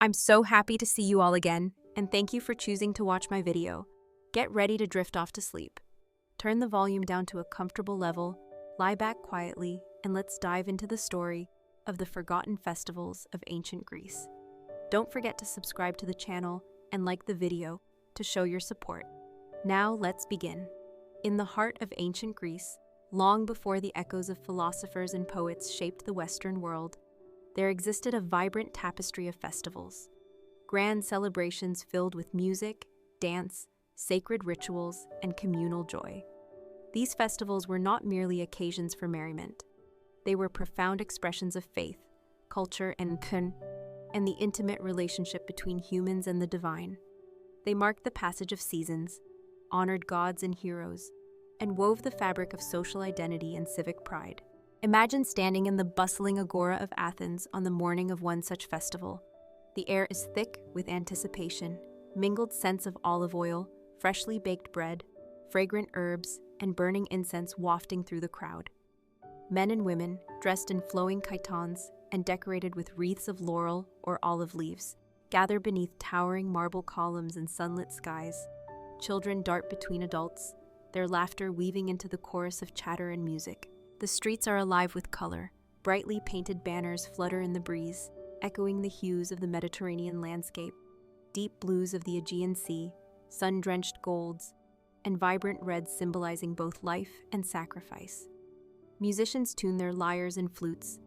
I'm so happy to see you all again, and thank you for choosing to watch my video. Get ready to drift off to sleep. Turn the volume down to a comfortable level, lie back quietly, and let's dive into the story of the forgotten festivals of ancient Greece. Don't forget to subscribe to the channel and like the video to show your support. Now let's begin. In the heart of ancient Greece, long before the echoes of philosophers and poets shaped the Western world, there existed a vibrant tapestry of festivals. Grand celebrations filled with music, dance, sacred rituals, and communal joy. These festivals were not merely occasions for merriment. They were profound expressions of faith, culture, and the intimate relationship between humans and the divine. They marked the passage of seasons, honored gods and heroes, and wove the fabric of social identity and civic pride. Imagine standing in the bustling agora of Athens on the morning of one such festival. The air is thick with anticipation, mingled scents of olive oil, freshly baked bread, fragrant herbs, and burning incense wafting through the crowd. Men and women, dressed in flowing chitons and decorated with wreaths of laurel or olive leaves, gather beneath towering marble columns and sunlit skies. Children dart between adults, their laughter weaving into the chorus of chatter and music. The streets are alive with color. Brightly painted banners flutter in the breeze, echoing the hues of the Mediterranean landscape, deep blues of the Aegean Sea, sun-drenched golds, and vibrant reds symbolizing both life and sacrifice. Musicians tune their lyres and flutes,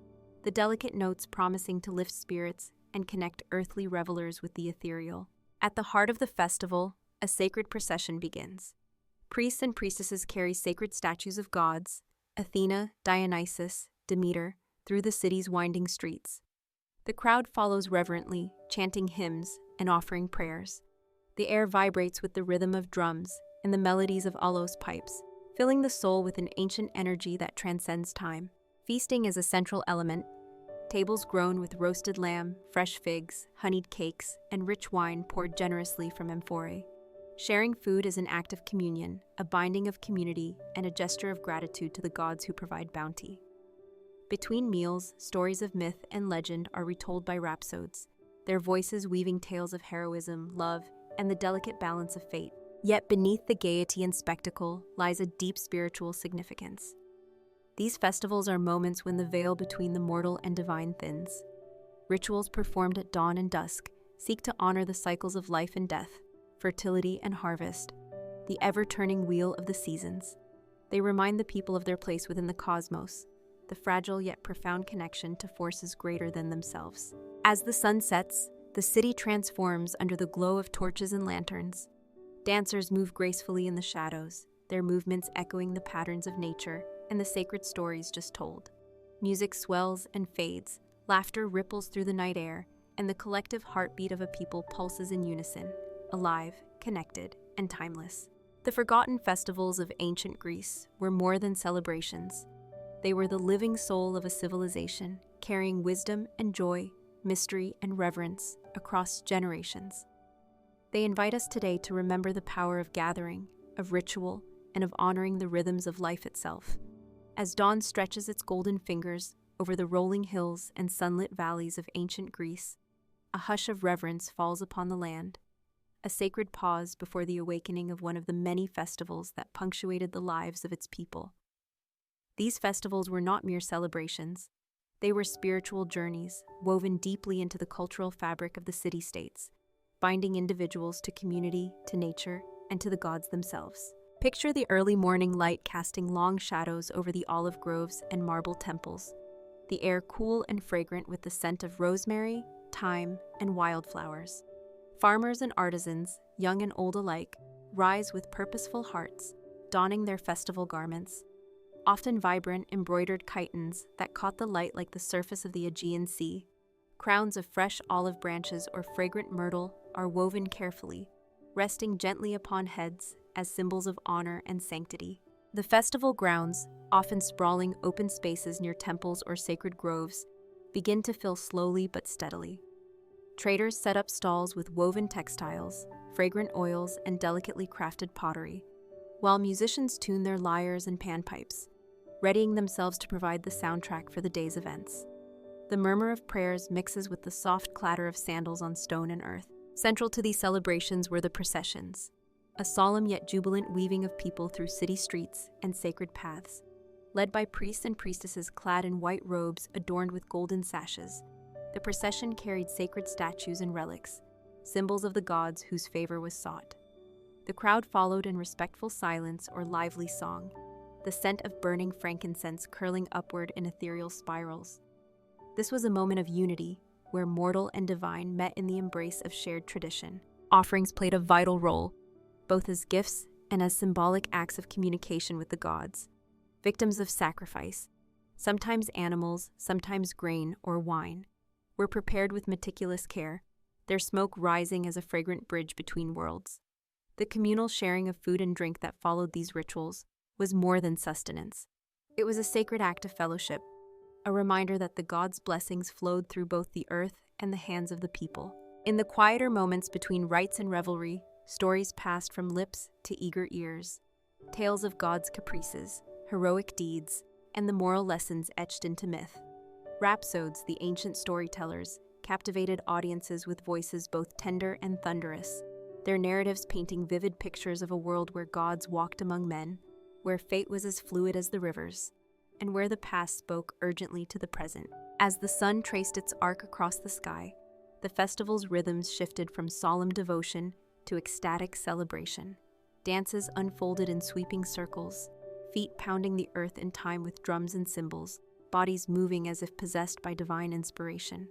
the delicate notes promising to lift spirits and connect earthly revelers with the ethereal. At the heart of the festival, a sacred procession begins. Priests and priestesses carry sacred statues of gods, Athena, Dionysus, Demeter, through the city's winding streets. The crowd follows reverently, chanting hymns and offering prayers. The air vibrates with the rhythm of drums and the melodies of aloes pipes, filling the soul with an ancient energy that transcends time. Feasting is a central element. Tables grown with roasted lamb, fresh figs, honeyed cakes, and rich wine poured generously from amphorae. Sharing food is an act of communion, a binding of community, and a gesture of gratitude to the gods who provide bounty. Between meals, stories of myth and legend are retold by rhapsodes, their voices weaving tales of heroism, love, and the delicate balance of fate. Yet beneath the gaiety and spectacle lies a deep spiritual significance. These festivals are moments when the veil between the mortal and divine thins. Rituals performed at dawn and dusk seek to honor the cycles of life and death, fertility and harvest, the ever-turning wheel of the seasons. They remind the people of their place within the cosmos, the fragile yet profound connection to forces greater than themselves. As the sun sets, the city transforms under the glow of torches and lanterns. Dancers move gracefully in the shadows, their movements echoing the patterns of nature and the sacred stories just told. Music swells and fades, laughter ripples through the night air, and the collective heartbeat of a people pulses in unison, alive, connected, and timeless. The forgotten festivals of ancient Greece were more than celebrations. They were the living soul of a civilization, carrying wisdom and joy, mystery and reverence across generations. They invite us today to remember the power of gathering, of ritual, and of honoring the rhythms of life itself. As dawn stretches its golden fingers over the rolling hills and sunlit valleys of ancient Greece, a hush of reverence falls upon the land, a sacred pause before the awakening of one of the many festivals that punctuated the lives of its people. These festivals were not mere celebrations. They were spiritual journeys woven deeply into the cultural fabric of the city-states, binding individuals to community, to nature, and to the gods themselves. Picture the early morning light casting long shadows over the olive groves and marble temples, the air cool and fragrant with the scent of rosemary, thyme, and wildflowers. Farmers and artisans, young and old alike, rise with purposeful hearts, donning their festival garments, often vibrant embroidered chitons that caught the light like the surface of the Aegean Sea. Crowns of fresh olive branches or fragrant myrtle are woven carefully, resting gently upon heads as symbols of honor and sanctity. The festival grounds, often sprawling open spaces near temples or sacred groves, begin to fill slowly but steadily. Traders set up stalls with woven textiles, fragrant oils, and delicately crafted pottery, while musicians tune their lyres and panpipes, readying themselves to provide the soundtrack for the day's events. The murmur of prayers mixes with the soft clatter of sandals on stone and earth. Central to these celebrations were the processions, a solemn yet jubilant weaving of people through city streets and sacred paths. Led by priests and priestesses clad in white robes adorned with golden sashes, the procession carried sacred statues and relics, symbols of the gods whose favor was sought. The crowd followed in respectful silence or lively song, the scent of burning frankincense curling upward in ethereal spirals. This was a moment of unity, where mortal and divine met in the embrace of shared tradition. Offerings played a vital role, both as gifts and as symbolic acts of communication with the gods. Victims of sacrifice, sometimes animals, sometimes grain or wine, were prepared with meticulous care, their smoke rising as a fragrant bridge between worlds. The communal sharing of food and drink that followed these rituals was more than sustenance. It was a sacred act of fellowship, a reminder that the gods' blessings flowed through both the earth and the hands of the people. In the quieter moments between rites and revelry, stories passed from lips to eager ears, tales of gods' caprices, heroic deeds, and the moral lessons etched into myth. Rhapsodes, the ancient storytellers, captivated audiences with voices both tender and thunderous, their narratives painting vivid pictures of a world where gods walked among men, where fate was as fluid as the rivers, and where the past spoke urgently to the present. As the sun traced its arc across the sky, the festival's rhythms shifted from solemn devotion to ecstatic celebration. Dances unfolded in sweeping circles, feet pounding the earth in time with drums and cymbals, bodies moving as if possessed by divine inspiration.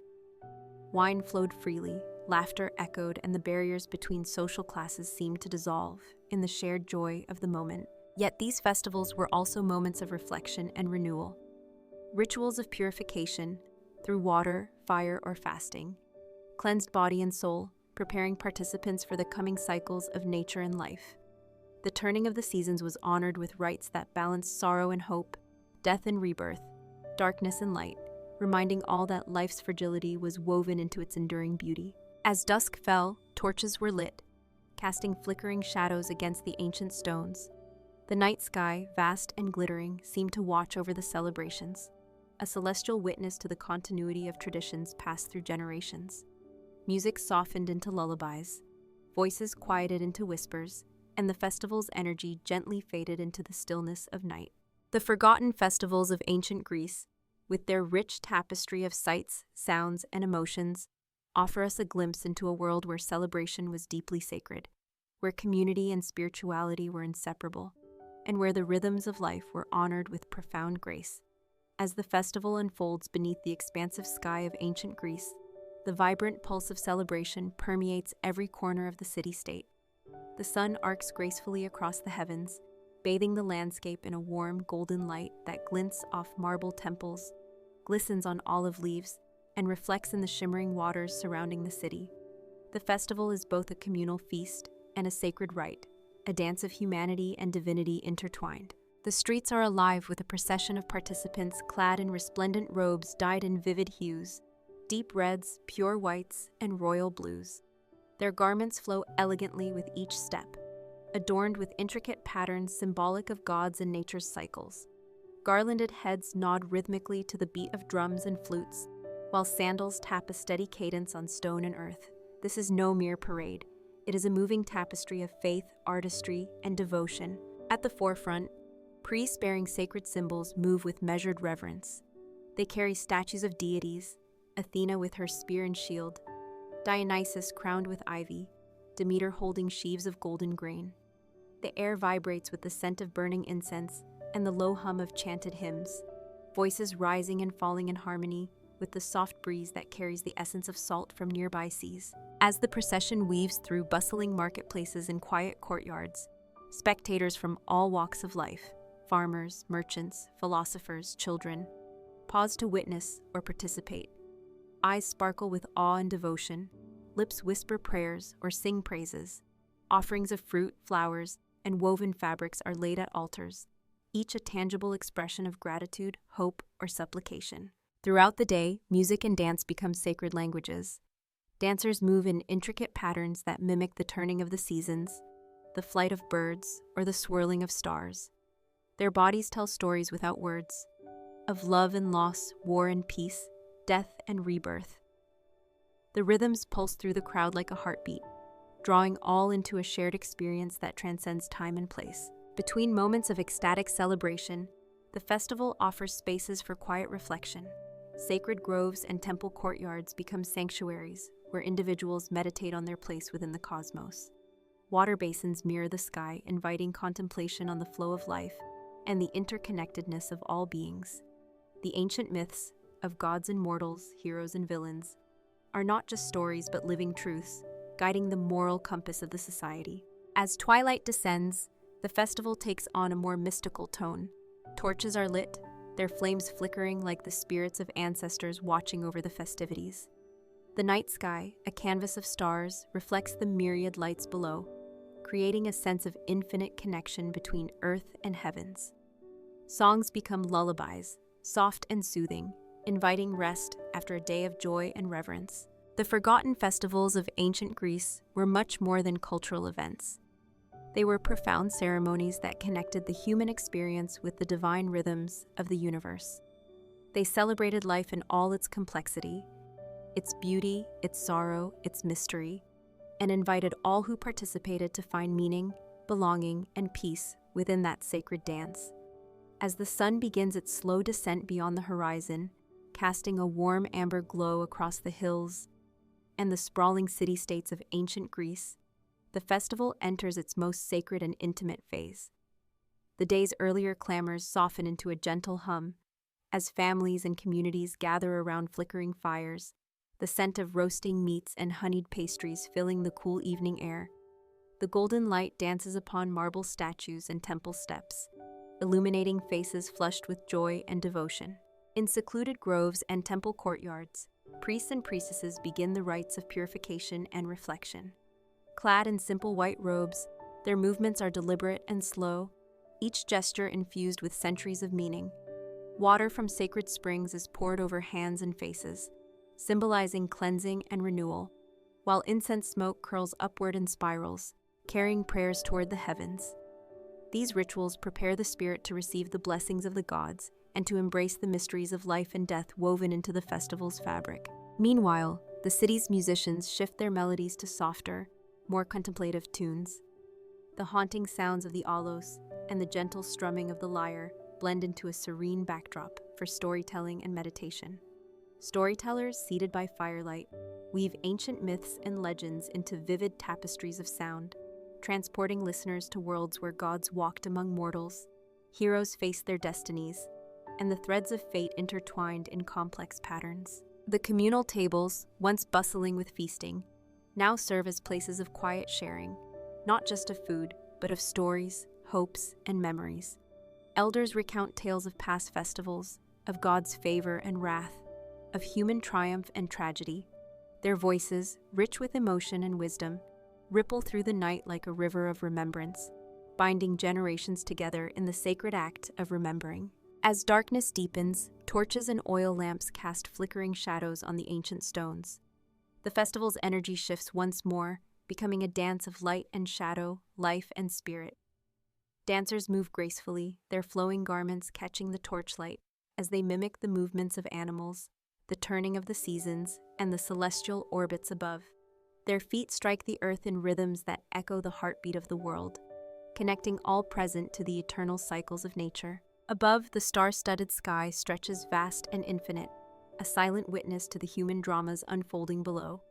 Wine flowed freely, laughter echoed, and the barriers between social classes seemed to dissolve in the shared joy of the moment. Yet these festivals were also moments of reflection and renewal. Rituals of purification, through water, fire, or fasting, cleansed body and soul, preparing participants for the coming cycles of nature and life. The turning of the seasons was honored with rites that balanced sorrow and hope, death and rebirth, darkness and light, reminding all that life's fragility was woven into its enduring beauty. As dusk fell, torches were lit, casting flickering shadows against the ancient stones. The night sky, vast and glittering, seemed to watch over the celebrations, a celestial witness to the continuity of traditions passed through generations. Music softened into lullabies, voices quieted into whispers, and the festival's energy gently faded into the stillness of night. The forgotten festivals of ancient Greece, with their rich tapestry of sights, sounds, and emotions, offer us a glimpse into a world where celebration was deeply sacred, where community and spirituality were inseparable, and where the rhythms of life were honored with profound grace. As the festival unfolds beneath the expansive sky of ancient Greece, the vibrant pulse of celebration permeates every corner of the city-state. The sun arcs gracefully across the heavens, bathing the landscape in a warm, golden light that glints off marble temples, glistens on olive leaves, and reflects in the shimmering waters surrounding the city. The festival is both a communal feast and a sacred rite, a dance of humanity and divinity intertwined. The streets are alive with a procession of participants clad in resplendent robes dyed in vivid hues, deep reds, pure whites, and royal blues. Their garments flow elegantly with each step, adorned with intricate patterns symbolic of gods and nature's cycles. Garlanded heads nod rhythmically to the beat of drums and flutes, while sandals tap a steady cadence on stone and earth. This is no mere parade. It is a moving tapestry of faith, artistry, and devotion. At the forefront, priests bearing sacred symbols move with measured reverence. They carry statues of deities, Athena with her spear and shield, Dionysus crowned with ivy, Demeter holding sheaves of golden grain. The air vibrates with the scent of burning incense and the low hum of chanted hymns, voices rising and falling in harmony with the soft breeze that carries the essence of salt from nearby seas. As the procession weaves through bustling marketplaces and quiet courtyards, spectators from all walks of life, farmers, merchants, philosophers, children, pause to witness or participate. Eyes sparkle with awe and devotion, lips whisper prayers or sing praises. Offerings of fruit, flowers, and woven fabrics are laid at altars, each a tangible expression of gratitude, hope, or supplication. Throughout the day, music and dance become sacred languages. Dancers move in intricate patterns that mimic the turning of the seasons, the flight of birds, or the swirling of stars. Their bodies tell stories without words, of love and loss, war and peace, death, and rebirth. The rhythms pulse through the crowd like a heartbeat, drawing all into a shared experience that transcends time and place. Between moments of ecstatic celebration, the festival offers spaces for quiet reflection. Sacred groves and temple courtyards become sanctuaries where individuals meditate on their place within the cosmos. Water basins mirror the sky, inviting contemplation on the flow of life and the interconnectedness of all beings. The ancient myths of gods and mortals, heroes and villains, are not just stories but living truths, guiding the moral compass of the society. As twilight descends, the festival takes on a more mystical tone. Torches are lit, their flames flickering like the spirits of ancestors watching over the festivities. The night sky, a canvas of stars, reflects the myriad lights below, creating a sense of infinite connection between earth and heavens. Songs become lullabies, soft and soothing, inviting rest after a day of joy and reverence. The forgotten festivals of ancient Greece were much more than cultural events. They were profound ceremonies that connected the human experience with the divine rhythms of the universe. They celebrated life in all its complexity, its beauty, its sorrow, its mystery, and invited all who participated to find meaning, belonging, and peace within that sacred dance. As the sun begins its slow descent beyond the horizon, casting a warm amber glow across the hills and the sprawling city-states of ancient Greece, the festival enters its most sacred and intimate phase. The day's earlier clamors soften into a gentle hum as families and communities gather around flickering fires, the scent of roasting meats and honeyed pastries filling the cool evening air. The golden light dances upon marble statues and temple steps, illuminating faces flushed with joy and devotion. In secluded groves and temple courtyards, priests and priestesses begin the rites of purification and reflection. Clad in simple white robes, their movements are deliberate and slow, each gesture infused with centuries of meaning. Water from sacred springs is poured over hands and faces, symbolizing cleansing and renewal, while incense smoke curls upward in spirals, carrying prayers toward the heavens. These rituals prepare the spirit to receive the blessings of the gods and to embrace the mysteries of life and death woven into the festival's fabric. Meanwhile, the city's musicians shift their melodies to softer, more contemplative tunes. The haunting sounds of the aulos and the gentle strumming of the lyre blend into a serene backdrop for storytelling and meditation. Storytellers, seated by firelight, weave ancient myths and legends into vivid tapestries of sound, transporting listeners to worlds where gods walked among mortals, heroes faced their destinies, and the threads of fate intertwined in complex patterns. The communal tables, once bustling with feasting, now serve as places of quiet sharing, not just of food, but of stories, hopes, and memories. Elders recount tales of past festivals, of God's favor and wrath, of human triumph and tragedy. Their voices, rich with emotion and wisdom, ripple through the night like a river of remembrance, binding generations together in the sacred act of remembering. As darkness deepens, torches and oil lamps cast flickering shadows on the ancient stones. The festival's energy shifts once more, becoming a dance of light and shadow, life and spirit. Dancers move gracefully, their flowing garments catching the torchlight as they mimic the movements of animals, the turning of the seasons, and the celestial orbits above. Their feet strike the earth in rhythms that echo the heartbeat of the world, connecting all present to the eternal cycles of nature. Above, the star-studded sky stretches vast and infinite, a silent witness to the human dramas unfolding below.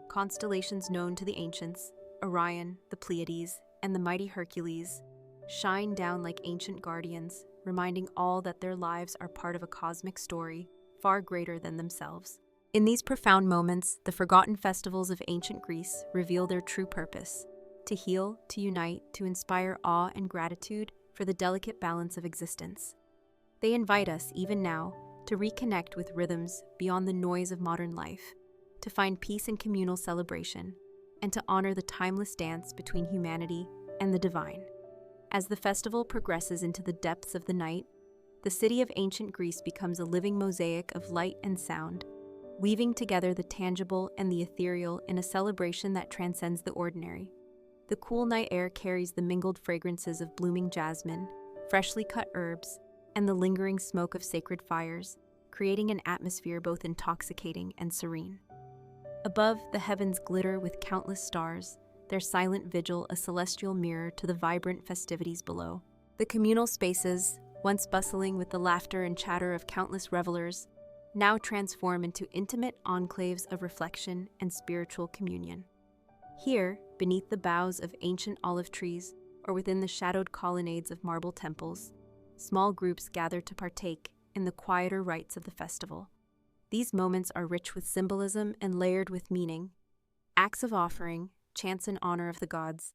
Constellations known to the ancients, Orion, the Pleiades, and the mighty Hercules, shine down like ancient guardians, reminding all that their lives are part of a cosmic story far greater than themselves. In these profound moments, the forgotten festivals of ancient Greece reveal their true purpose: to heal, to unite, to inspire awe and gratitude for the delicate balance of existence. They invite us, even now, to reconnect with rhythms beyond the noise of modern life, to find peace in communal celebration, and to honor the timeless dance between humanity and the divine. As the festival progresses into the depths of the night, the city of ancient Greece becomes a living mosaic of light and sound, weaving together the tangible and the ethereal in a celebration that transcends the ordinary. The cool night air carries the mingled fragrances of blooming jasmine, freshly cut herbs, and the lingering smoke of sacred fires, creating an atmosphere both intoxicating and serene. Above, the heavens glitter with countless stars, their silent vigil a celestial mirror to the vibrant festivities below. The communal spaces, once bustling with the laughter and chatter of countless revelers, now transform into intimate enclaves of reflection and spiritual communion. Here, beneath the boughs of ancient olive trees or within the shadowed colonnades of marble temples, small groups gather to partake in the quieter rites of the festival. These moments are rich with symbolism and layered with meaning, acts of offering, chants in honor of the gods,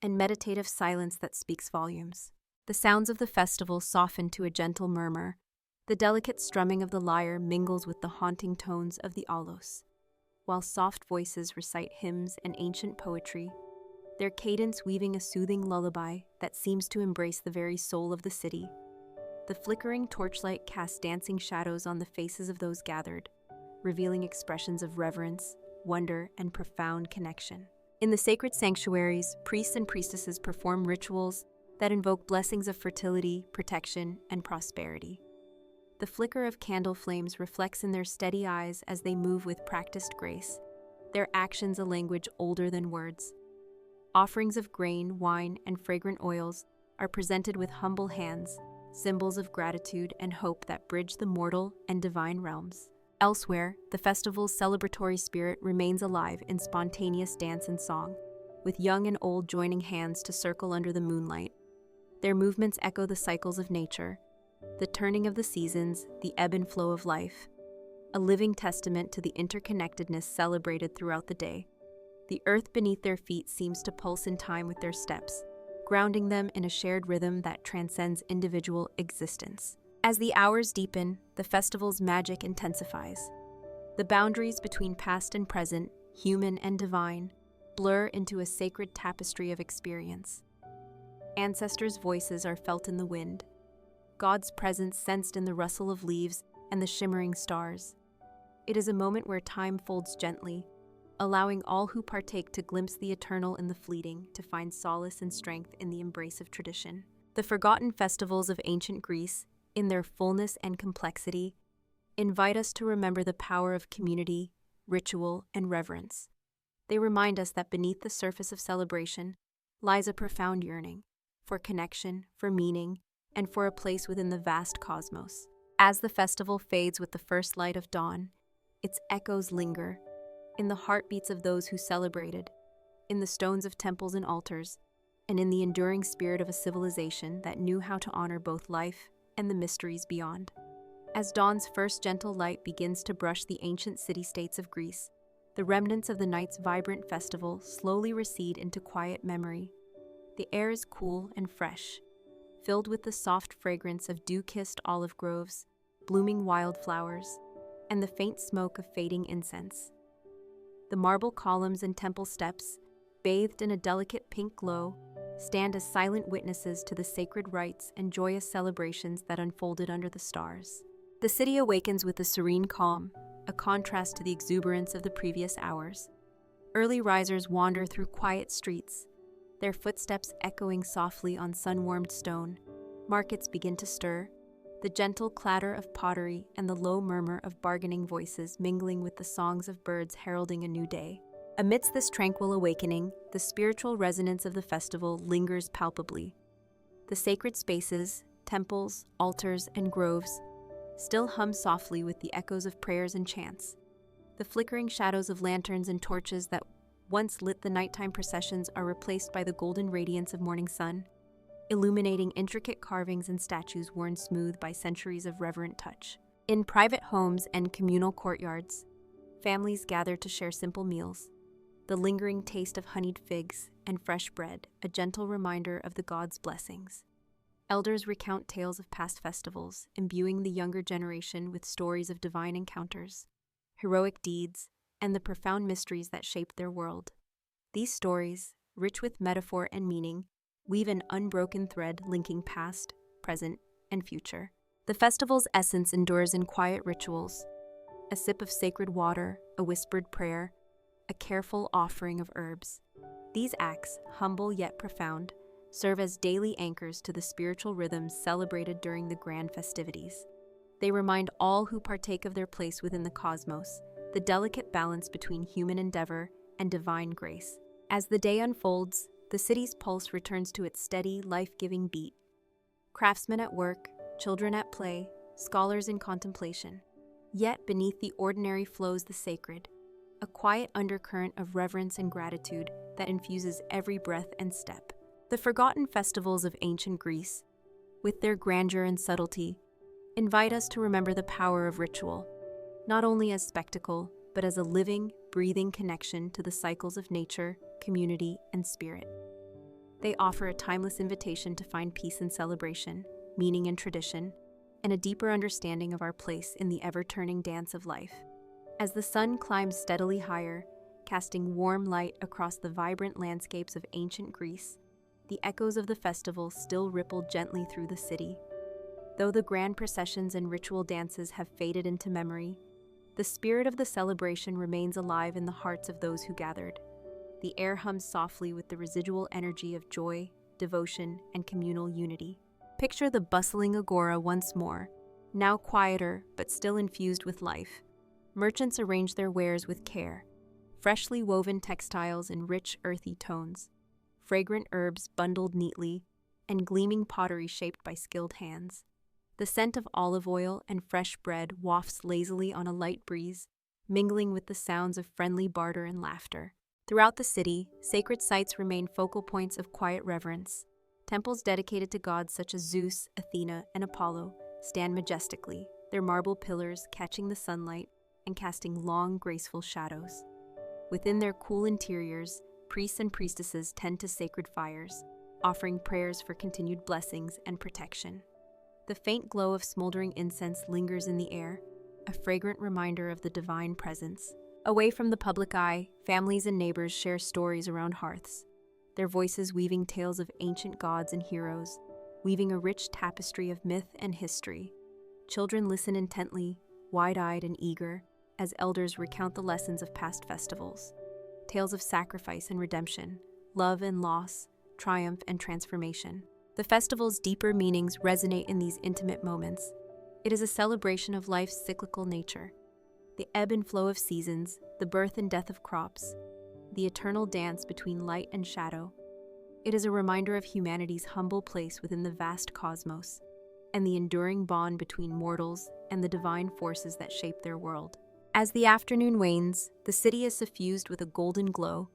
and meditative silence that speaks volumes. The sounds of the festival soften to a gentle murmur. The delicate strumming of the lyre mingles with the haunting tones of the aulos, while soft voices recite hymns and ancient poetry, their cadence weaving a soothing lullaby that seems to embrace the very soul of the city. The flickering torchlight casts dancing shadows on the faces of those gathered, revealing expressions of reverence, wonder, and profound connection. In the sacred sanctuaries, priests and priestesses perform rituals that invoke blessings of fertility, protection, and prosperity. The flicker of candle flames reflects in their steady eyes as they move with practiced grace, their actions a language older than words. Offerings of grain, wine, and fragrant oils are presented with humble hands, symbols of gratitude and hope that bridge the mortal and divine realms. Elsewhere, the festival's celebratory spirit remains alive in spontaneous dance and song, with young and old joining hands to circle under the moonlight. Their movements echo the cycles of nature, the turning of the seasons, the ebb and flow of life, a living testament to the interconnectedness celebrated throughout the day. The earth beneath their feet seems to pulse in time with their steps, grounding them in a shared rhythm that transcends individual existence. As the hours deepen, the festival's magic intensifies. The boundaries between past and present, human and divine, blur into a sacred tapestry of experience. Ancestors' voices are felt in the wind, God's presence sensed in the rustle of leaves and the shimmering stars. It is a moment where time folds gently, allowing all who partake to glimpse the eternal in the fleeting, to find solace and strength in the embrace of tradition. The forgotten festivals of ancient Greece, in their fullness and complexity, invite us to remember the power of community, ritual, and reverence. They remind us that beneath the surface of celebration lies a profound yearning for connection, for meaning, and for a place within the vast cosmos. As the festival fades with the first light of dawn, its echoes linger in the heartbeats of those who celebrated, in the stones of temples and altars, and in the enduring spirit of a civilization that knew how to honor both life and the mysteries beyond. As dawn's first gentle light begins to brush the ancient city-states of Greece, the remnants of the night's vibrant festival slowly recede into quiet memory. The air is cool and fresh, filled with the soft fragrance of dew-kissed olive groves, blooming wildflowers, and the faint smoke of fading incense. The marble columns and temple steps, bathed in a delicate pink glow, stand as silent witnesses to the sacred rites and joyous celebrations that unfolded under the stars. The city awakens with a serene calm, a contrast to the exuberance of the previous hours. Early risers wander through quiet streets, their footsteps echoing softly on sun-warmed stone. Markets begin to stir, the gentle clatter of pottery and the low murmur of bargaining voices mingling with the songs of birds heralding a new day. Amidst this tranquil awakening, the spiritual resonance of the festival lingers palpably. The sacred spaces, temples, altars, and groves still hum softly with the echoes of prayers and chants. The flickering shadows of lanterns and torches that once lit the nighttime processions are replaced by the golden radiance of morning sun, illuminating intricate carvings and statues worn smooth by centuries of reverent touch. In private homes and communal courtyards, families gather to share simple meals, the lingering taste of honeyed figs and fresh bread, a gentle reminder of the gods' blessings. Elders recount tales of past festivals, imbuing the younger generation with stories of divine encounters, heroic deeds, and the profound mysteries that shaped their world. These stories, rich with metaphor and meaning, weave an unbroken thread linking past, present, and future. The festival's essence endures in quiet rituals, a sip of sacred water, a whispered prayer, a careful offering of herbs. These acts, humble yet profound, serve as daily anchors to the spiritual rhythms celebrated during the grand festivities. They remind all who partake of their place within the cosmos, the delicate balance between human endeavor and divine grace. As the day unfolds, the city's pulse returns to its steady, life-giving beat. Craftsmen at work, children at play, scholars in contemplation. Yet beneath the ordinary flows the sacred, a quiet undercurrent of reverence and gratitude that infuses every breath and step. The forgotten festivals of ancient Greece, with their grandeur and subtlety, invite us to remember the power of ritual, not only as spectacle, but as a living, breathing connection to the cycles of nature, community, and spirit. They offer a timeless invitation to find peace in celebration, meaning in tradition, and a deeper understanding of our place in the ever-turning dance of life. As the sun climbs steadily higher, casting warm light across the vibrant landscapes of ancient Greece, the echoes of the festival still ripple gently through the city. Though the grand processions and ritual dances have faded into memory, the spirit of the celebration remains alive in the hearts of those who gathered. The air hums softly with the residual energy of joy, devotion, and communal unity. Picture the bustling agora once more, now quieter but still infused with life. Merchants arrange their wares with care, freshly woven textiles in rich, earthy tones, fragrant herbs bundled neatly, and gleaming pottery shaped by skilled hands. The scent of olive oil and fresh bread wafts lazily on a light breeze, mingling with the sounds of friendly barter and laughter. Throughout the city, sacred sites remain focal points of quiet reverence. Temples dedicated to gods such as Zeus, Athena, and Apollo stand majestically, their marble pillars catching the sunlight and casting long, graceful shadows. Within their cool interiors, priests and priestesses tend to sacred fires, offering prayers for continued blessings and protection. The faint glow of smoldering incense lingers in the air, a fragrant reminder of the divine presence. Away from the public eye, families and neighbors share stories around hearths, their voices weaving tales of ancient gods and heroes, weaving a rich tapestry of myth and history. Children listen intently, wide-eyed and eager, as elders recount the lessons of past festivals. Tales of sacrifice and redemption, love and loss, triumph and transformation. The festival's deeper meanings resonate in these intimate moments. It is a celebration of life's cyclical nature, the ebb and flow of seasons, the birth and death of crops, the eternal dance between light and shadow. It is a reminder of humanity's humble place within the vast cosmos, and the enduring bond between mortals and the divine forces that shape their world. As the afternoon wanes, the city is suffused with a golden glow,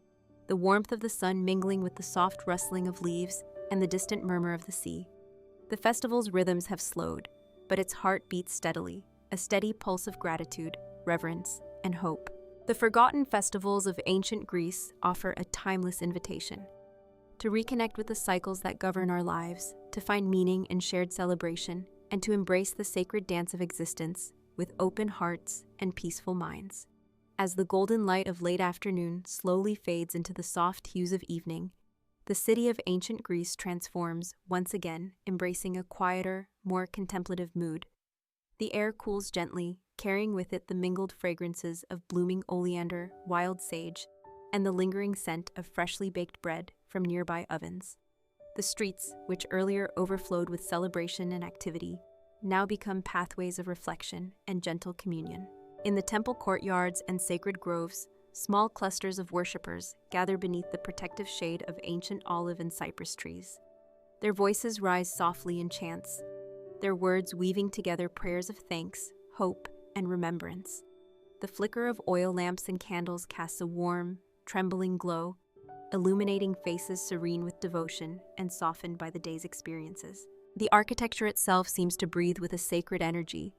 the warmth of the sun mingling with the soft rustling of leaves and the distant murmur of the sea. The festival's rhythms have slowed, but its heart beats steadily, a steady pulse of gratitude, reverence, and hope. The forgotten festivals of ancient Greece offer a timeless invitation to reconnect with the cycles that govern our lives, to find meaning in shared celebration, and to embrace the sacred dance of existence with open hearts and peaceful minds. As the golden light of late afternoon slowly fades into the soft hues of evening, the city of ancient Greece transforms once again, embracing a quieter, more contemplative mood. The air cools gently, carrying with it the mingled fragrances of blooming oleander, wild sage, and the lingering scent of freshly baked bread from nearby ovens. The streets, which earlier overflowed with celebration and activity, now become pathways of reflection and gentle communion. In the temple courtyards and sacred groves, small clusters of worshippers gather beneath the protective shade of ancient olive and cypress trees. Their voices rise softly in chants, their words weaving together prayers of thanks, hope, and remembrance. The flicker of oil lamps and candles casts a warm, trembling glow, illuminating faces serene with devotion and softened by the day's experiences. The architecture itself seems to breathe with a sacred energy.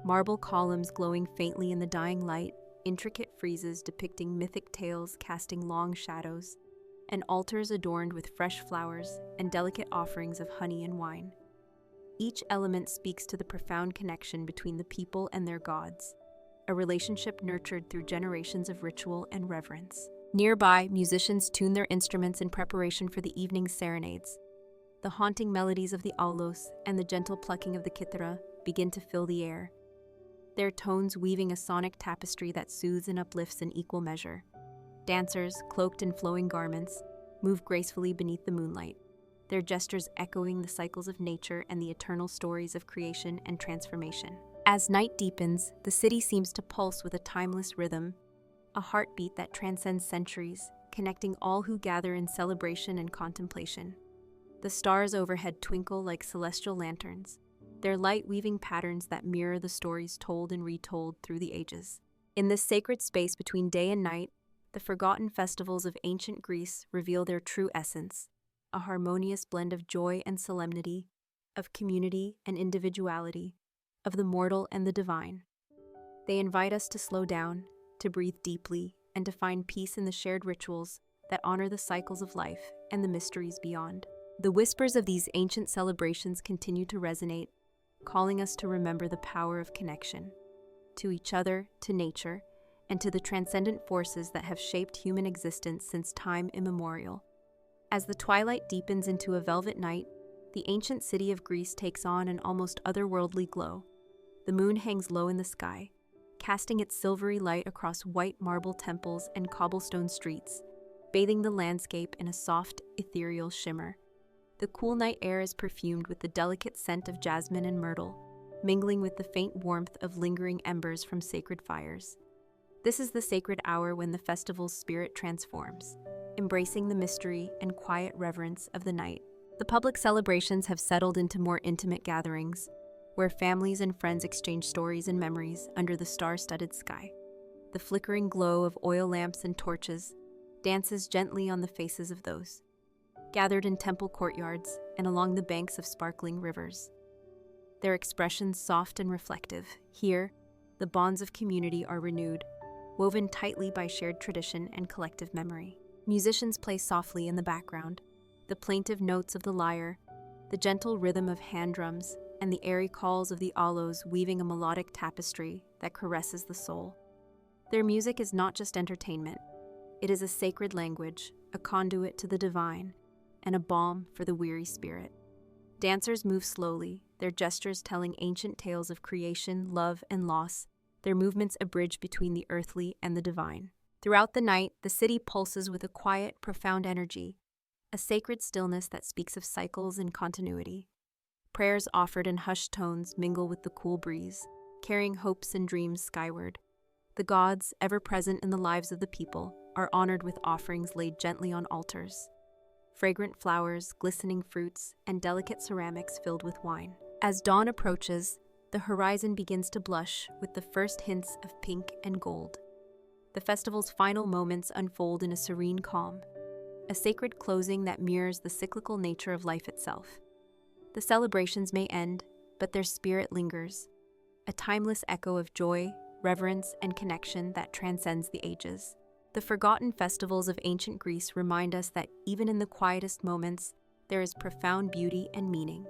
Marble columns glowing faintly in the dying light, intricate friezes depicting mythic tales casting long shadows, and altars adorned with fresh flowers and delicate offerings of honey and wine. Each element speaks to the profound connection between the people and their gods, a relationship nurtured through generations of ritual and reverence. Nearby, musicians tune their instruments in preparation for the evening's serenades. The haunting melodies of the aulos and the gentle plucking of the kithara begin to fill the air, their tones weaving a sonic tapestry that soothes and uplifts in equal measure. Dancers, cloaked in flowing garments, move gracefully beneath the moonlight, their gestures echoing the cycles of nature and the eternal stories of creation and transformation. As night deepens, the city seems to pulse with a timeless rhythm, a heartbeat that transcends centuries, connecting all who gather in celebration and contemplation. The stars overhead twinkle like celestial lanterns, their light weaving patterns that mirror the stories told and retold through the ages. In this sacred space between day and night, the forgotten festivals of ancient Greece reveal their true essence, a harmonious blend of joy and solemnity, of community and individuality, of the mortal and the divine. They invite us to slow down, to breathe deeply, and to find peace in the shared rituals that honor the cycles of life and the mysteries beyond. The whispers of these ancient celebrations continue to resonate, calling us to remember the power of connection, to each other, to nature, and to the transcendent forces that have shaped human existence since time immemorial. As the twilight deepens into a velvet night, the ancient city of Greece takes on an almost otherworldly glow. The moon hangs low in the sky, casting its silvery light across white marble temples and cobblestone streets, bathing the landscape in a soft, ethereal shimmer. The cool night air is perfumed with the delicate scent of jasmine and myrtle, mingling with the faint warmth of lingering embers from sacred fires. This is the sacred hour when the festival's spirit transforms, embracing the mystery and quiet reverence of the night. The public celebrations have settled into more intimate gatherings, where families and friends exchange stories and memories under the star-studded sky. The flickering glow of oil lamps and torches dances gently on the faces of those gathered in temple courtyards and along the banks of sparkling rivers. Their expressions soft and reflective. Here, the bonds of community are renewed, woven tightly by shared tradition and collective memory. Musicians play softly in the background, the plaintive notes of the lyre, the gentle rhythm of hand drums, and the airy calls of the aloes weaving a melodic tapestry that caresses the soul. Their music is not just entertainment. It is a sacred language, a conduit to the divine, and a balm for the weary spirit. Dancers move slowly, their gestures telling ancient tales of creation, love, and loss, their movements a bridge between the earthly and the divine. Throughout the night, the city pulses with a quiet, profound energy, a sacred stillness that speaks of cycles and continuity. Prayers offered in hushed tones mingle with the cool breeze, carrying hopes and dreams skyward. The gods, ever present in the lives of the people, are honored with offerings laid gently on altars. Fragrant flowers, glistening fruits, and delicate ceramics filled with wine. As dawn approaches, the horizon begins to blush with the first hints of pink and gold. The festival's final moments unfold in a serene calm, a sacred closing that mirrors the cyclical nature of life itself. The celebrations may end, but their spirit lingers, a timeless echo of joy, reverence, and connection that transcends the ages. The forgotten festivals of ancient Greece remind us that even in the quietest moments, there is profound beauty and meaning.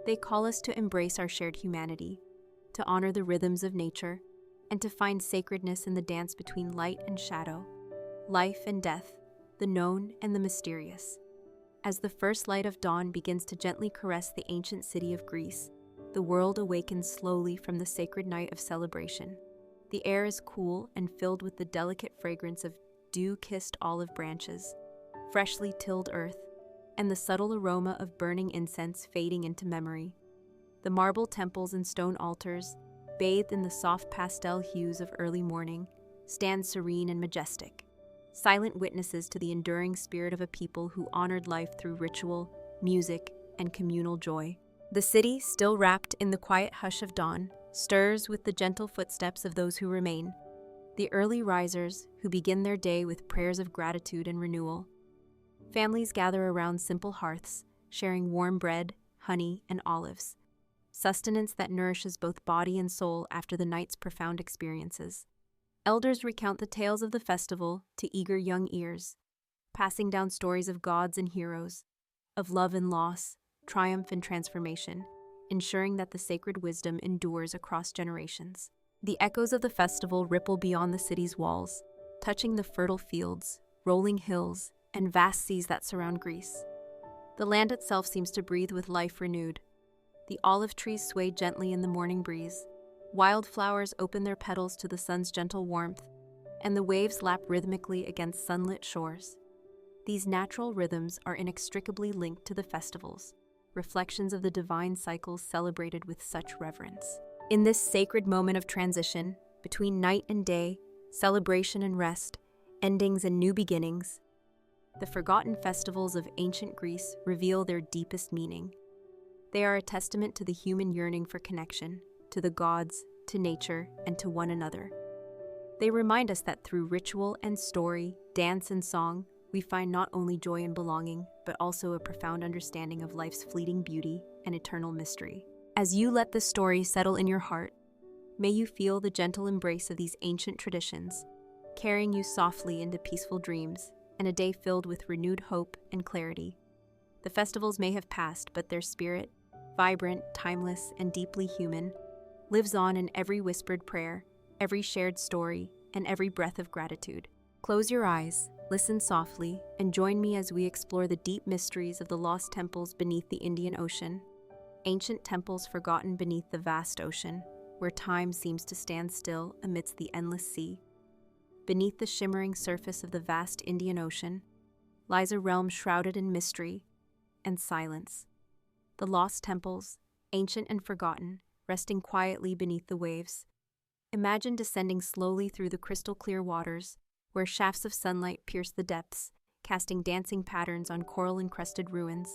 They call us to embrace our shared humanity, to honor the rhythms of nature, and to find sacredness in the dance between light and shadow, life and death, the known and the mysterious. As the first light of dawn begins to gently caress the ancient city of Greece, the world awakens slowly from the sacred night of celebration. The air is cool and filled with the delicate fragrance of dew-kissed olive branches, freshly tilled earth, and the subtle aroma of burning incense fading into memory. The marble temples and stone altars, bathed in the soft pastel hues of early morning, stand serene and majestic, silent witnesses to the enduring spirit of a people who honored life through ritual, music, and communal joy. The city, still wrapped in the quiet hush of dawn, stirs with the gentle footsteps of those who remain, the early risers who begin their day with prayers of gratitude and renewal. Families gather around simple hearths, sharing warm bread, honey, and olives, sustenance that nourishes both body and soul after the night's profound experiences. Elders recount the tales of the festival to eager young ears, passing down stories of gods and heroes, of love and loss, triumph and transformation, ensuring that the sacred wisdom endures across generations. The echoes of the festival ripple beyond the city's walls, touching the fertile fields, rolling hills, and vast seas that surround Greece. The land itself seems to breathe with life renewed. The olive trees sway gently in the morning breeze, wildflowers open their petals to the sun's gentle warmth, and the waves lap rhythmically against sunlit shores. These natural rhythms are inextricably linked to the festivals, reflections of the divine cycles celebrated with such reverence. In this sacred moment of transition, between night and day, celebration and rest, endings and new beginnings, the forgotten festivals of ancient Greece reveal their deepest meaning. They are a testament to the human yearning for connection, to the gods, to nature, and to one another. They remind us that through ritual and story, dance and song, we find not only joy and belonging, but also a profound understanding of life's fleeting beauty and eternal mystery. As you let this story settle in your heart, may you feel the gentle embrace of these ancient traditions, carrying you softly into peaceful dreams and a day filled with renewed hope and clarity. The festivals may have passed, but their spirit, vibrant, timeless, and deeply human, lives on in every whispered prayer, every shared story, and every breath of gratitude. Close your eyes, listen softly, and join me as we explore the deep mysteries of the lost temples beneath the Indian Ocean. Ancient temples forgotten beneath the vast ocean, where time seems to stand still amidst the endless sea. Beneath the shimmering surface of the vast Indian Ocean lies a realm shrouded in mystery and silence. The lost temples, ancient and forgotten, resting quietly beneath the waves. Imagine descending slowly through the crystal-clear waters, where shafts of sunlight pierce the depths, casting dancing patterns on coral-encrusted ruins.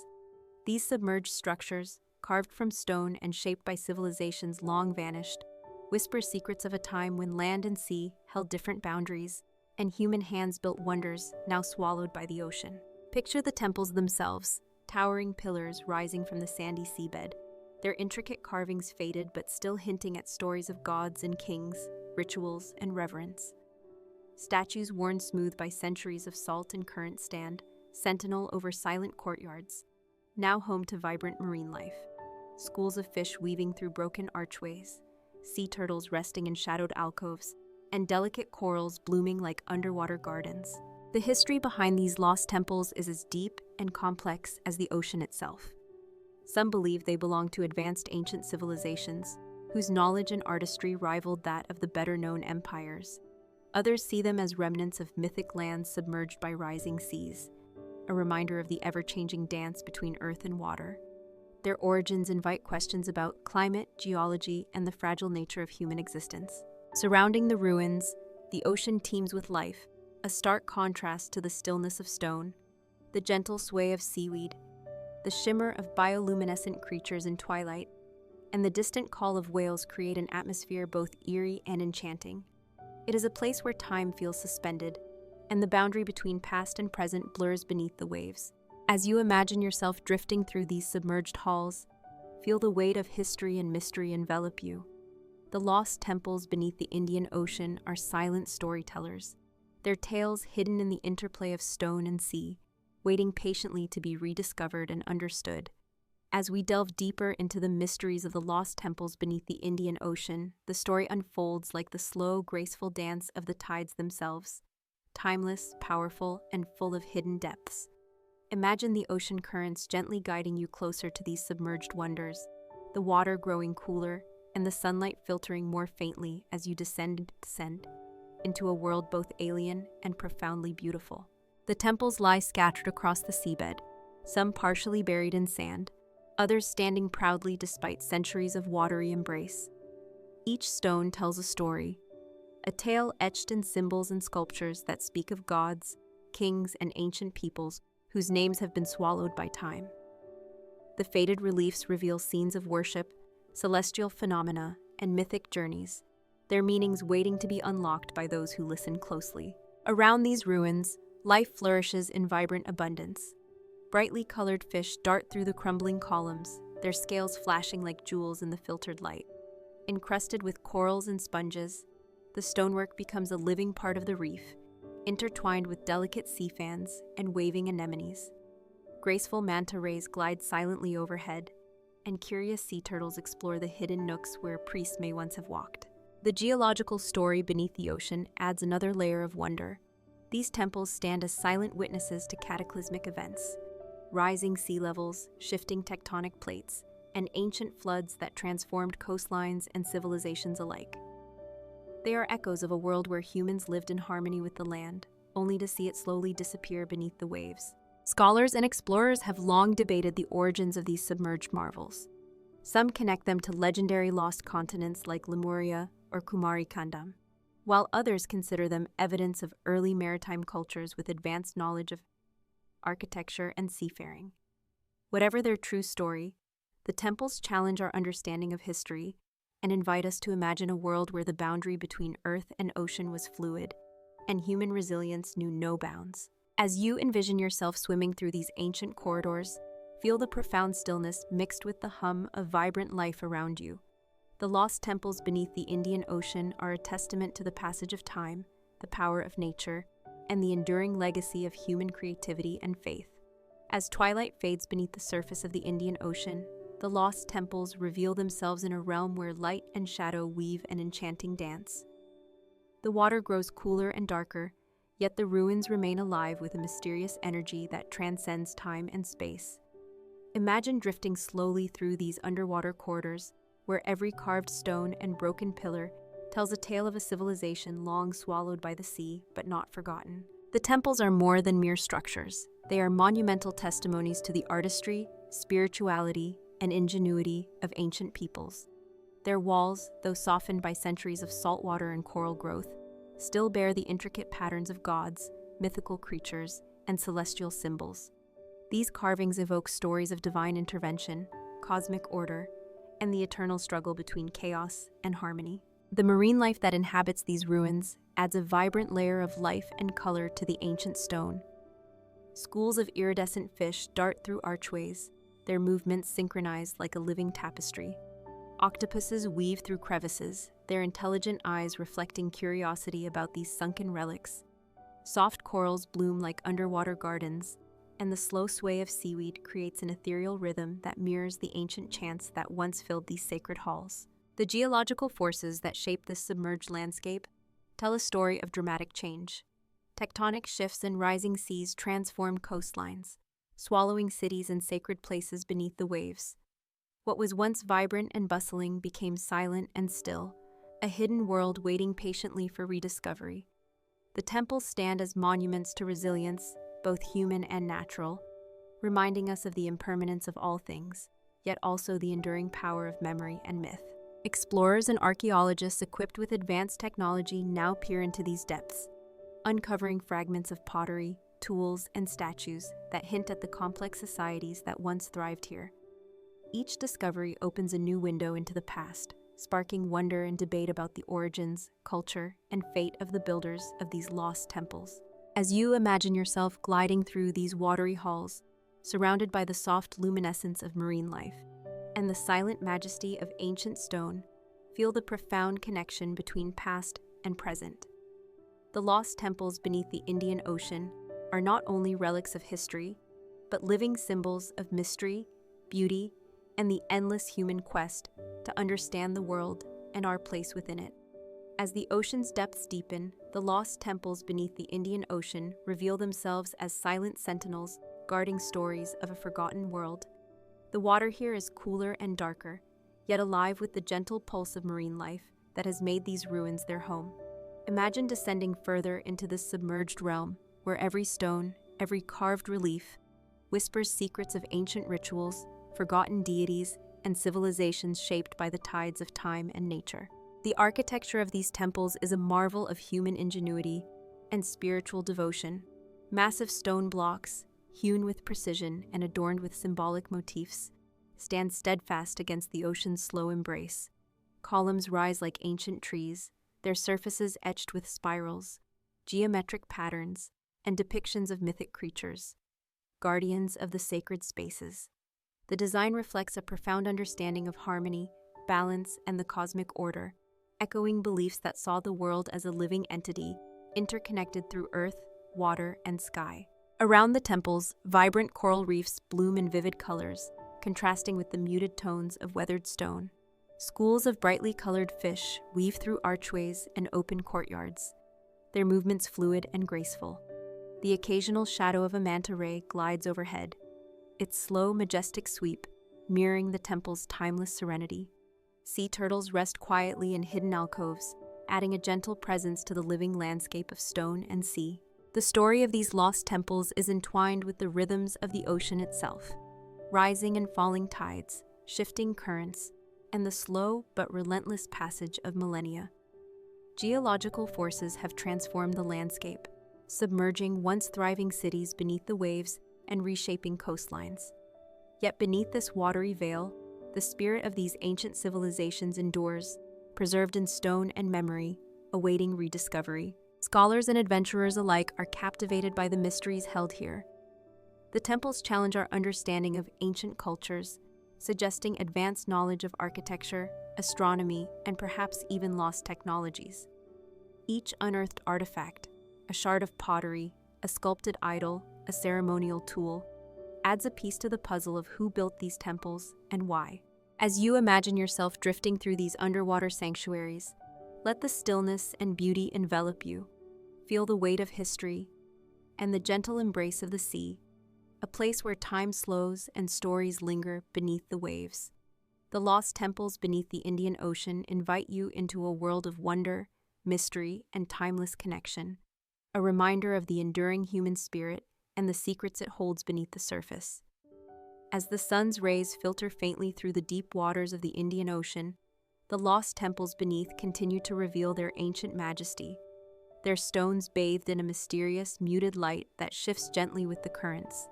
These submerged structures, carved from stone and shaped by civilizations long vanished, whisper secrets of a time when land and sea held different boundaries, and human hands built wonders now swallowed by the ocean. Picture the temples themselves, towering pillars rising from the sandy seabed, their intricate carvings faded but still hinting at stories of gods and kings, rituals, and reverence. Statues worn smooth by centuries of salt and current stand, sentinel over silent courtyards, now home to vibrant marine life. Schools of fish weaving through broken archways, sea turtles resting in shadowed alcoves, and delicate corals blooming like underwater gardens. The history behind these lost temples is as deep and complex as the ocean itself. Some believe they belong to advanced ancient civilizations, whose knowledge and artistry rivaled that of the better-known empires. Others see them as remnants of mythic lands submerged by rising seas, a reminder of the ever-changing dance between earth and water. Their origins invite questions about climate, geology, and the fragile nature of human existence. Surrounding the ruins, the ocean teems with life, a stark contrast to the stillness of stone, the gentle sway of seaweed, the shimmer of bioluminescent creatures in twilight, and the distant call of whales create an atmosphere both eerie and enchanting. It is a place where time feels suspended, and the boundary between past and present blurs beneath the waves. As you imagine yourself drifting through these submerged halls, feel the weight of history and mystery envelop you. The lost temples beneath the Indian Ocean are silent storytellers, their tales hidden in the interplay of stone and sea, waiting patiently to be rediscovered and understood. As we delve deeper into the mysteries of the lost temples beneath the Indian Ocean, the story unfolds like the slow, graceful dance of the tides themselves, timeless, powerful, and full of hidden depths. Imagine the ocean currents gently guiding you closer to these submerged wonders, the water growing cooler and the sunlight filtering more faintly as you descend into a world both alien and profoundly beautiful. The temples lie scattered across the seabed, some partially buried in sand, others standing proudly despite centuries of watery embrace. Each stone tells a story, a tale etched in symbols and sculptures that speak of gods, kings, and ancient peoples whose names have been swallowed by time. The faded reliefs reveal scenes of worship, celestial phenomena, and mythic journeys, their meanings waiting to be unlocked by those who listen closely. Around these ruins, life flourishes in vibrant abundance. Brightly colored fish dart through the crumbling columns, their scales flashing like jewels in the filtered light. Encrusted with corals and sponges, the stonework becomes a living part of the reef, intertwined with delicate sea fans and waving anemones. Graceful manta rays glide silently overhead, and curious sea turtles explore the hidden nooks where priests may once have walked. The geological story beneath the ocean adds another layer of wonder. These temples stand as silent witnesses to cataclysmic events, rising sea levels, shifting tectonic plates, and ancient floods that transformed coastlines and civilizations alike. They are echoes of a world where humans lived in harmony with the land, only to see it slowly disappear beneath the waves. Scholars and explorers have long debated the origins of these submerged marvels. Some connect them to legendary lost continents like Lemuria or Kumarikandam, while others consider them evidence of early maritime cultures with advanced knowledge of architecture and seafaring. Whatever their true story, the temples challenge our understanding of history and invite us to imagine a world where the boundary between earth and ocean was fluid and human resilience knew no bounds. As you envision yourself swimming through these ancient corridors, feel the profound stillness mixed with the hum of vibrant life around you. The lost temples beneath the Indian Ocean are a testament to the passage of time, the power of nature, and the enduring legacy of human creativity and faith. As twilight fades beneath the surface of the Indian Ocean, the lost temples reveal themselves in a realm where light and shadow weave an enchanting dance. The water grows cooler and darker, yet the ruins remain alive with a mysterious energy that transcends time and space. Imagine drifting slowly through these underwater corridors, where every carved stone and broken pillar tells a tale of a civilization long swallowed by the sea, but not forgotten. The temples are more than mere structures. They are monumental testimonies to the artistry, spirituality, and ingenuity of ancient peoples. Their walls, though softened by centuries of salt water and coral growth, still bear the intricate patterns of gods, mythical creatures, and celestial symbols. These carvings evoke stories of divine intervention, cosmic order, and the eternal struggle between chaos and harmony. The marine life that inhabits these ruins adds a vibrant layer of life and color to the ancient stone. Schools of iridescent fish dart through archways, their movements synchronized like a living tapestry. Octopuses weave through crevices, their intelligent eyes reflecting curiosity about these sunken relics. Soft corals bloom like underwater gardens, and the slow sway of seaweed creates an ethereal rhythm that mirrors the ancient chants that once filled these sacred halls. The geological forces that shape this submerged landscape tell a story of dramatic change. Tectonic shifts and rising seas transform coastlines, swallowing cities and sacred places beneath the waves. What was once vibrant and bustling became silent and still, a hidden world waiting patiently for rediscovery. The temples stand as monuments to resilience, both human and natural, reminding us of the impermanence of all things, yet also the enduring power of memory and myth. Explorers and archaeologists equipped with advanced technology now peer into these depths, uncovering fragments of pottery, tools, and statues that hint at the complex societies that once thrived here. Each discovery opens a new window into the past, sparking wonder and debate about the origins, culture, and fate of the builders of these lost temples. As you imagine yourself gliding through these watery halls, surrounded by the soft luminescence of marine life and the silent majesty of ancient stone, feel the profound connection between past and present. The lost temples beneath the Indian Ocean are not only relics of history, but living symbols of mystery, beauty, and the endless human quest to understand the world and our place within it. As the ocean's depths deepen, the lost temples beneath the Indian Ocean reveal themselves as silent sentinels guarding stories of a forgotten world. The water here is cooler and darker, yet alive with the gentle pulse of marine life that has made these ruins their home. Imagine descending further into this submerged realm, where every stone, every carved relief, whispers secrets of ancient rituals, forgotten deities, and civilizations shaped by the tides of time and nature. The architecture of these temples is a marvel of human ingenuity and spiritual devotion. Massive stone blocks, hewn with precision and adorned with symbolic motifs, stand steadfast against the ocean's slow embrace. Columns rise like ancient trees, their surfaces etched with spirals, geometric patterns, and depictions of mythic creatures, guardians of the sacred spaces. The design reflects a profound understanding of harmony, balance, and the cosmic order, echoing beliefs that saw the world as a living entity, interconnected through earth, water, and sky. Around the temples, vibrant coral reefs bloom in vivid colors, contrasting with the muted tones of weathered stone. Schools of brightly colored fish weave through archways and open courtyards, their movements fluid and graceful. The occasional shadow of a manta ray glides overhead, its slow, majestic sweep mirroring the temple's timeless serenity. Sea turtles rest quietly in hidden alcoves, adding a gentle presence to the living landscape of stone and sea. The story of these lost temples is entwined with the rhythms of the ocean itself. Rising and falling tides, shifting currents, and the slow but relentless passage of millennia. Geological forces have transformed the landscape, submerging once thriving cities beneath the waves and reshaping coastlines. Yet beneath this watery veil, the spirit of these ancient civilizations endures, preserved in stone and memory, awaiting rediscovery. Scholars and adventurers alike are captivated by the mysteries held here. The temples challenge our understanding of ancient cultures, suggesting advanced knowledge of architecture, astronomy, and perhaps even lost technologies. Each unearthed artifact, a shard of pottery, a sculpted idol, a ceremonial tool, adds a piece to the puzzle of who built these temples and why. As you imagine yourself drifting through these underwater sanctuaries, let the stillness and beauty envelop you. Feel the weight of history and the gentle embrace of the sea, a place where time slows and stories linger beneath the waves. The lost temples beneath the Indian Ocean invite you into a world of wonder, mystery, and timeless connection, a reminder of the enduring human spirit and the secrets it holds beneath the surface. As the sun's rays filter faintly through the deep waters of the Indian Ocean, the lost temples beneath continue to reveal their ancient majesty, their stones bathed in a mysterious, muted light that shifts gently with the currents.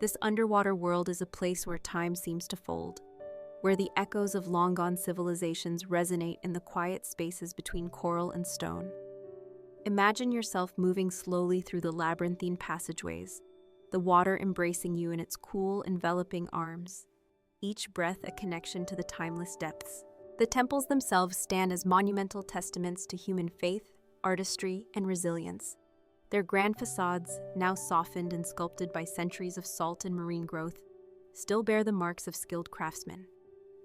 This underwater world is a place where time seems to fold, where the echoes of long-gone civilizations resonate in the quiet spaces between coral and stone. Imagine yourself moving slowly through the labyrinthine passageways, the water embracing you in its cool, enveloping arms, each breath a connection to the timeless depths. The temples themselves stand as monumental testaments to human faith, artistry, and resilience. Their grand facades, now softened and sculpted by centuries of salt and marine growth, still bear the marks of skilled craftsmen.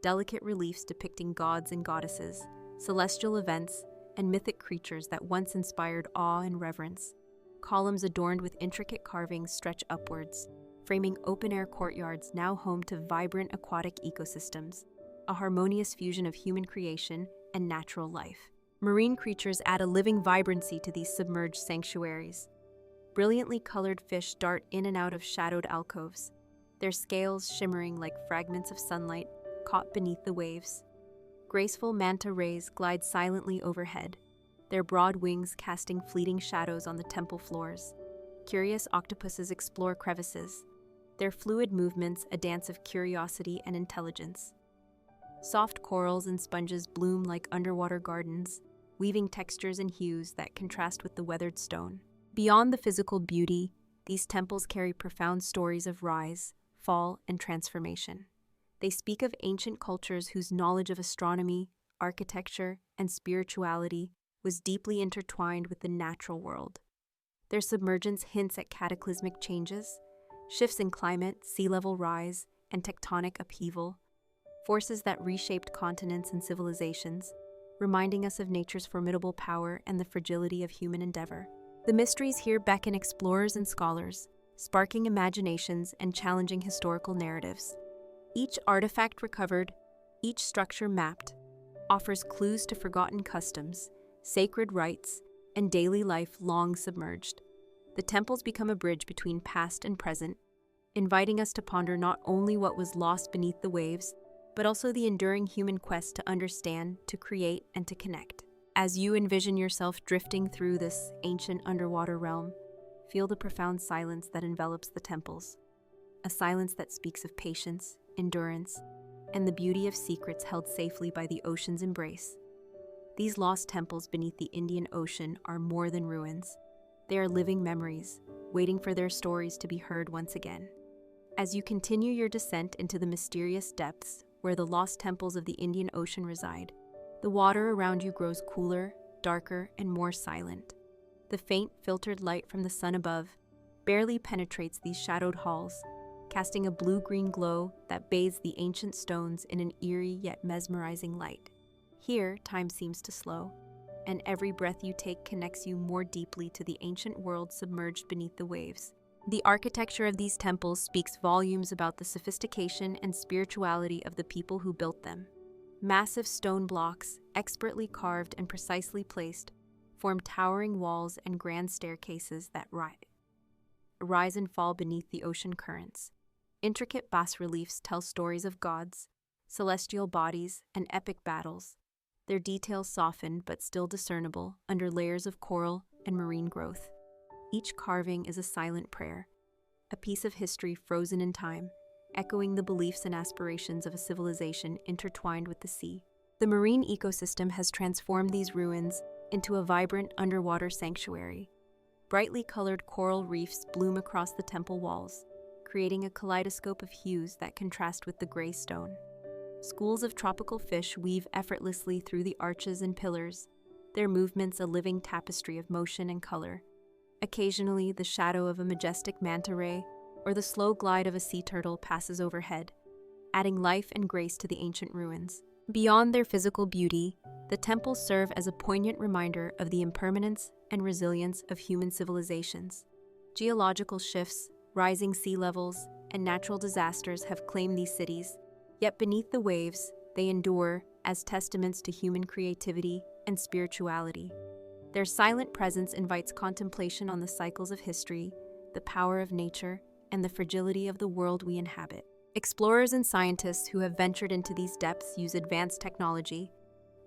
Delicate reliefs depicting gods and goddesses, celestial events, and mythic creatures that once inspired awe and reverence. Columns adorned with intricate carvings stretch upwards, framing open-air courtyards now home to vibrant aquatic ecosystems, a harmonious fusion of human creation and natural life. Marine creatures add a living vibrancy to these submerged sanctuaries. Brilliantly colored fish dart in and out of shadowed alcoves, their scales shimmering like fragments of sunlight caught beneath the waves. Graceful manta rays glide silently overhead, their broad wings casting fleeting shadows on the temple floors. Curious octopuses explore crevices, their fluid movements a dance of curiosity and intelligence. Soft corals and sponges bloom like underwater gardens, weaving textures and hues that contrast with the weathered stone. Beyond the physical beauty, these temples carry profound stories of rise, fall, and transformation. They speak of ancient cultures whose knowledge of astronomy, architecture, and spirituality was deeply intertwined with the natural world. Their submergence hints at cataclysmic changes, shifts in climate, sea level rise, and tectonic upheaval, forces that reshaped continents and civilizations, reminding us of nature's formidable power and the fragility of human endeavor. The mysteries here beckon explorers and scholars, sparking imaginations and challenging historical narratives. Each artifact recovered, each structure mapped, offers clues to forgotten customs, sacred rites, and daily life long submerged. The temples become a bridge between past and present, inviting us to ponder not only what was lost beneath the waves, but also the enduring human quest to understand, to create, and to connect. As you envision yourself drifting through this ancient underwater realm, feel the profound silence that envelops the temples, a silence that speaks of patience, endurance, and the beauty of secrets held safely by the ocean's embrace. These lost temples beneath the Indian Ocean are more than ruins. They are living memories, waiting for their stories to be heard once again. As you continue your descent into the mysterious depths where the lost temples of the Indian Ocean reside, the water around you grows cooler, darker, and more silent. The faint, filtered light from the sun above barely penetrates these shadowed halls, casting a blue-green glow that bathes the ancient stones in an eerie yet mesmerizing light. Here, time seems to slow, and every breath you take connects you more deeply to the ancient world submerged beneath the waves. The architecture of these temples speaks volumes about the sophistication and spirituality of the people who built them. Massive stone blocks, expertly carved and precisely placed, form towering walls and grand staircases that rise and fall beneath the ocean currents. Intricate bas-reliefs tell stories of gods, celestial bodies, and epic battles, their details softened but still discernible under layers of coral and marine growth. Each carving is a silent prayer, a piece of history frozen in time, echoing the beliefs and aspirations of a civilization intertwined with the sea. The marine ecosystem has transformed these ruins into a vibrant underwater sanctuary. Brightly colored coral reefs bloom across the temple walls, creating a kaleidoscope of hues that contrast with the gray stone. Schools of tropical fish weave effortlessly through the arches and pillars, their movements a living tapestry of motion and color. Occasionally, the shadow of a majestic manta ray or the slow glide of a sea turtle passes overhead, adding life and grace to the ancient ruins. Beyond their physical beauty, the temples serve as a poignant reminder of the impermanence and resilience of human civilizations. Geological shifts, rising sea levels, and natural disasters have claimed these cities, yet beneath the waves, they endure as testaments to human creativity and spirituality. Their silent presence invites contemplation on the cycles of history, the power of nature, and the fragility of the world we inhabit. Explorers and scientists who have ventured into these depths use advanced technology,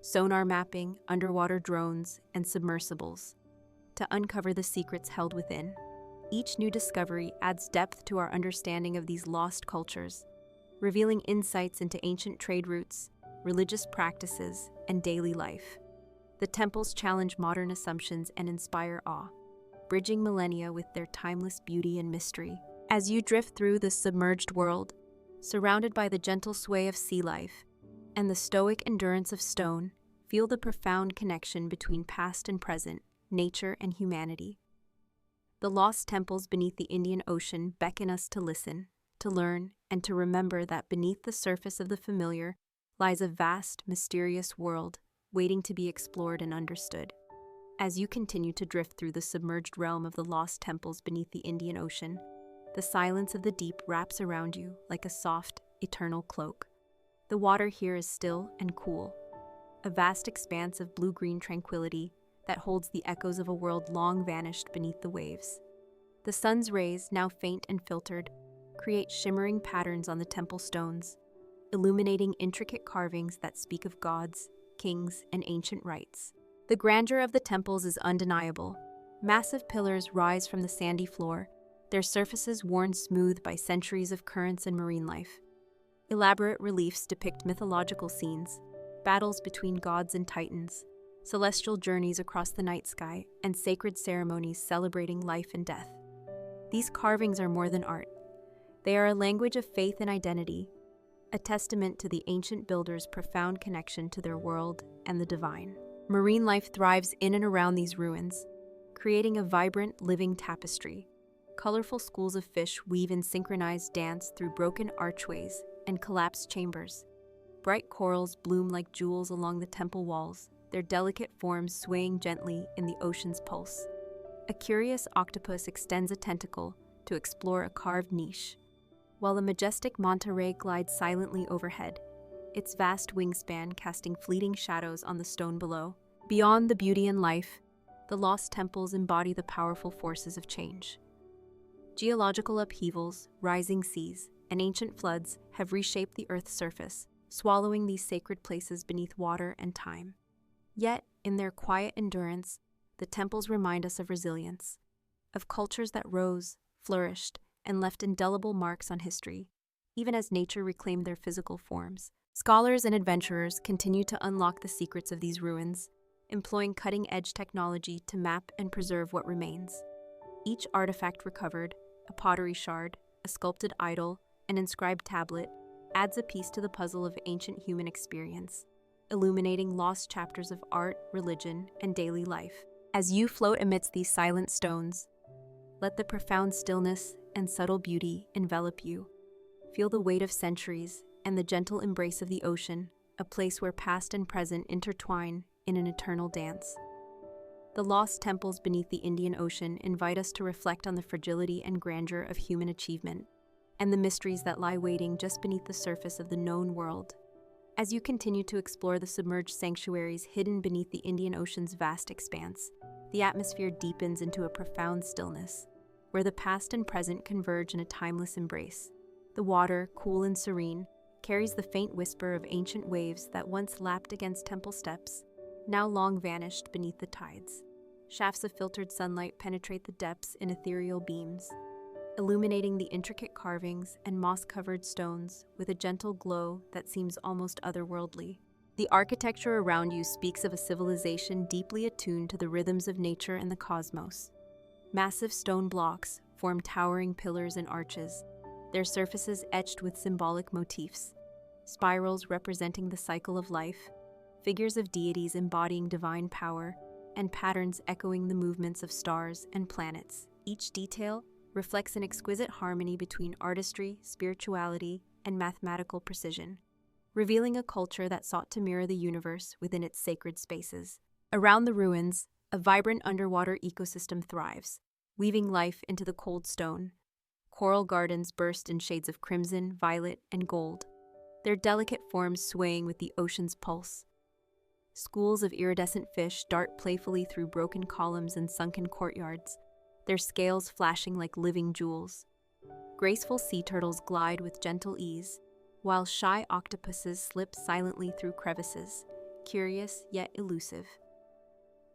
sonar mapping, underwater drones, and submersibles, to uncover the secrets held within. Each new discovery adds depth to our understanding of these lost cultures, revealing insights into ancient trade routes, religious practices, and daily life. The temples challenge modern assumptions and inspire awe, bridging millennia with their timeless beauty and mystery. As you drift through the submerged world, surrounded by the gentle sway of sea life and the stoic endurance of stone, feel the profound connection between past and present, nature and humanity. The lost temples beneath the Indian Ocean beckon us to listen, to learn, and to remember that beneath the surface of the familiar lies a vast, mysterious world waiting to be explored and understood. As you continue to drift through the submerged realm of the lost temples beneath the Indian Ocean, the silence of the deep wraps around you like a soft, eternal cloak. The water here is still and cool, a vast expanse of blue-green tranquility that holds the echoes of a world long vanished beneath the waves. The sun's rays, now faint and filtered, create shimmering patterns on the temple stones, illuminating intricate carvings that speak of gods, kings, and ancient rites. The grandeur of the temples is undeniable. Massive pillars rise from the sandy floor, their surfaces worn smooth by centuries of currents and marine life. Elaborate reliefs depict mythological scenes, battles between gods and titans, celestial journeys across the night sky, and sacred ceremonies celebrating life and death. These carvings are more than art. They are a language of faith and identity, a testament to the ancient builders' profound connection to their world and the divine. Marine life thrives in and around these ruins, creating a vibrant, living tapestry. Colorful schools of fish weave in synchronized dance through broken archways and collapsed chambers. Bright corals bloom like jewels along the temple walls, their delicate forms swaying gently in the ocean's pulse. A curious octopus extends a tentacle to explore a carved niche, while the majestic manta ray glides silently overhead, its vast wingspan casting fleeting shadows on the stone below. Beyond the beauty and life, the lost temples embody the powerful forces of change. Geological upheavals, rising seas, and ancient floods have reshaped the Earth's surface, swallowing these sacred places beneath water and time. Yet, in their quiet endurance, the temples remind us of resilience, of cultures that rose, flourished, and left indelible marks on history, even as nature reclaimed their physical forms. Scholars and adventurers continue to unlock the secrets of these ruins, employing cutting-edge technology to map and preserve what remains. Each artifact recovered, a pottery shard, a sculpted idol, an inscribed tablet, adds a piece to the puzzle of ancient human experience, illuminating lost chapters of art, religion, and daily life. As you float amidst these silent stones, let the profound stillness and subtle beauty envelop you. Feel the weight of centuries and the gentle embrace of the ocean, a place where past and present intertwine in an eternal dance. The lost temples beneath the Indian Ocean invite us to reflect on the fragility and grandeur of human achievement, and the mysteries that lie waiting just beneath the surface of the known world. As you continue to explore the submerged sanctuaries hidden beneath the Indian Ocean's vast expanse, the atmosphere deepens into a profound stillness, where the past and present converge in a timeless embrace. The water, cool and serene, carries the faint whisper of ancient waves that once lapped against temple steps, now long vanished beneath the tides. Shafts of filtered sunlight penetrate the depths in ethereal beams, illuminating the intricate carvings and moss-covered stones with a gentle glow that seems almost otherworldly. The architecture around you speaks of a civilization deeply attuned to the rhythms of nature and the cosmos. Massive stone blocks form towering pillars and arches, their surfaces etched with symbolic motifs, spirals representing the cycle of life, figures of deities embodying divine power, and patterns echoing the movements of stars and planets. Each detail reflects an exquisite harmony between artistry, spirituality, and mathematical precision, revealing a culture that sought to mirror the universe within its sacred spaces. Around the ruins, a vibrant underwater ecosystem thrives, weaving life into the cold stone. Coral gardens burst in shades of crimson, violet, and gold, their delicate forms swaying with the ocean's pulse. Schools of iridescent fish dart playfully through broken columns and sunken courtyards, their scales flashing like living jewels. Graceful sea turtles glide with gentle ease, while shy octopuses slip silently through crevices, curious yet elusive.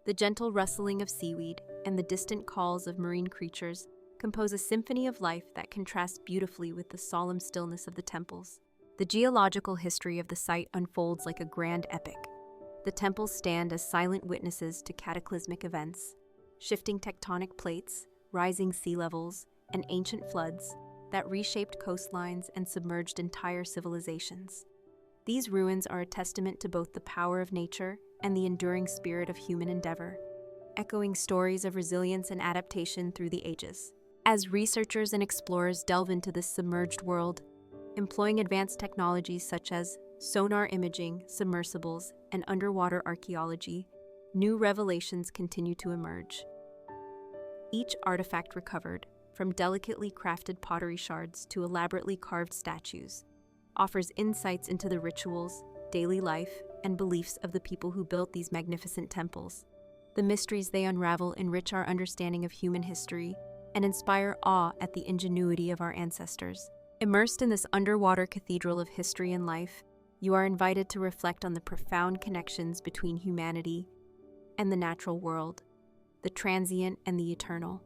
The gentle rustling of seaweed and the distant calls of marine creatures compose a symphony of life that contrasts beautifully with the solemn stillness of the temples. The geological history of the site unfolds like a grand epic. The temples stand as silent witnesses to cataclysmic events, shifting tectonic plates, rising sea levels, and ancient floods that reshaped coastlines and submerged entire civilizations. These ruins are a testament to both the power of nature and the enduring spirit of human endeavor, echoing stories of resilience and adaptation through the ages. As researchers and explorers delve into this submerged world, employing advanced technologies such as sonar imaging, submersibles, and underwater archaeology, new revelations continue to emerge. Each artifact recovered, from delicately crafted pottery shards to elaborately carved statues, offers insights into the rituals, daily life, and beliefs of the people who built these magnificent temples. The mysteries they unravel enrich our understanding of human history and inspire awe at the ingenuity of our ancestors. Immersed in this underwater cathedral of history and life, you are invited to reflect on the profound connections between humanity and the natural world, the transient and the eternal.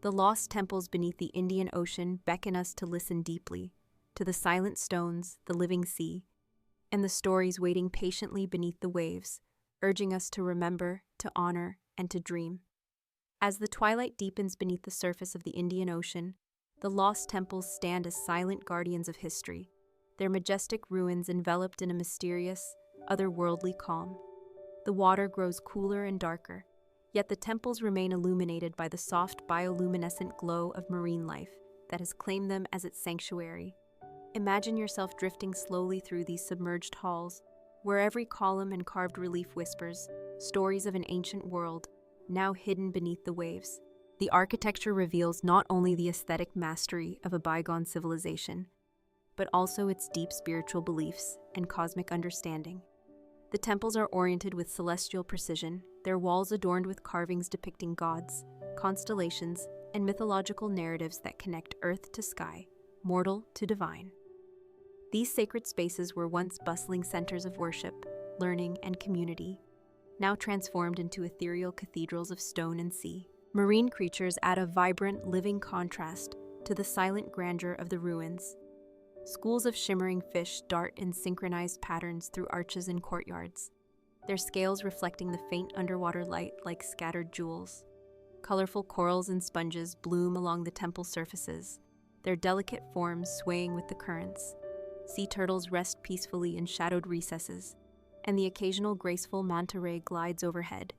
The lost temples beneath the Indian Ocean beckon us to listen deeply to the silent stones, the living sea, and the stories waiting patiently beneath the waves, urging us to remember, to honor, and to dream. As the twilight deepens beneath the surface of the Indian Ocean, the lost temples stand as silent guardians of history, their majestic ruins enveloped in a mysterious, otherworldly calm. The water grows cooler and darker, yet the temples remain illuminated by the soft bioluminescent glow of marine life that has claimed them as its sanctuary. Imagine yourself drifting slowly through these submerged halls, where every column and carved relief whispers stories of an ancient world, now hidden beneath the waves. The architecture reveals not only the aesthetic mastery of a bygone civilization, but also its deep spiritual beliefs and cosmic understanding. The temples are oriented with celestial precision, their walls adorned with carvings depicting gods, constellations, and mythological narratives that connect earth to sky, mortal to divine. These sacred spaces were once bustling centers of worship, learning, and community, now transformed into ethereal cathedrals of stone and sea. Marine creatures add a vibrant, living contrast to the silent grandeur of the ruins. Schools of shimmering fish dart in synchronized patterns through arches and courtyards, their scales reflecting the faint underwater light like scattered jewels. Colorful corals and sponges bloom along the temple surfaces, their delicate forms swaying with the currents. Sea turtles rest peacefully in shadowed recesses, and the occasional graceful manta ray glides overhead,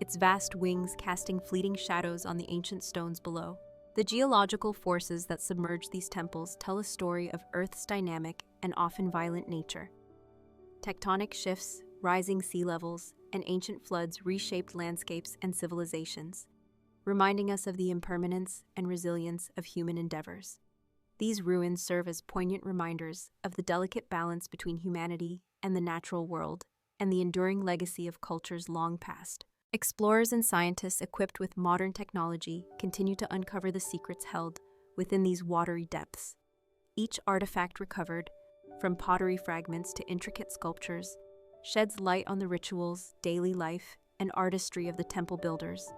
its vast wings casting fleeting shadows on the ancient stones below. The geological forces that submerge these temples tell a story of Earth's dynamic and often violent nature. Tectonic shifts, rising sea levels, and ancient floods reshaped landscapes and civilizations, reminding us of the impermanence and resilience of human endeavors. These ruins serve as poignant reminders of the delicate balance between humanity and the natural world, and the enduring legacy of cultures long past. Explorers and scientists equipped with modern technology continue to uncover the secrets held within these watery depths. Each artifact recovered from pottery fragments to intricate sculptures, sheds light on the rituals, daily life, and artistry of the temple builders.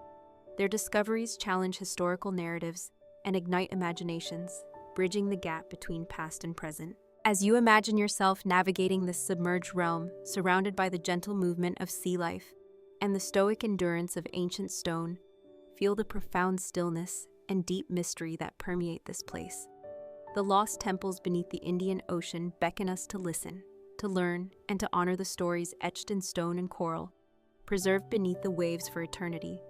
Their discoveries challenge historical narratives and ignite imaginations, bridging the gap between past and present. As you imagine yourself navigating this submerged realm, surrounded by the gentle movement of sea life and the stoic endurance of ancient stone, feel the profound stillness and deep mystery that permeate this place. The lost temples beneath the Indian Ocean beckon us to listen, to learn, and to honor the stories etched in stone and coral, preserved beneath the waves for eternity.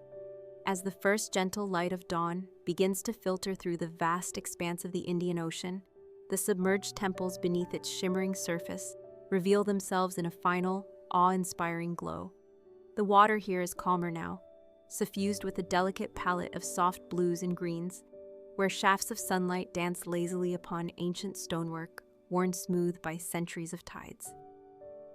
As the first gentle light of dawn begins to filter through the vast expanse of the Indian Ocean, the submerged temples beneath its shimmering surface reveal themselves in a final, awe-inspiring glow. The water here is calmer now, suffused with a delicate palette of soft blues and greens, where shafts of sunlight dance lazily upon ancient stonework worn smooth by centuries of tides.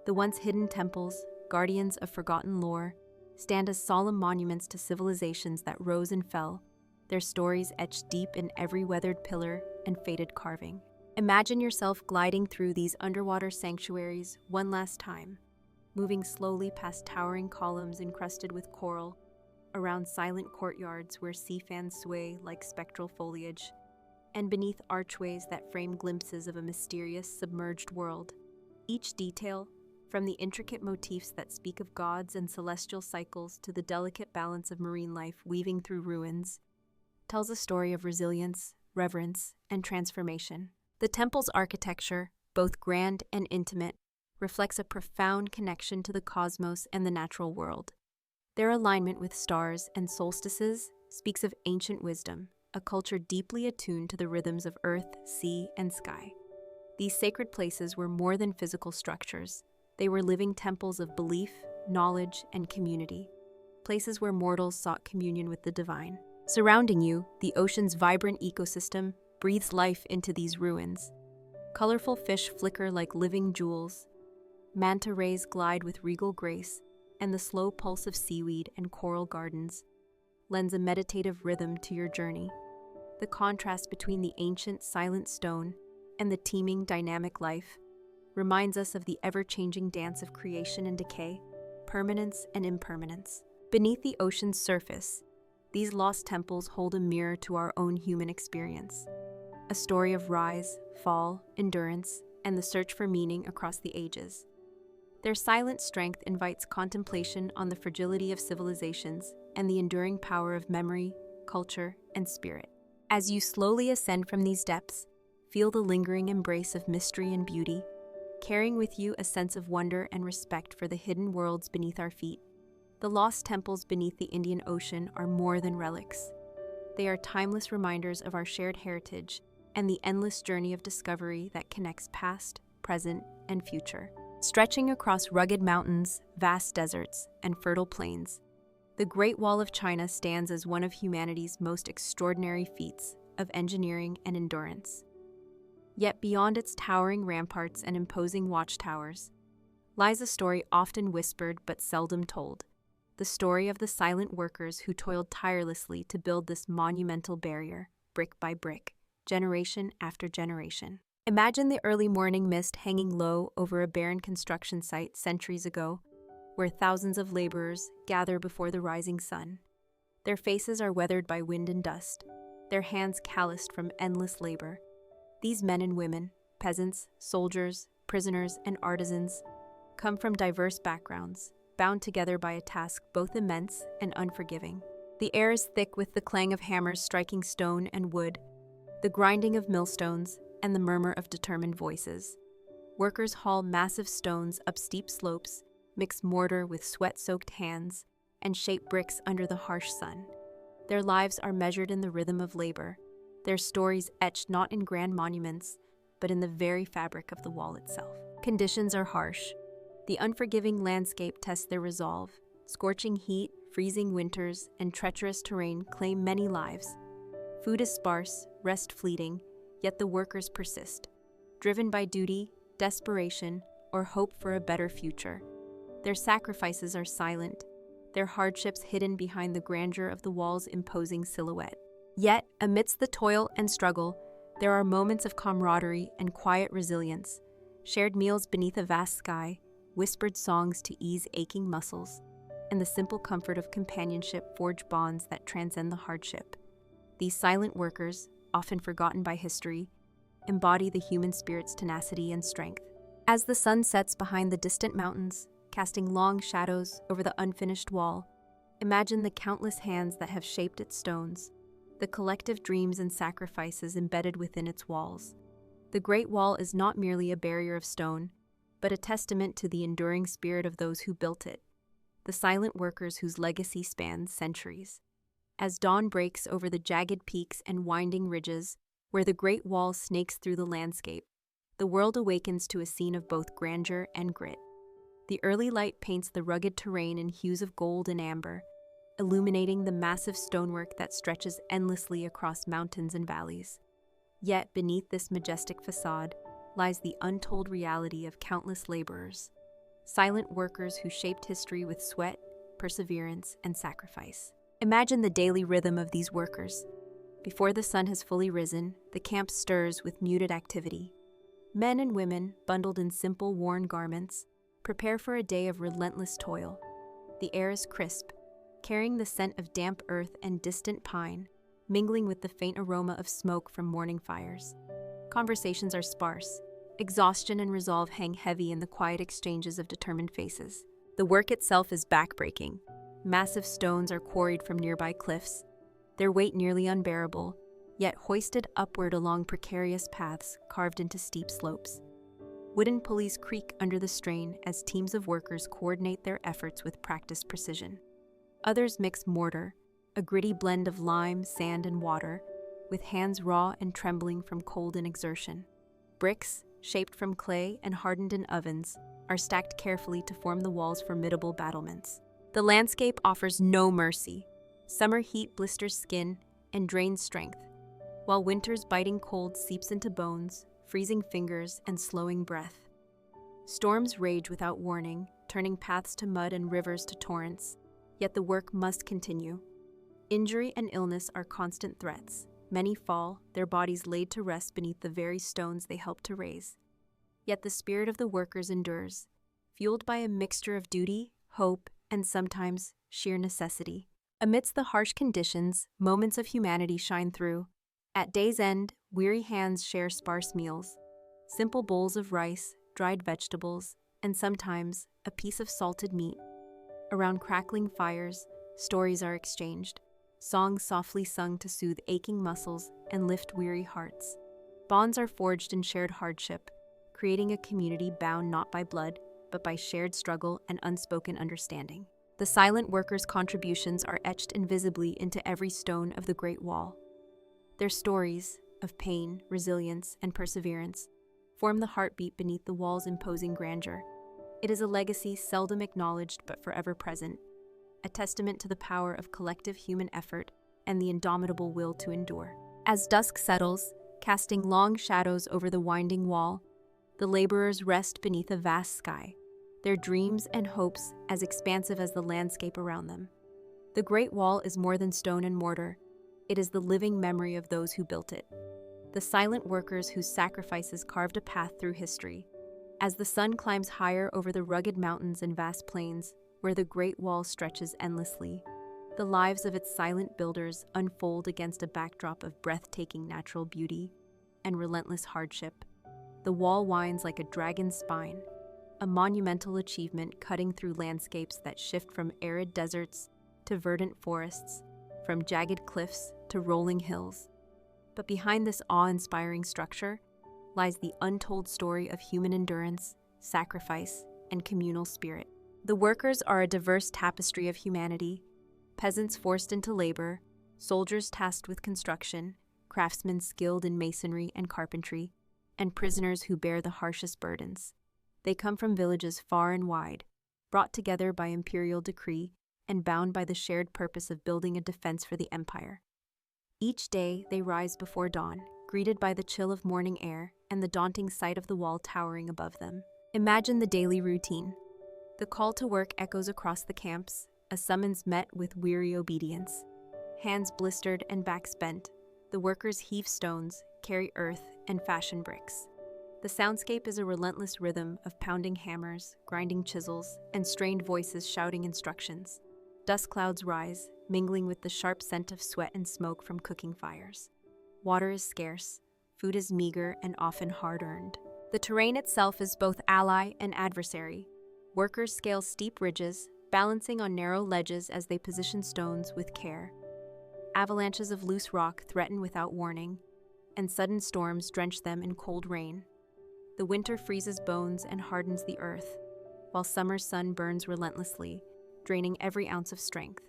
The once hidden temples, guardians of forgotten lore, stand as solemn monuments to civilizations that rose and fell, their stories etched deep in every weathered pillar and faded carving. Imagine yourself gliding through these underwater sanctuaries one last time, moving slowly past towering columns encrusted with coral, around silent courtyards where sea fans sway like spectral foliage, and beneath archways that frame glimpses of a mysterious, submerged world. Each detail, from the intricate motifs that speak of gods and celestial cycles to the delicate balance of marine life weaving through ruins, tells a story of resilience, reverence, and transformation. The temple's architecture, both grand and intimate, reflects a profound connection to the cosmos and the natural world. Their alignment with stars and solstices speaks of ancient wisdom, a culture deeply attuned to the rhythms of earth, sea, and sky. These sacred places were more than physical structures. They were living temples of belief, knowledge, and community, places where mortals sought communion with the divine. Surrounding you, the ocean's vibrant ecosystem breathes life into these ruins. Colorful fish flicker like living jewels, manta rays glide with regal grace, and the slow pulse of seaweed and coral gardens lends a meditative rhythm to your journey. The contrast between the ancient, silent stone and the teeming, dynamic life reminds us of the ever-changing dance of creation and decay, permanence and impermanence. Beneath the ocean's surface, these lost temples hold a mirror to our own human experience, a story of rise, fall, endurance, and the search for meaning across the ages. Their silent strength invites contemplation on the fragility of civilizations and the enduring power of memory, culture, and spirit. As you slowly ascend from these depths, feel the lingering embrace of mystery and beauty, carrying with you a sense of wonder and respect for the hidden worlds beneath our feet. The lost temples beneath the Indian Ocean are more than relics. They are timeless reminders of our shared heritage and the endless journey of discovery that connects past, present, and future. Stretching across rugged mountains, vast deserts, and fertile plains, the Great Wall of China stands as one of humanity's most extraordinary feats of engineering and endurance. Yet beyond its towering ramparts and imposing watchtowers lies a story often whispered but seldom told, the story of the silent workers who toiled tirelessly to build this monumental barrier, brick by brick, generation after generation. Imagine the early morning mist hanging low over a barren construction site centuries ago, where thousands of laborers gather before the rising sun. Their faces are weathered by wind and dust, their hands calloused from endless labor. These men and women, peasants, soldiers, prisoners, and artisans, come from diverse backgrounds, bound together by a task both immense and unforgiving. The air is thick with the clang of hammers striking stone and wood, the grinding of millstones, and the murmur of determined voices. Workers haul massive stones up steep slopes, mix mortar with sweat-soaked hands, and shape bricks under the harsh sun. Their lives are measured in the rhythm of labor, their stories etched not in grand monuments, but in the very fabric of the wall itself. Conditions are harsh. The unforgiving landscape tests their resolve. Scorching heat, freezing winters, and treacherous terrain claim many lives. Food is sparse, rest fleeting, yet the workers persist, driven by duty, desperation, or hope for a better future. Their sacrifices are silent, their hardships hidden behind the grandeur of the wall's imposing silhouette. Yet, amidst the toil and struggle, there are moments of camaraderie and quiet resilience. shared meals beneath a vast sky, whispered songs to ease aching muscles, and the simple comfort of companionship forge bonds that transcend the hardship. These silent workers, often forgotten by history, embody the human spirit's tenacity and strength. As the sun sets behind the distant mountains, casting long shadows over the unfinished wall, imagine the countless hands that have shaped its stones, the collective dreams and sacrifices embedded within its walls. The Great Wall is not merely a barrier of stone, but a testament to the enduring spirit of those who built it, the silent workers whose legacy spans centuries. As dawn breaks over the jagged peaks and winding ridges where the Great Wall snakes through the landscape, the world awakens to a scene of both grandeur and grit. The early light paints the rugged terrain in hues of gold and amber, illuminating the massive stonework that stretches endlessly across mountains and valleys. Yet beneath this majestic facade lies the untold reality of countless laborers, silent workers who shaped history with sweat, perseverance, and sacrifice. Imagine the daily rhythm of these workers. Before the sun has fully risen, the camp stirs with muted activity. Men and women, bundled in simple, worn garments, prepare for a day of relentless toil. The air is crisp, carrying the scent of damp earth and distant pine, mingling with the faint aroma of smoke from morning fires. Conversations are sparse. Exhaustion and resolve hang heavy in the quiet exchanges of determined faces. The work itself is backbreaking. Massive stones are quarried from nearby cliffs, their weight nearly unbearable, yet hoisted upward along precarious paths carved into steep slopes. Wooden pulleys creak under the strain as teams of workers coordinate their efforts with practiced precision. Others mix mortar, a gritty blend of lime, sand, and water, with hands raw and trembling from cold and exertion. Bricks, shaped from clay and hardened in ovens, are stacked carefully to form the wall's formidable battlements. The landscape offers no mercy. Summer heat blisters skin and drains strength, while winter's biting cold seeps into bones, freezing fingers and slowing breath. Storms rage without warning, turning paths to mud and rivers to torrents, yet the work must continue. Injury and illness are constant threats. Many fall, their bodies laid to rest beneath the very stones they helped to raise. Yet the spirit of the workers endures, fueled by a mixture of duty, hope, and sometimes sheer necessity. Amidst the harsh conditions, moments of humanity shine through. At day's end, weary hands share sparse meals, simple bowls of rice, dried vegetables, and sometimes a piece of salted meat. Around crackling fires, stories are exchanged, songs softly sung to soothe aching muscles and lift weary hearts. Bonds are forged in shared hardship, creating a community bound not by blood, but by shared struggle and unspoken understanding. The silent workers' contributions are etched invisibly into every stone of the Great Wall. Their stories of pain, resilience, and perseverance form the heartbeat beneath the wall's imposing grandeur. It is a legacy seldom acknowledged but forever present, a testament to the power of collective human effort and the indomitable will to endure. As dusk settles, casting long shadows over the winding wall, the laborers rest beneath a vast sky, their dreams and hopes as expansive as the landscape around them. The Great Wall is more than stone and mortar. It is the living memory of those who built it, the silent workers whose sacrifices carved a path through history. As the sun climbs higher over the rugged mountains and vast plains where the Great Wall stretches endlessly, the lives of its silent builders unfold against a backdrop of breathtaking natural beauty and relentless hardship. The wall winds like a dragon's spine, a monumental achievement cutting through landscapes that shift from arid deserts to verdant forests, from jagged cliffs to rolling hills. But behind this awe-inspiring structure lies the untold story of human endurance, sacrifice, and communal spirit. The workers are a diverse tapestry of humanity: peasants forced into labor, soldiers tasked with construction, craftsmen skilled in masonry and carpentry, and prisoners who bear the harshest burdens. They come from villages far and wide, brought together by imperial decree and bound by the shared purpose of building a defense for the empire. Each day they rise before dawn, greeted by the chill of morning air and the daunting sight of the wall towering above them. Imagine the daily routine. The call to work echoes across the camps, a summons met with weary obedience. Hands blistered and backs bent, the workers heave stones, carry earth, and fashion bricks. The soundscape is a relentless rhythm of pounding hammers, grinding chisels, and strained voices shouting instructions. Dust clouds rise, mingling with the sharp scent of sweat and smoke from cooking fires. Water is scarce, food is meager and often hard-earned. The terrain itself is both ally and adversary. Workers scale steep ridges, balancing on narrow ledges as they position stones with care. Avalanches of loose rock threaten without warning, and sudden storms drench them in cold rain. The winter freezes bones and hardens the earth, while summer's sun burns relentlessly, draining every ounce of strength.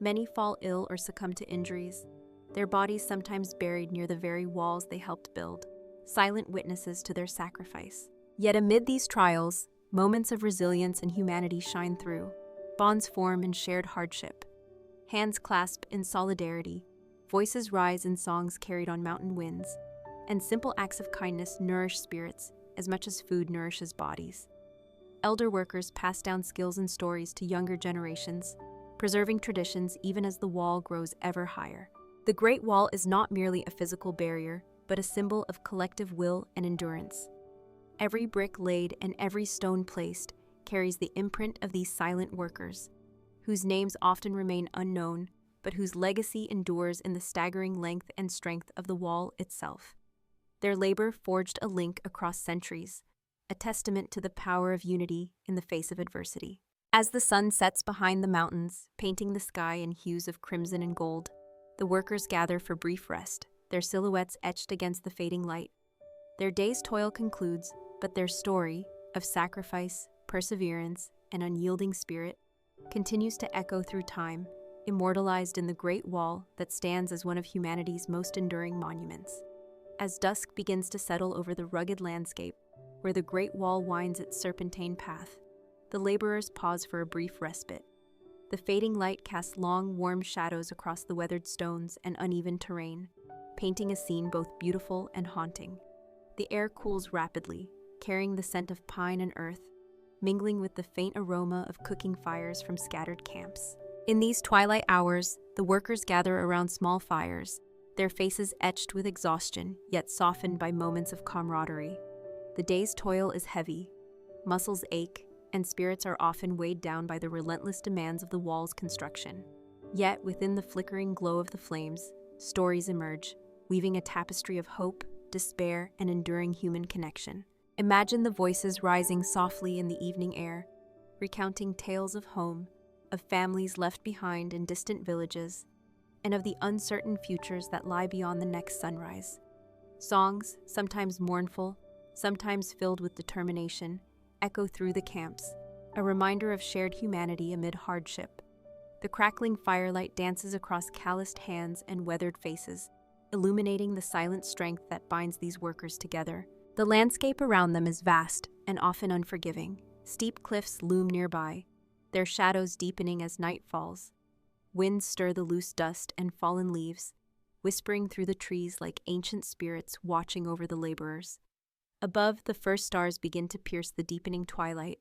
Many fall ill or succumb to injuries, their bodies sometimes buried near the very walls they helped build, silent witnesses to their sacrifice. Yet amid these trials, moments of resilience and humanity shine through. Bonds form in shared hardship. Hands clasp in solidarity. Voices rise in songs carried on mountain winds. And simple acts of kindness nourish spirits as much as food nourishes bodies. Elder workers pass down skills and stories to younger generations, preserving traditions even as the wall grows ever higher. The Great Wall is not merely a physical barrier, but a symbol of collective will and endurance. Every brick laid and every stone placed carries the imprint of these silent workers, whose names often remain unknown, but whose legacy endures in the staggering length and strength of the wall itself. Their labor forged a link across centuries, a testament to the power of unity in the face of adversity. As the sun sets behind the mountains, painting the sky in hues of crimson and gold, the workers gather for brief rest, their silhouettes etched against the fading light. Their day's toil concludes, but their story of sacrifice, perseverance, and unyielding spirit continues to echo through time, immortalized in the Great Wall that stands as one of humanity's most enduring monuments. As dusk begins to settle over the rugged landscape, where the Great Wall winds its serpentine path, the laborers pause for a brief respite. The fading light casts long, warm shadows across the weathered stones and uneven terrain, painting a scene both beautiful and haunting. The air cools rapidly, carrying the scent of pine and earth, mingling with the faint aroma of cooking fires from scattered camps. In these twilight hours, the workers gather around small fires, their faces etched with exhaustion, yet softened by moments of camaraderie. The day's toil is heavy, muscles ache, and spirits are often weighed down by the relentless demands of the wall's construction. Yet, within the flickering glow of the flames, stories emerge, weaving a tapestry of hope, despair, and enduring human connection. Imagine the voices rising softly in the evening air, recounting tales of home, of families left behind in distant villages, and of the uncertain futures that lie beyond the next sunrise. Songs, sometimes mournful, sometimes filled with determination, echo through the camps, a reminder of shared humanity amid hardship. The crackling firelight dances across calloused hands and weathered faces, illuminating the silent strength that binds these workers together. The landscape around them is vast and often unforgiving. Steep cliffs loom nearby, their shadows deepening as night falls. Winds stir the loose dust and fallen leaves, whispering through the trees like ancient spirits watching over the laborers. Above, the first stars begin to pierce the deepening twilight,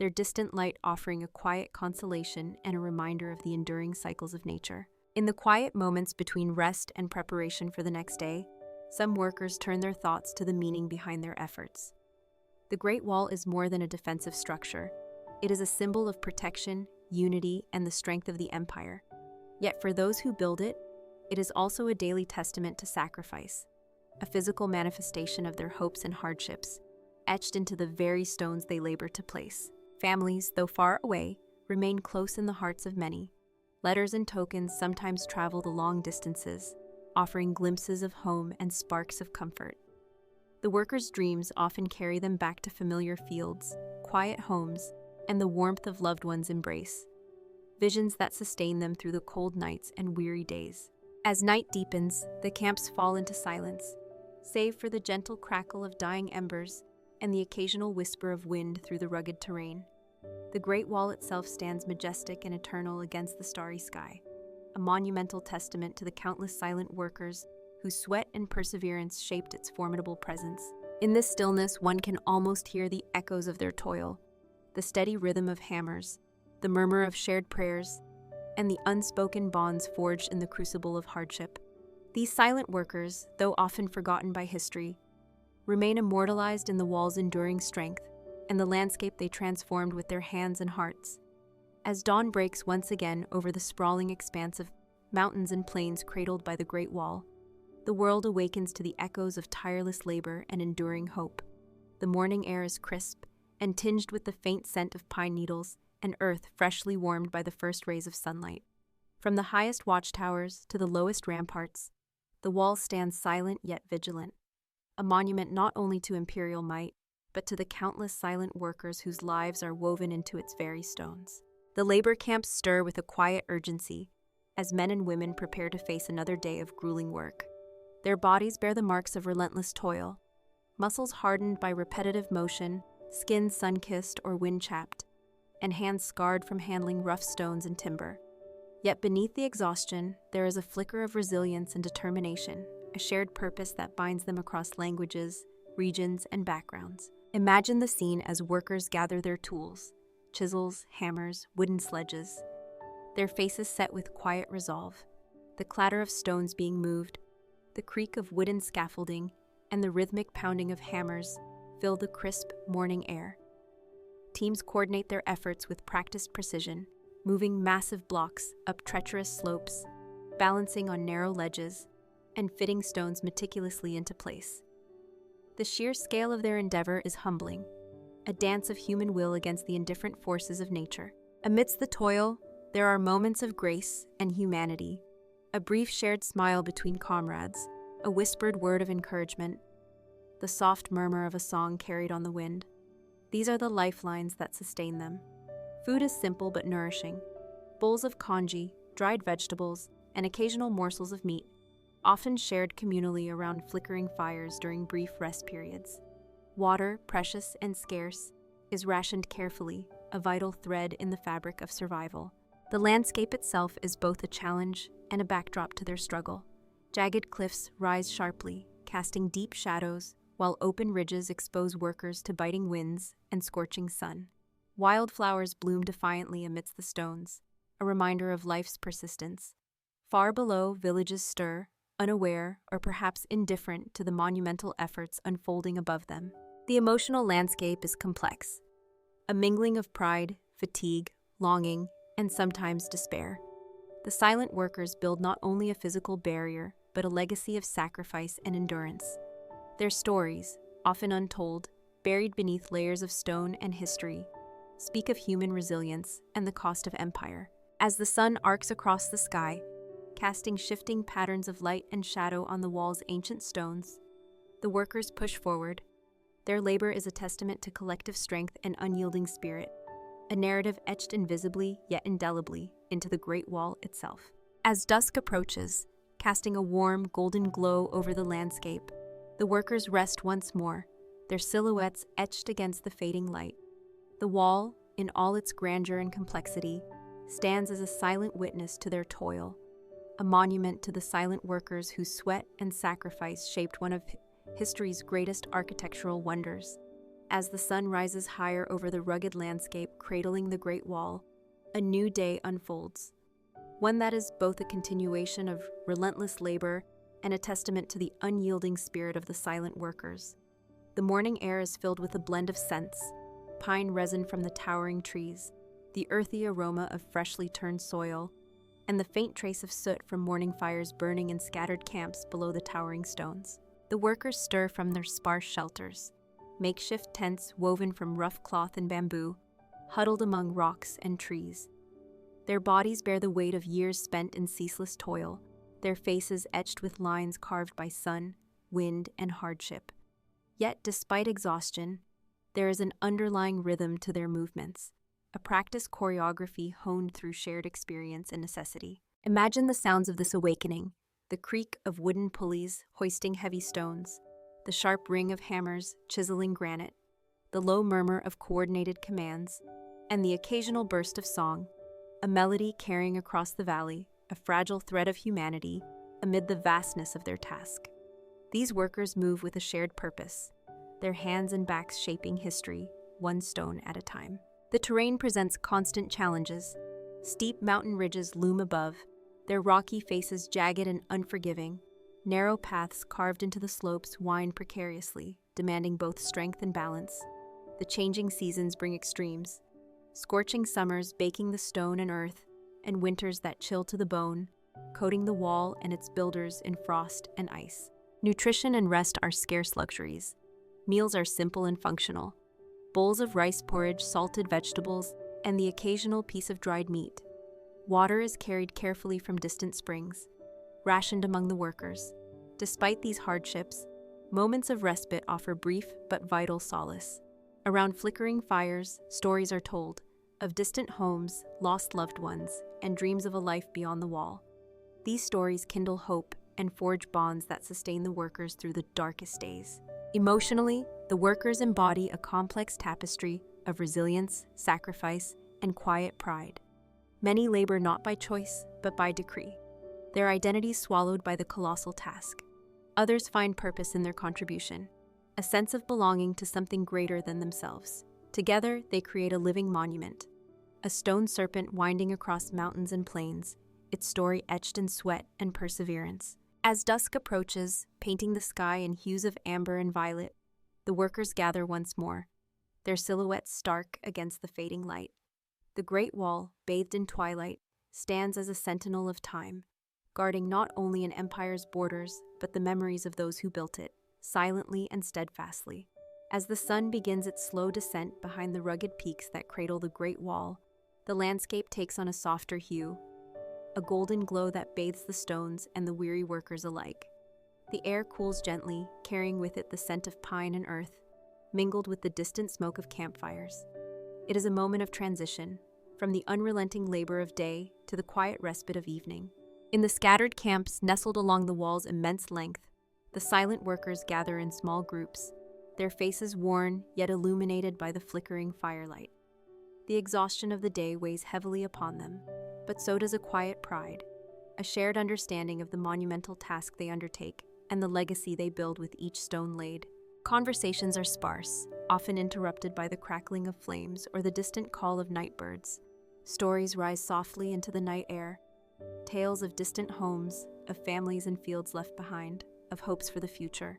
their distant light offering a quiet consolation and a reminder of the enduring cycles of nature. In the quiet moments between rest and preparation for the next day, some workers turn their thoughts to the meaning behind their efforts. The Great Wall is more than a defensive structure. It is a symbol of protection, unity, and the strength of the empire. Yet for those who build it, it is also a daily testament to sacrifice, a physical manifestation of their hopes and hardships, etched into the very stones they labor to place. Families, though far away, remain close in the hearts of many. Letters and tokens sometimes travel the long distances, offering glimpses of home and sparks of comfort. The workers' dreams often carry them back to familiar fields, quiet homes, and the warmth of loved ones' embrace, visions that sustain them through the cold nights and weary days. As night deepens, the camps fall into silence, save for the gentle crackle of dying embers and the occasional whisper of wind through the rugged terrain. The Great Wall itself stands majestic and eternal against the starry sky, a monumental testament to the countless silent workers whose sweat and perseverance shaped its formidable presence. In this stillness, one can almost hear the echoes of their toil, the steady rhythm of hammers, the murmur of shared prayers, and the unspoken bonds forged in the crucible of hardship. These silent workers, though often forgotten by history, remain immortalized in the wall's enduring strength and the landscape they transformed with their hands and hearts. As dawn breaks once again over the sprawling expanse of mountains and plains cradled by the Great Wall, the world awakens to the echoes of tireless labor and enduring hope. The morning air is crisp and tinged with the faint scent of pine needles and earth freshly warmed by the first rays of sunlight. From the highest watchtowers to the lowest ramparts, the wall stands silent yet vigilant, a monument not only to imperial might, but to the countless silent workers whose lives are woven into its very stones. The labor camps stir with a quiet urgency as men and women prepare to face another day of grueling work. Their bodies bear the marks of relentless toil, muscles hardened by repetitive motion, skin sun-kissed or wind-chapped, and hands scarred from handling rough stones and timber. Yet beneath the exhaustion, there is a flicker of resilience and determination, a shared purpose that binds them across languages, regions, and backgrounds. Imagine the scene as workers gather their tools, chisels, hammers, wooden sledges, their faces set with quiet resolve, the clatter of stones being moved, the creak of wooden scaffolding, and the rhythmic pounding of hammers fill the crisp morning air. Teams coordinate their efforts with practiced precision, moving massive blocks up treacherous slopes, balancing on narrow ledges, and fitting stones meticulously into place. The sheer scale of their endeavor is humbling, a dance of human will against the indifferent forces of nature. Amidst the toil, there are moments of grace and humanity, a brief shared smile between comrades, a whispered word of encouragement, the soft murmur of a song carried on the wind. These are the lifelines that sustain them. Food is simple but nourishing. Bowls of congee, dried vegetables, and occasional morsels of meat, often shared communally around flickering fires during brief rest periods. Water, precious and scarce, is rationed carefully, a vital thread in the fabric of survival. The landscape itself is both a challenge and a backdrop to their struggle. Jagged cliffs rise sharply, casting deep shadows, while open ridges expose workers to biting winds and scorching sun. Wildflowers bloom defiantly amidst the stones, a reminder of life's persistence. Far below, villages stir, unaware or perhaps indifferent to the monumental efforts unfolding above them. The emotional landscape is complex, a mingling of pride, fatigue, longing, and sometimes despair. The silent workers build not only a physical barrier, but a legacy of sacrifice and endurance. Their stories, often untold, buried beneath layers of stone and history, speak of human resilience and the cost of empire. As the sun arcs across the sky, casting shifting patterns of light and shadow on the wall's ancient stones, the workers push forward. Their labor is a testament to collective strength and unyielding spirit, a narrative etched invisibly yet indelibly into the Great Wall itself. As dusk approaches, casting a warm, golden glow over the landscape, the workers rest once more, their silhouettes etched against the fading light. The wall, in all its grandeur and complexity, stands as a silent witness to their toil, a monument to the silent workers whose sweat and sacrifice shaped one of history's greatest architectural wonders. As the sun rises higher over the rugged landscape cradling the Great Wall, a new day unfolds, one that is both a continuation of relentless labor and a testament to the unyielding spirit of the silent workers. The morning air is filled with a blend of scents, pine resin from the towering trees, the earthy aroma of freshly turned soil, and the faint trace of soot from morning fires burning in scattered camps below the towering stones. The workers stir from their sparse shelters, makeshift tents woven from rough cloth and bamboo, huddled among rocks and trees. Their bodies bear the weight of years spent in ceaseless toil, their faces etched with lines carved by sun, wind, and hardship. Yet, despite exhaustion, there is an underlying rhythm to their movements, a practiced choreography honed through shared experience and necessity. Imagine the sounds of this awakening: the creak of wooden pulleys hoisting heavy stones, the sharp ring of hammers chiseling granite, the low murmur of coordinated commands, and the occasional burst of song, a melody carrying across the valley, a fragile thread of humanity amid the vastness of their task. These workers move with a shared purpose, their hands and backs shaping history, one stone at a time. The terrain presents constant challenges. Steep mountain ridges loom above, their rocky faces jagged and unforgiving. Narrow paths carved into the slopes wind precariously, demanding both strength and balance. The changing seasons bring extremes: scorching summers baking the stone and earth, and winters that chill to the bone, coating the wall and its builders in frost and ice. Nutrition and rest are scarce luxuries. Meals are simple and functional: bowls of rice porridge, salted vegetables, and the occasional piece of dried meat. Water is carried carefully from distant springs, rationed among the workers. Despite these hardships, moments of respite offer brief but vital solace. Around flickering fires, stories are told of distant homes, lost loved ones, and dreams of a life beyond the wall. These stories kindle hope and forge bonds that sustain the workers through the darkest days. Emotionally, the workers embody a complex tapestry of resilience, sacrifice, and quiet pride. Many labor not by choice, but by decree, their identities swallowed by the colossal task. Others find purpose in their contribution, a sense of belonging to something greater than themselves. Together, they create a living monument, a stone serpent winding across mountains and plains, its story etched in sweat and perseverance. As dusk approaches, painting the sky in hues of amber and violet, the workers gather once more, their silhouettes stark against the fading light. The Great Wall, bathed in twilight, stands as a sentinel of time, guarding not only an empire's borders, but the memories of those who built it, silently and steadfastly. As the sun begins its slow descent behind the rugged peaks that cradle the Great Wall, the landscape takes on a softer hue, a golden glow that bathes the stones and the weary workers alike. The air cools gently, carrying with it the scent of pine and earth, mingled with the distant smoke of campfires. It is a moment of transition, from the unrelenting labor of day to the quiet respite of evening. In the scattered camps nestled along the wall's immense length, the silent workers gather in small groups, their faces worn yet illuminated by the flickering firelight. The exhaustion of the day weighs heavily upon them, but so does a quiet pride, a shared understanding of the monumental task they undertake and the legacy they build with each stone laid. Conversations are sparse, often interrupted by the crackling of flames or the distant call of night birds. Stories rise softly into the night air, tales of distant homes, of families and fields left behind, of hopes for the future.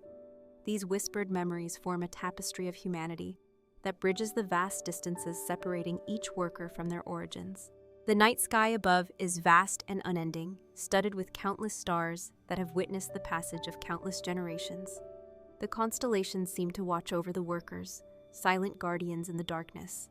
These whispered memories form a tapestry of humanity that bridges the vast distances separating each worker from their origins. The night sky above is vast and unending, studded with countless stars that have witnessed the passage of countless generations. The constellations seem to watch over the workers, silent guardians in the darkness.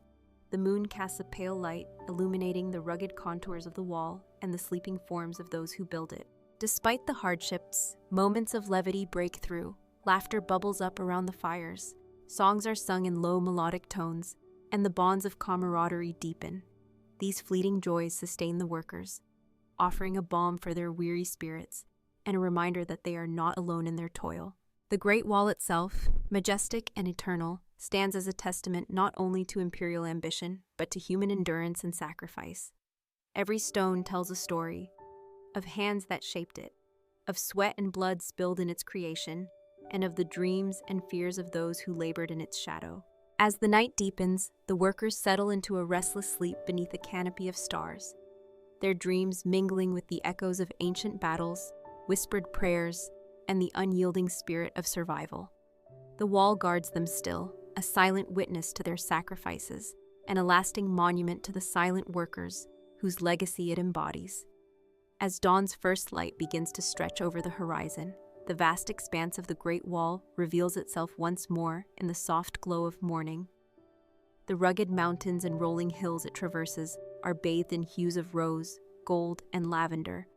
The moon casts a pale light, illuminating the rugged contours of the wall and the sleeping forms of those who build it. Despite the hardships, moments of levity break through. Laughter bubbles up around the fires. Songs are sung in low melodic tones, and the bonds of camaraderie deepen. These fleeting joys sustain the workers, offering a balm for their weary spirits and a reminder that they are not alone in their toil. The Great Wall itself, majestic and eternal, stands as a testament not only to imperial ambition, but to human endurance and sacrifice. Every stone tells a story, of hands that shaped it, of sweat and blood spilled in its creation, and of the dreams and fears of those who labored in its shadow. As the night deepens, the workers settle into a restless sleep beneath a canopy of stars, their dreams mingling with the echoes of ancient battles, whispered prayers, and the unyielding spirit of survival. The wall guards them still, a silent witness to their sacrifices, and a lasting monument to the silent workers whose legacy it embodies. As dawn's first light begins to stretch over the horizon, the vast expanse of the Great Wall reveals itself once more in the soft glow of morning. The rugged mountains and rolling hills it traverses are bathed in hues of rose, gold, and lavender,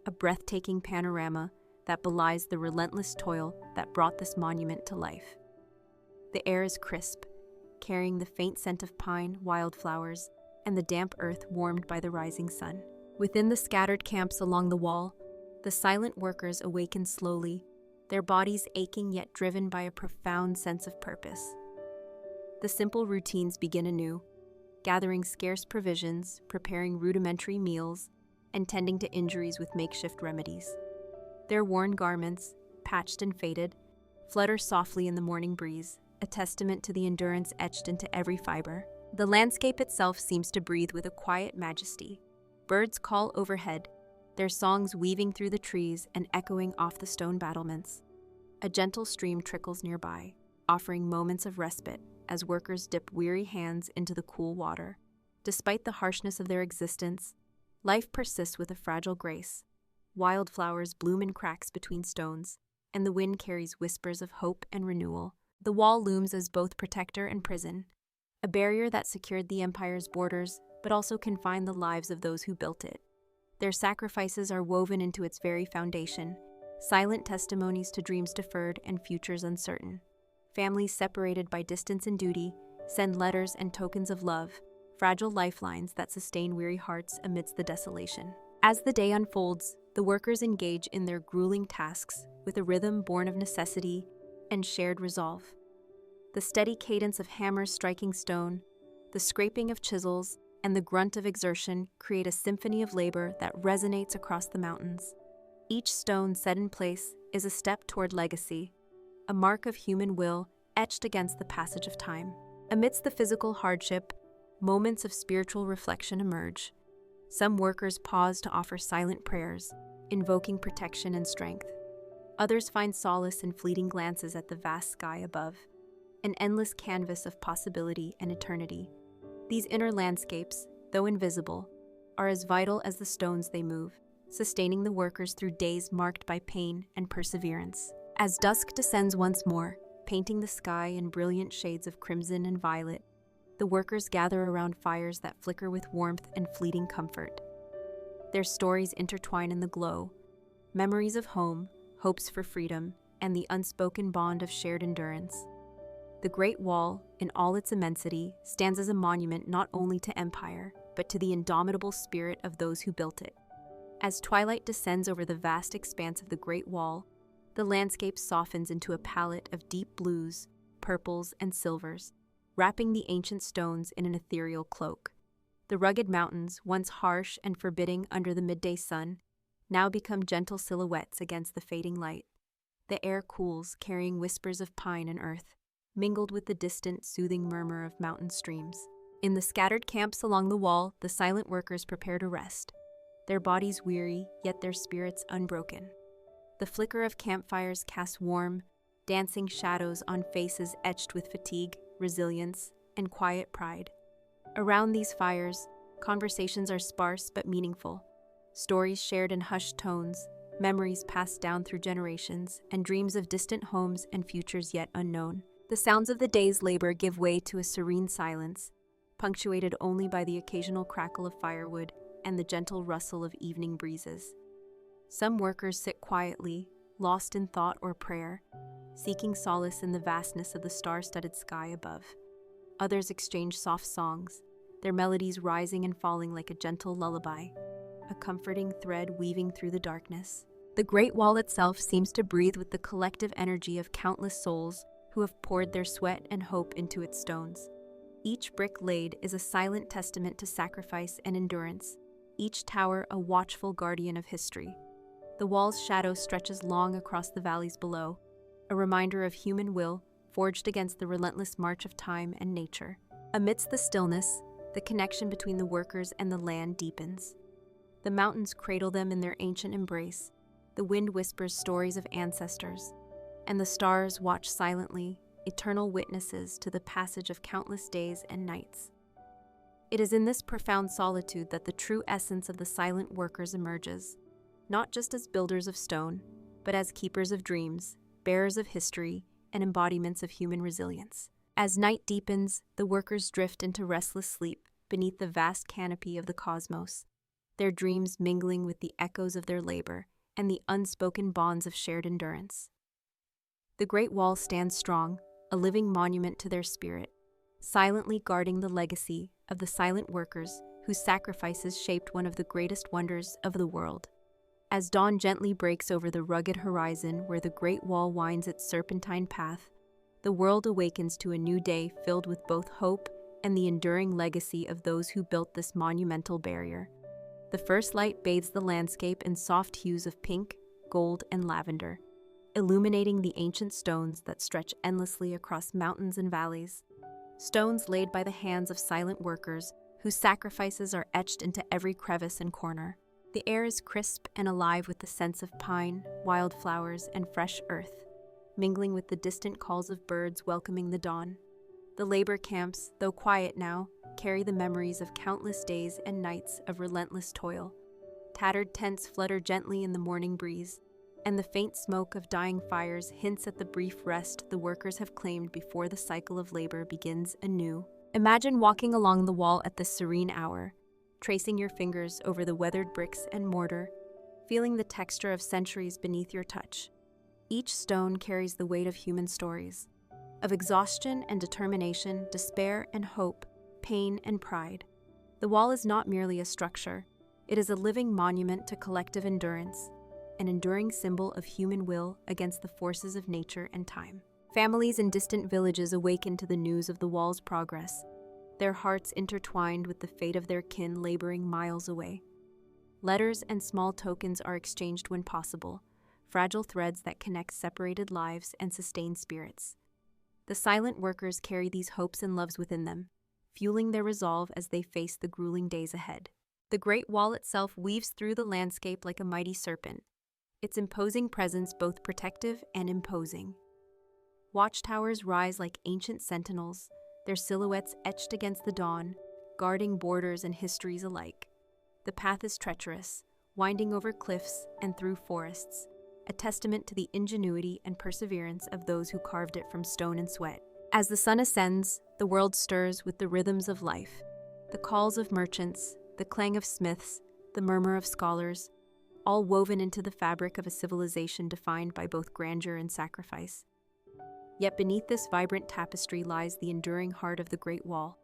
a breathtaking panorama that belies the relentless toil that brought this monument to life. The air is crisp, carrying the faint scent of pine, wildflowers, and the damp earth warmed by the rising sun. Within the scattered camps along the wall, the silent workers awaken slowly, their bodies aching yet driven by a profound sense of purpose. The simple routines begin anew, gathering scarce provisions, preparing rudimentary meals, and tending to injuries with makeshift remedies. Their worn garments, patched and faded, flutter softly in the morning breeze, a testament to the endurance etched into every fiber. The landscape itself seems to breathe with a quiet majesty. Birds call overhead, their songs weaving through the trees and echoing off the stone battlements. A gentle stream trickles nearby, offering moments of respite as workers dip weary hands into the cool water. Despite the harshness of their existence, life persists with a fragile grace. Wildflowers bloom in cracks between stones, and the wind carries whispers of hope and renewal. The wall looms as both protector and prison, a barrier that secured the empire's borders but also confined the lives of those who built it. Their sacrifices are woven into its very foundation, silent testimonies to dreams deferred and futures uncertain. Families separated by distance and duty send letters and tokens of love, fragile lifelines that sustain weary hearts amidst the desolation. As the day unfolds, the workers engage in their grueling tasks with a rhythm born of necessity and shared resolve. The steady cadence of hammers striking stone, the scraping of chisels, and the grunt of exertion create a symphony of labor that resonates across the mountains. Each stone set in place is a step toward legacy, a mark of human will etched against the passage of time. Amidst the physical hardship, moments of spiritual reflection emerge. Some workers pause to offer silent prayers, invoking protection and strength. Others find solace in fleeting glances at the vast sky above, an endless canvas of possibility and eternity. These inner landscapes, though invisible, are as vital as the stones they move, sustaining the workers through days marked by pain and perseverance. As dusk descends once more, painting the sky in brilliant shades of crimson and violet, the workers gather around fires that flicker with warmth and fleeting comfort. Their stories intertwine in the glow, memories of home, hopes for freedom, and the unspoken bond of shared endurance. The Great Wall, in all its immensity, stands as a monument not only to empire, but to the indomitable spirit of those who built it. As twilight descends over the vast expanse of the Great Wall, the landscape softens into a palette of deep blues, purples, and silvers, wrapping the ancient stones in an ethereal cloak. The rugged mountains, once harsh and forbidding under the midday sun, now become gentle silhouettes against the fading light. The air cools, carrying whispers of pine and earth, mingled with the distant, soothing murmur of mountain streams. In the scattered camps along the wall, the silent workers prepare to rest, their bodies weary, yet their spirits unbroken. The flicker of campfires casts warm, dancing shadows on faces etched with fatigue, resilience, and quiet pride. Around these fires, conversations are sparse but meaningful, stories shared in hushed tones, memories passed down through generations, and dreams of distant homes and futures yet unknown. The sounds of the day's labor give way to a serene silence, punctuated only by the occasional crackle of firewood and the gentle rustle of evening breezes. Some workers sit quietly, lost in thought or prayer, seeking solace in the vastness of the star-studded sky above. Others exchange soft songs, their melodies rising and falling like a gentle lullaby, a comforting thread weaving through the darkness. The Great Wall itself seems to breathe with the collective energy of countless souls who have poured their sweat and hope into its stones. Each brick laid is a silent testament to sacrifice and endurance, each tower a watchful guardian of history. The wall's shadow stretches long across the valleys below, a reminder of human will forged against the relentless march of time and nature. Amidst the stillness, the connection between the workers and the land deepens. The mountains cradle them in their ancient embrace, the wind whispers stories of ancestors, and the stars watch silently, eternal witnesses to the passage of countless days and nights. It is in this profound solitude that the true essence of the silent workers emerges, not just as builders of stone, but as keepers of dreams, bearers of history, and embodiments of human resilience. As night deepens, the workers drift into restless sleep beneath the vast canopy of the cosmos, their dreams mingling with the echoes of their labor and the unspoken bonds of shared endurance. The Great Wall stands strong, a living monument to their spirit, silently guarding the legacy of the silent workers whose sacrifices shaped one of the greatest wonders of the world. As dawn gently breaks over the rugged horizon where the Great Wall winds its serpentine path, the world awakens to a new day filled with both hope and the enduring legacy of those who built this monumental barrier. The first light bathes the landscape in soft hues of pink, gold, and lavender, illuminating the ancient stones that stretch endlessly across mountains and valleys. Stones laid by the hands of silent workers whose sacrifices are etched into every crevice and corner. The air is crisp and alive with the scents of pine, wildflowers, and fresh earth, mingling with the distant calls of birds welcoming the dawn. The labor camps, though quiet now, carry the memories of countless days and nights of relentless toil. Tattered tents flutter gently in the morning breeze, and the faint smoke of dying fires hints at the brief rest the workers have claimed before the cycle of labor begins anew. Imagine walking along the wall at this serene hour, tracing your fingers over the weathered bricks and mortar, feeling the texture of centuries beneath your touch. Each stone carries the weight of human stories, of exhaustion and determination, despair and hope, pain and pride. The wall is not merely a structure, it is a living monument to collective endurance, an enduring symbol of human will against the forces of nature and time. Families in distant villages awaken to the news of the wall's progress, their hearts intertwined with the fate of their kin laboring miles away. Letters and small tokens are exchanged when possible, fragile threads that connect separated lives and sustain spirits. The silent workers carry these hopes and loves within them, fueling their resolve as they face the grueling days ahead. The Great Wall itself weaves through the landscape like a mighty serpent, its imposing presence both protective and imposing. Watchtowers rise like ancient sentinels, their silhouettes etched against the dawn, guarding borders and histories alike. The path is treacherous, winding over cliffs and through forests, a testament to the ingenuity and perseverance of those who carved it from stone and sweat. As the sun ascends, the world stirs with the rhythms of life, the calls of merchants, the clang of smiths, the murmur of scholars, all woven into the fabric of a civilization defined by both grandeur and sacrifice. Yet beneath this vibrant tapestry lies the enduring heart of the Great Wall,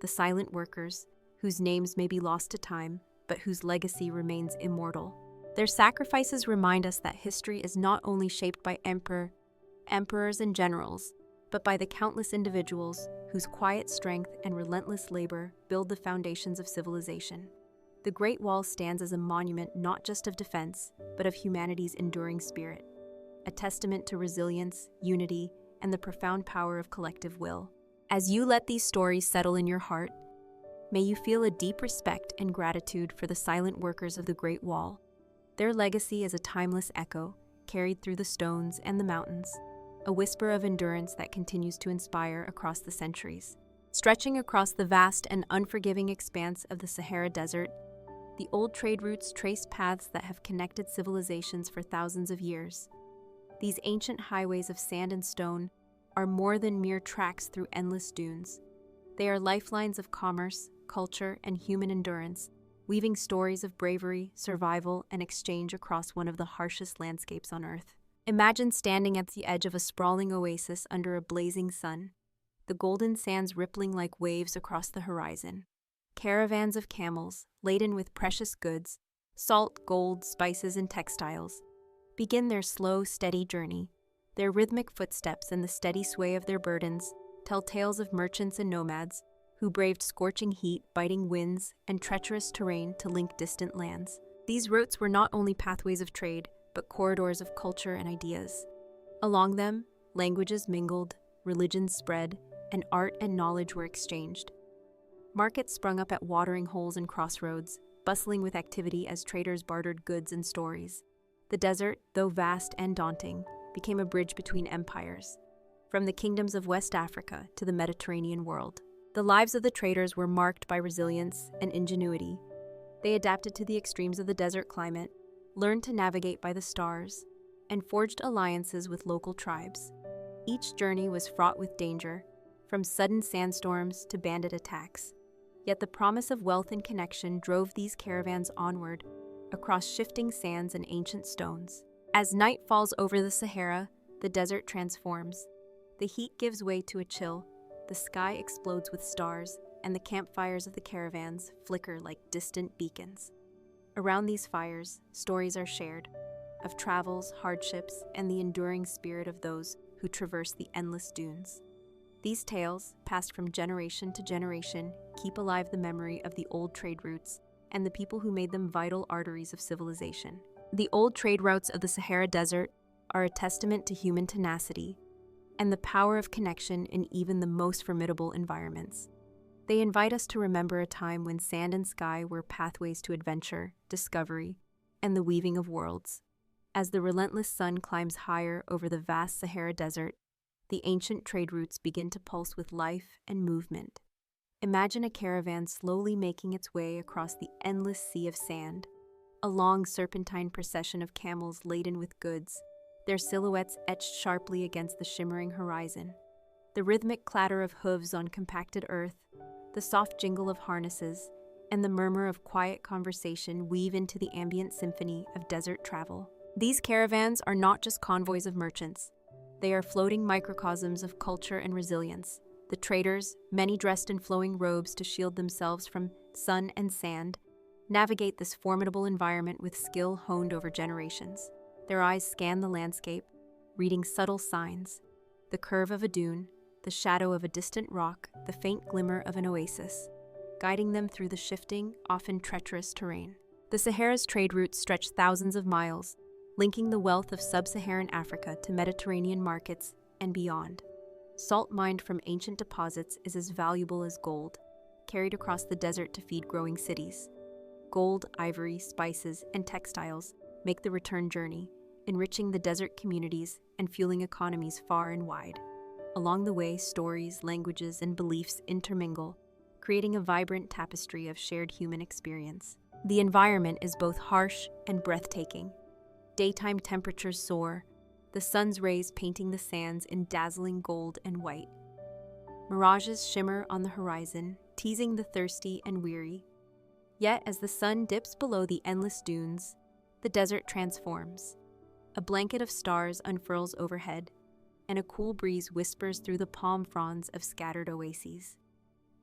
the silent workers, whose names may be lost to time, but whose legacy remains immortal. Their sacrifices remind us that history is not only shaped by emperors and generals, but by the countless individuals whose quiet strength and relentless labor build the foundations of civilization. The Great Wall stands as a monument not just of defense, but of humanity's enduring spirit, a testament to resilience, unity, and the profound power of collective will. As you let these stories settle in your heart, may you feel a deep respect and gratitude for the silent workers of the Great Wall. Their legacy is a timeless echo, carried through the stones and the mountains, a whisper of endurance that continues to inspire across the centuries. Stretching across the vast and unforgiving expanse of the Sahara Desert, the old trade routes trace paths that have connected civilizations for thousands of years. These ancient highways of sand and stone are more than mere tracks through endless dunes. They are lifelines of commerce, culture, and human endurance, weaving stories of bravery, survival, and exchange across one of the harshest landscapes on Earth. Imagine standing at the edge of a sprawling oasis under a blazing sun, the golden sands rippling like waves across the horizon. Caravans of camels, laden with precious goods, salt, gold, spices, and textiles, begin their slow, steady journey. Their rhythmic footsteps and the steady sway of their burdens tell tales of merchants and nomads who braved scorching heat, biting winds, and treacherous terrain to link distant lands. These routes were not only pathways of trade, but corridors of culture and ideas. Along them, languages mingled, religions spread, and art and knowledge were exchanged. Markets sprung up at watering holes and crossroads, bustling with activity as traders bartered goods and stories. The desert, though vast and daunting, became a bridge between empires, from the kingdoms of West Africa to the Mediterranean world. The lives of the traders were marked by resilience and ingenuity. They adapted to the extremes of the desert climate, learned to navigate by the stars, and forged alliances with local tribes. Each journey was fraught with danger, from sudden sandstorms to bandit attacks. Yet the promise of wealth and connection drove these caravans onward, across shifting sands and ancient stones. As night falls over the Sahara, the desert transforms. The heat gives way to a chill, the sky explodes with stars, and the campfires of the caravans flicker like distant beacons. Around these fires, stories are shared, of travels, hardships, and the enduring spirit of those who traverse the endless dunes. These tales, passed from generation to generation, keep alive the memory of the old trade routes and the people who made them vital arteries of civilization. The old trade routes of the Sahara Desert are a testament to human tenacity and the power of connection in even the most formidable environments. They invite us to remember a time when sand and sky were pathways to adventure, discovery, and the weaving of worlds. As the relentless sun climbs higher over the vast Sahara Desert, the ancient trade routes begin to pulse with life and movement. Imagine a caravan slowly making its way across the endless sea of sand, a long serpentine procession of camels laden with goods, their silhouettes etched sharply against the shimmering horizon. The rhythmic clatter of hooves on compacted earth, the soft jingle of harnesses, and the murmur of quiet conversation weave into the ambient symphony of desert travel. These caravans are not just convoys of merchants. They are floating microcosms of culture and resilience. The traders, many dressed in flowing robes to shield themselves from sun and sand, navigate this formidable environment with skill honed over generations. Their eyes scan the landscape, reading subtle signs: the curve of a dune, the shadow of a distant rock, the faint glimmer of an oasis, guiding them through the shifting, often treacherous terrain. The Sahara's trade routes stretch thousands of miles, linking the wealth of sub-Saharan Africa to Mediterranean markets and beyond. Salt mined from ancient deposits is as valuable as gold, carried across the desert to feed growing cities. Gold, ivory, spices, and textiles make the return journey, enriching the desert communities and fueling economies far and wide. Along the way, stories, languages, and beliefs intermingle, creating a vibrant tapestry of shared human experience. The environment is both harsh and breathtaking. Daytime temperatures soar, the sun's rays painting the sands in dazzling gold and white. Mirages shimmer on the horizon, teasing the thirsty and weary. Yet, as the sun dips below the endless dunes, the desert transforms. A blanket of stars unfurls overhead, and a cool breeze whispers through the palm fronds of scattered oases.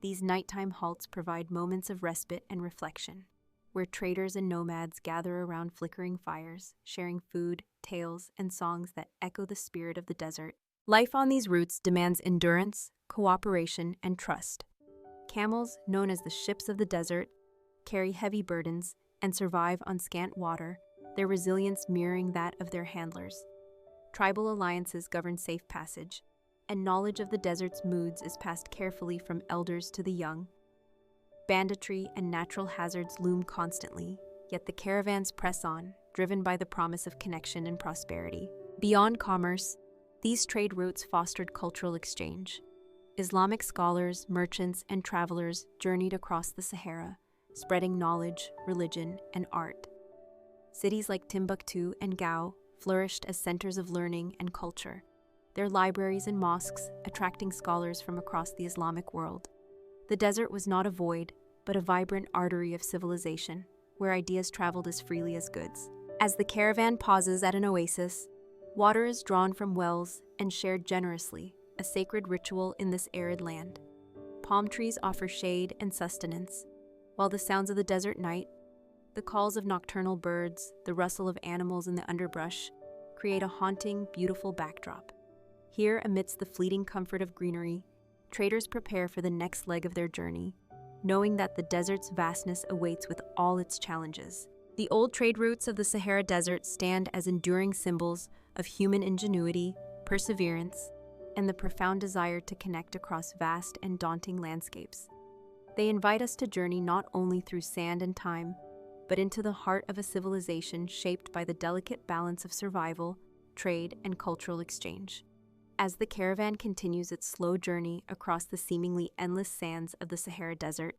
These nighttime halts provide moments of respite and reflection, where traders and nomads gather around flickering fires, sharing food, tales, and songs that echo the spirit of the desert. Life on these routes demands endurance, cooperation, and trust. Camels, known as the ships of the desert, carry heavy burdens and survive on scant water, their resilience mirroring that of their handlers. Tribal alliances govern safe passage, and knowledge of the desert's moods is passed carefully from elders to the young. Banditry and natural hazards loom constantly, yet the caravans press on, driven by the promise of connection and prosperity. Beyond commerce, these trade routes fostered cultural exchange. Islamic scholars, merchants, and travelers journeyed across the Sahara, spreading knowledge, religion, and art. Cities like Timbuktu and Gao flourished as centers of learning and culture, their libraries and mosques attracting scholars from across the Islamic world. The desert was not a void, but a vibrant artery of civilization, where ideas traveled as freely as goods. As the caravan pauses at an oasis, water is drawn from wells and shared generously, a sacred ritual in this arid land. Palm trees offer shade and sustenance, while the sounds of the desert night, the calls of nocturnal birds, the rustle of animals in the underbrush, create a haunting, beautiful backdrop. Here, amidst the fleeting comfort of greenery, traders prepare for the next leg of their journey, knowing that the desert's vastness awaits with all its challenges. The old trade routes of the Sahara Desert stand as enduring symbols of human ingenuity, perseverance, and the profound desire to connect across vast and daunting landscapes. They invite us to journey not only through sand and time, but into the heart of a civilization shaped by the delicate balance of survival, trade, and cultural exchange. As the caravan continues its slow journey across the seemingly endless sands of the Sahara Desert,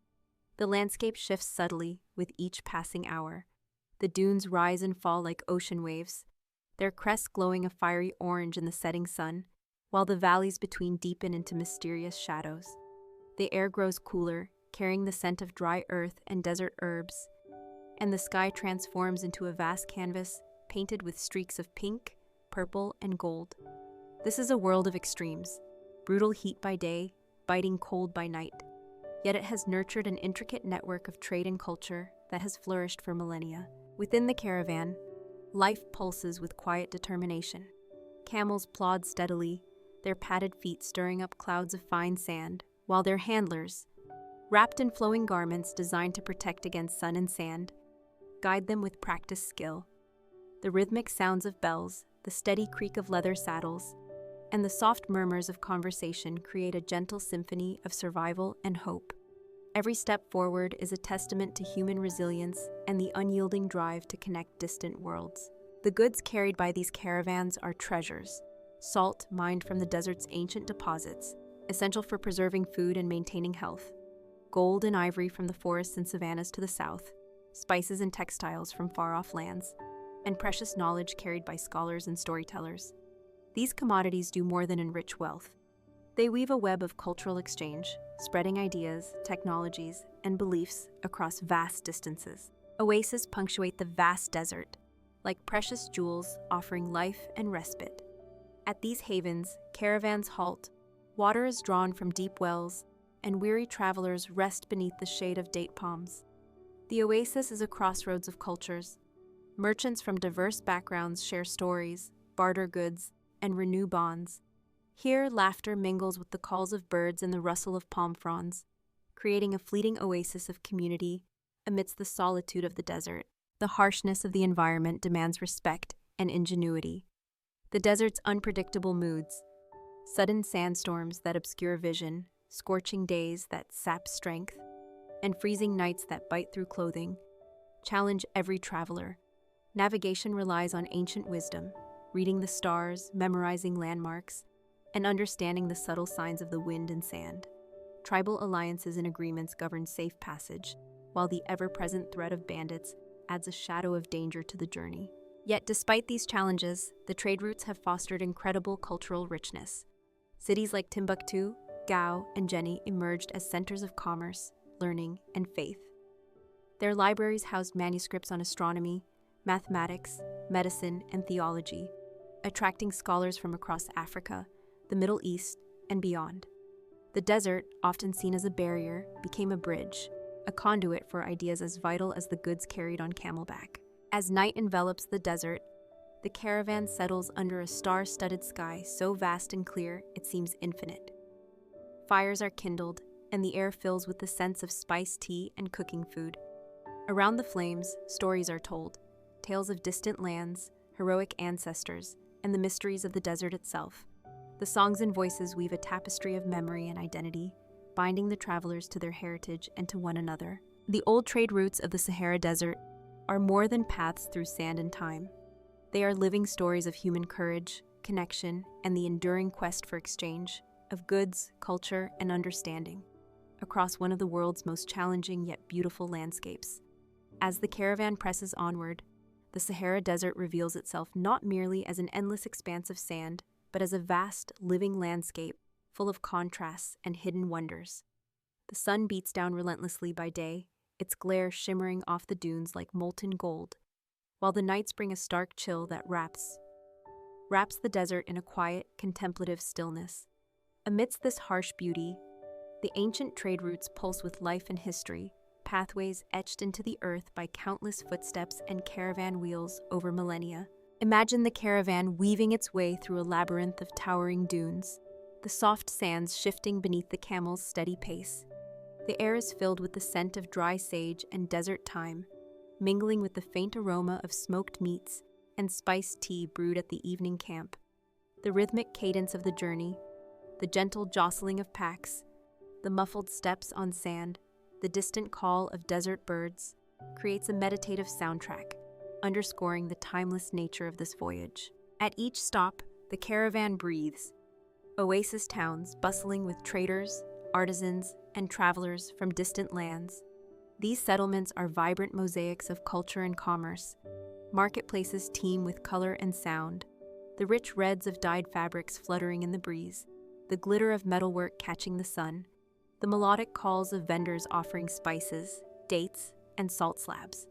the landscape shifts subtly with each passing hour. The dunes rise and fall like ocean waves, their crests glowing a fiery orange in the setting sun, while the valleys between deepen into mysterious shadows. The air grows cooler, carrying the scent of dry earth and desert herbs, and the sky transforms into a vast canvas painted with streaks of pink, purple, and gold. This is a world of extremes, brutal heat by day, biting cold by night. Yet it has nurtured an intricate network of trade and culture that has flourished for millennia. Within the caravan, life pulses with quiet determination. Camels plod steadily, their padded feet stirring up clouds of fine sand, while their handlers, wrapped in flowing garments designed to protect against sun and sand, guide them with practiced skill. The rhythmic sounds of bells, the steady creak of leather saddles, and the soft murmurs of conversation create a gentle symphony of survival and hope. Every step forward is a testament to human resilience and the unyielding drive to connect distant worlds. The goods carried by these caravans are treasures: salt mined from the desert's ancient deposits, essential for preserving food and maintaining health; gold and ivory from the forests and savannas to the south; spices and textiles from far-off lands; and precious knowledge carried by scholars and storytellers. These commodities do more than enrich wealth. They weave a web of cultural exchange, spreading ideas, technologies, and beliefs across vast distances. Oases punctuate the vast desert, like precious jewels offering life and respite. At these havens, caravans halt, water is drawn from deep wells, and weary travelers rest beneath the shade of date palms. The oasis is a crossroads of cultures. Merchants from diverse backgrounds share stories, barter goods, and renew bonds. Here, laughter mingles with the calls of birds and the rustle of palm fronds, creating a fleeting oasis of community amidst the solitude of the desert. The harshness of the environment demands respect and ingenuity. The desert's unpredictable moods, sudden sandstorms that obscure vision, scorching days that sap strength, and freezing nights that bite through clothing, challenge every traveler. Navigation relies on ancient wisdom, reading the stars, memorizing landmarks, and understanding the subtle signs of the wind and sand. Tribal alliances and agreements govern safe passage, while the ever-present threat of bandits adds a shadow of danger to the journey. Yet despite these challenges, the trade routes have fostered incredible cultural richness. Cities like Timbuktu, Gao, and Jenny emerged as centers of commerce, learning, and faith. Their libraries housed manuscripts on astronomy, mathematics, medicine, and theology, attracting scholars from across Africa, the Middle East, and beyond. The desert, often seen as a barrier, became a bridge, a conduit for ideas as vital as the goods carried on camelback. As night envelops the desert, the caravan settles under a star-studded sky so vast and clear it seems infinite. Fires are kindled, and the air fills with the scents of spiced tea and cooking food. Around the flames, stories are told, tales of distant lands, heroic ancestors, and the mysteries of the desert itself. The songs and voices weave a tapestry of memory and identity, binding the travelers to their heritage and to one another. The old trade routes of the Sahara Desert are more than paths through sand and time. They are living stories of human courage, connection, and the enduring quest for exchange of goods, culture, and understanding across one of the world's most challenging yet beautiful landscapes. As the caravan presses onward, the Sahara Desert reveals itself not merely as an endless expanse of sand, but as a vast, living landscape full of contrasts and hidden wonders. The sun beats down relentlessly by day, its glare shimmering off the dunes like molten gold, while the nights bring a stark chill that wraps the desert in a quiet, contemplative stillness. Amidst this harsh beauty, the ancient trade routes pulse with life and history, pathways etched into the earth by countless footsteps and caravan wheels over millennia. Imagine the caravan weaving its way through a labyrinth of towering dunes, the soft sands shifting beneath the camel's steady pace. The air is filled with the scent of dry sage and desert thyme, mingling with the faint aroma of smoked meats and spiced tea brewed at the evening camp. The rhythmic cadence of the journey, the gentle jostling of packs, the muffled steps on sand, the distant call of desert birds, creates a meditative soundtrack, underscoring the timeless nature of this voyage. At each stop, the caravan breathes. Oasis towns bustling with traders, artisans, and travelers from distant lands. These settlements are vibrant mosaics of culture and commerce. Marketplaces teem with color and sound, the rich reds of dyed fabrics fluttering in the breeze, the glitter of metalwork catching the sun, the melodic calls of vendors offering spices, dates, and salt slabs.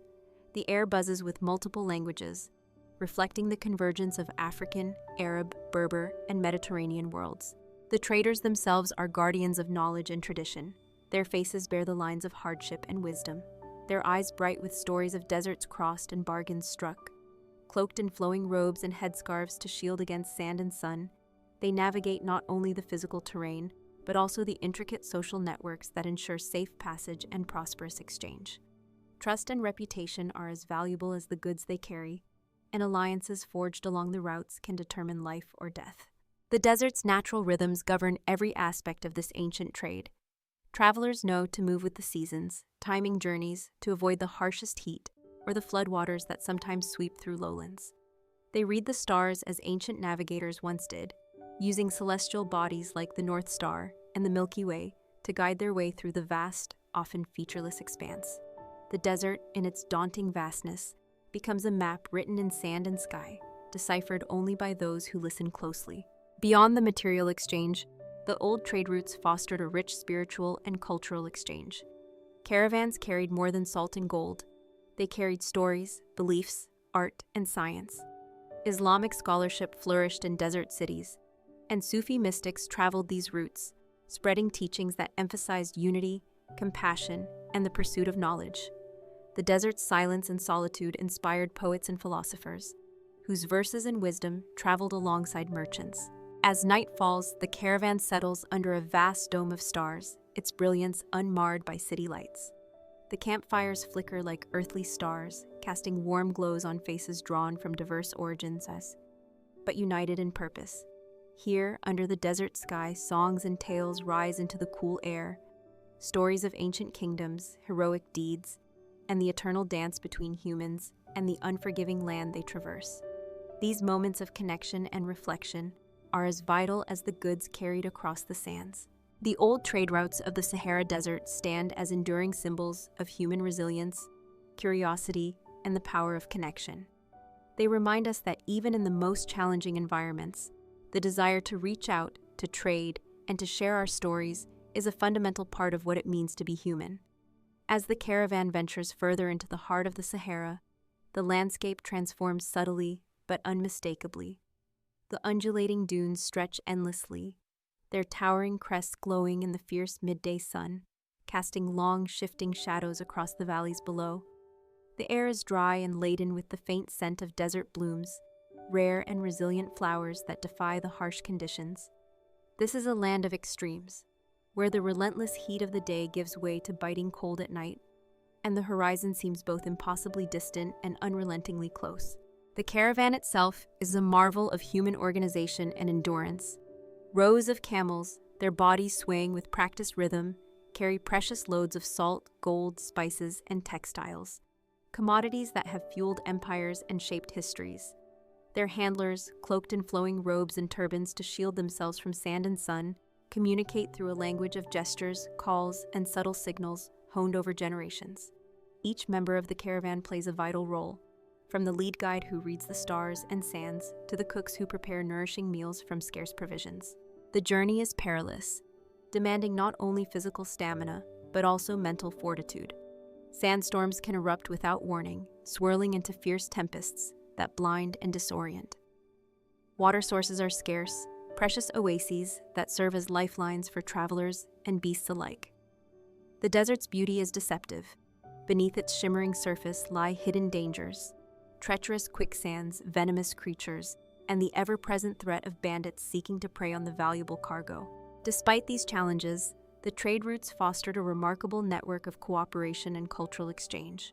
The air buzzes with multiple languages, reflecting the convergence of African, Arab, Berber, and Mediterranean worlds. The traders themselves are guardians of knowledge and tradition. Their faces bear the lines of hardship and wisdom, their eyes bright with stories of deserts crossed and bargains struck. Cloaked in flowing robes and headscarves to shield against sand and sun, they navigate not only the physical terrain, but also the intricate social networks that ensure safe passage and prosperous exchange. Trust and reputation are as valuable as the goods they carry, and alliances forged along the routes can determine life or death. The desert's natural rhythms govern every aspect of this ancient trade. Travelers know to move with the seasons, timing journeys to avoid the harshest heat or the floodwaters that sometimes sweep through lowlands. They read the stars as ancient navigators once did, using celestial bodies like the North Star and the Milky Way to guide their way through the vast, often featureless expanse. The desert, in its daunting vastness, becomes a map written in sand and sky, deciphered only by those who listen closely. Beyond the material exchange, the old trade routes fostered a rich spiritual and cultural exchange. Caravans carried more than salt and gold. They carried stories, beliefs, art, and science. Islamic scholarship flourished in desert cities, and Sufi mystics traveled these routes, spreading teachings that emphasized unity, compassion, and the pursuit of knowledge. The desert's silence and solitude inspired poets and philosophers, whose verses and wisdom traveled alongside merchants. As night falls, the caravan settles under a vast dome of stars, its brilliance unmarred by city lights. The campfires flicker like earthly stars, casting warm glows on faces drawn from diverse origins but united in purpose. Here, under the desert sky, songs and tales rise into the cool air, stories of ancient kingdoms, heroic deeds, and the eternal dance between humans and the unforgiving land they traverse. These moments of connection and reflection are as vital as the goods carried across the sands. The old trade routes of the Sahara Desert stand as enduring symbols of human resilience, curiosity, and the power of connection. They remind us that even in the most challenging environments, the desire to reach out, to trade, and to share our stories is a fundamental part of what it means to be human. As the caravan ventures further into the heart of the Sahara, the landscape transforms subtly but unmistakably. The undulating dunes stretch endlessly, their towering crests glowing in the fierce midday sun, casting long, shifting shadows across the valleys below. The air is dry and laden with the faint scent of desert blooms, rare and resilient flowers that defy the harsh conditions. This is a land of extremes, where the relentless heat of the day gives way to biting cold at night, and the horizon seems both impossibly distant and unrelentingly close. The caravan itself is a marvel of human organization and endurance. Rows of camels, their bodies swaying with practiced rhythm, carry precious loads of salt, gold, spices, and textiles, commodities that have fueled empires and shaped histories. Their handlers, cloaked in flowing robes and turbans to shield themselves from sand and sun, communicate through a language of gestures, calls, and subtle signals honed over generations. Each member of the caravan plays a vital role, from the lead guide who reads the stars and sands to the cooks who prepare nourishing meals from scarce provisions. The journey is perilous, demanding not only physical stamina, but also mental fortitude. Sandstorms can erupt without warning, swirling into fierce tempests that blind and disorient. Water sources are scarce, precious oases that serve as lifelines for travelers and beasts alike. The desert's beauty is deceptive. Beneath its shimmering surface lie hidden dangers, treacherous quicksands, venomous creatures, and the ever-present threat of bandits seeking to prey on the valuable cargo. Despite these challenges, the trade routes fostered a remarkable network of cooperation and cultural exchange.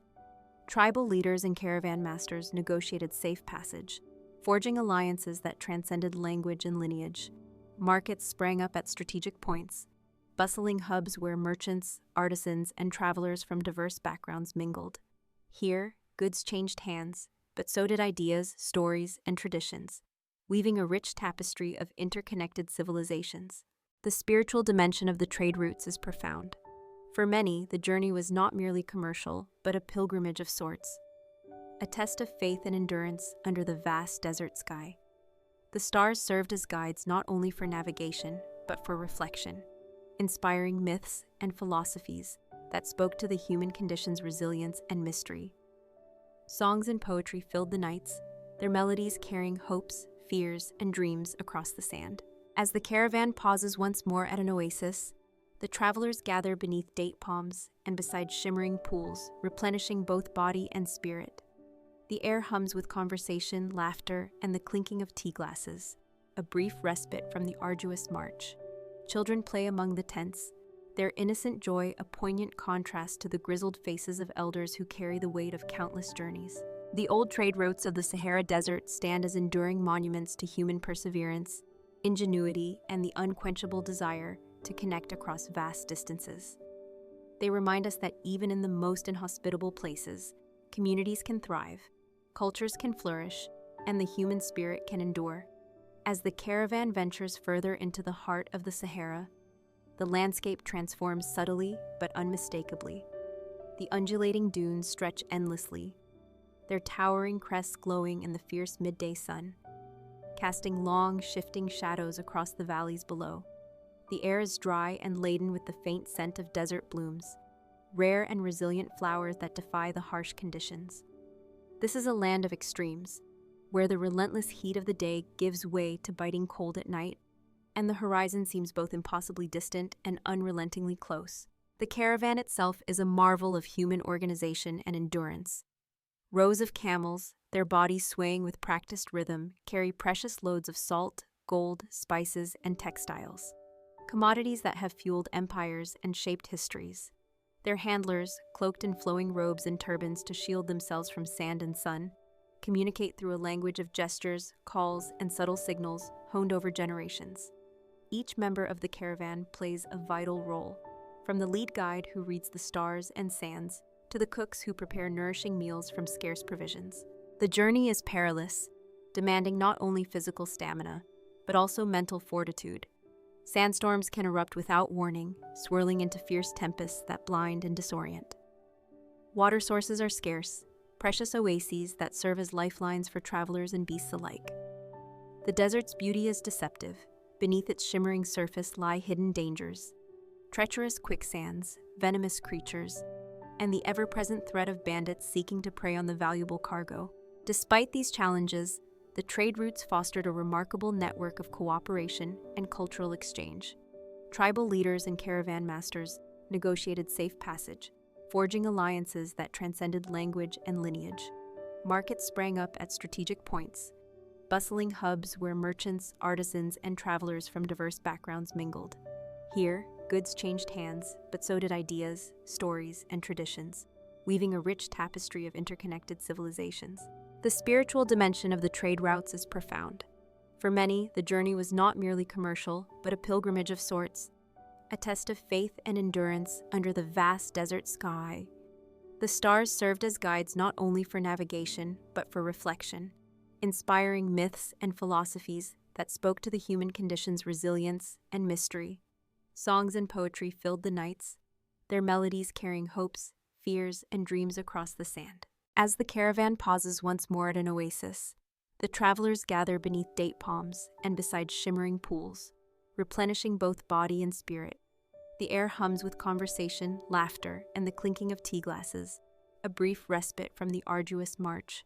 Tribal leaders and caravan masters negotiated safe passage, forging alliances that transcended language and lineage. Markets sprang up at strategic points, bustling hubs where merchants, artisans, and travelers from diverse backgrounds mingled. Here, goods changed hands, but so did ideas, stories, and traditions, weaving a rich tapestry of interconnected civilizations. The spiritual dimension of the trade routes is profound. For many, the journey was not merely commercial, but a pilgrimage of sorts, a test of faith and endurance under the vast desert sky. The stars served as guides not only for navigation, but for reflection, inspiring myths and philosophies that spoke to the human condition's resilience and mystery. Songs and poetry filled the nights, their melodies carrying hopes, fears, and dreams across the sand. As the caravan pauses once more at an oasis, the travelers gather beneath date palms and beside shimmering pools, replenishing both body and spirit. The air hums with conversation, laughter, and the clinking of tea glasses, a brief respite from the arduous march. Children play among the tents, their innocent joy a poignant contrast to the grizzled faces of elders who carry the weight of countless journeys. The old trade routes of the Sahara Desert stand as enduring monuments to human perseverance, ingenuity, and the unquenchable desire to connect across vast distances. They remind us that even in the most inhospitable places, communities can thrive, cultures can flourish, and the human spirit can endure. As the caravan ventures further into the heart of the Sahara, the landscape transforms subtly but unmistakably. The undulating dunes stretch endlessly, their towering crests glowing in the fierce midday sun, casting long, shifting shadows across the valleys below. The air is dry and laden with the faint scent of desert blooms, rare and resilient flowers that defy the harsh conditions. This is a land of extremes, where the relentless heat of the day gives way to biting cold at night, and the horizon seems both impossibly distant and unrelentingly close. The caravan itself is a marvel of human organization and endurance. Rows of camels, their bodies swaying with practiced rhythm, carry precious loads of salt, gold, spices, and textiles, commodities that have fueled empires and shaped histories. Their handlers, cloaked in flowing robes and turbans to shield themselves from sand and sun, communicate through a language of gestures, calls, and subtle signals honed over generations. Each member of the caravan plays a vital role, from the lead guide who reads the stars and sands to the cooks who prepare nourishing meals from scarce provisions. The journey is perilous, demanding not only physical stamina, but also mental fortitude. Sandstorms can erupt without warning, swirling into fierce tempests that blind and disorient. Water sources are scarce, precious oases that serve as lifelines for travelers and beasts alike. The desert's beauty is deceptive. Beneath its shimmering surface lie hidden dangers, treacherous quicksands, venomous creatures, and the ever-present threat of bandits seeking to prey on the valuable cargo. Despite these challenges, the trade routes fostered a remarkable network of cooperation and cultural exchange. Tribal leaders and caravan masters negotiated safe passage, forging alliances that transcended language and lineage. Markets sprang up at strategic points, bustling hubs where merchants, artisans, and travelers from diverse backgrounds mingled. Here, goods changed hands, but so did ideas, stories, and traditions, weaving a rich tapestry of interconnected civilizations. The spiritual dimension of the trade routes is profound. For many, the journey was not merely commercial, but a pilgrimage of sorts, a test of faith and endurance under the vast desert sky. The stars served as guides not only for navigation, but for reflection, inspiring myths and philosophies that spoke to the human condition's resilience and mystery. Songs and poetry filled the nights, their melodies carrying hopes, fears, and dreams across the sand. As the caravan pauses once more at an oasis, the travelers gather beneath date palms and beside shimmering pools, replenishing both body and spirit. The air hums with conversation, laughter, and the clinking of tea glasses, a brief respite from the arduous march.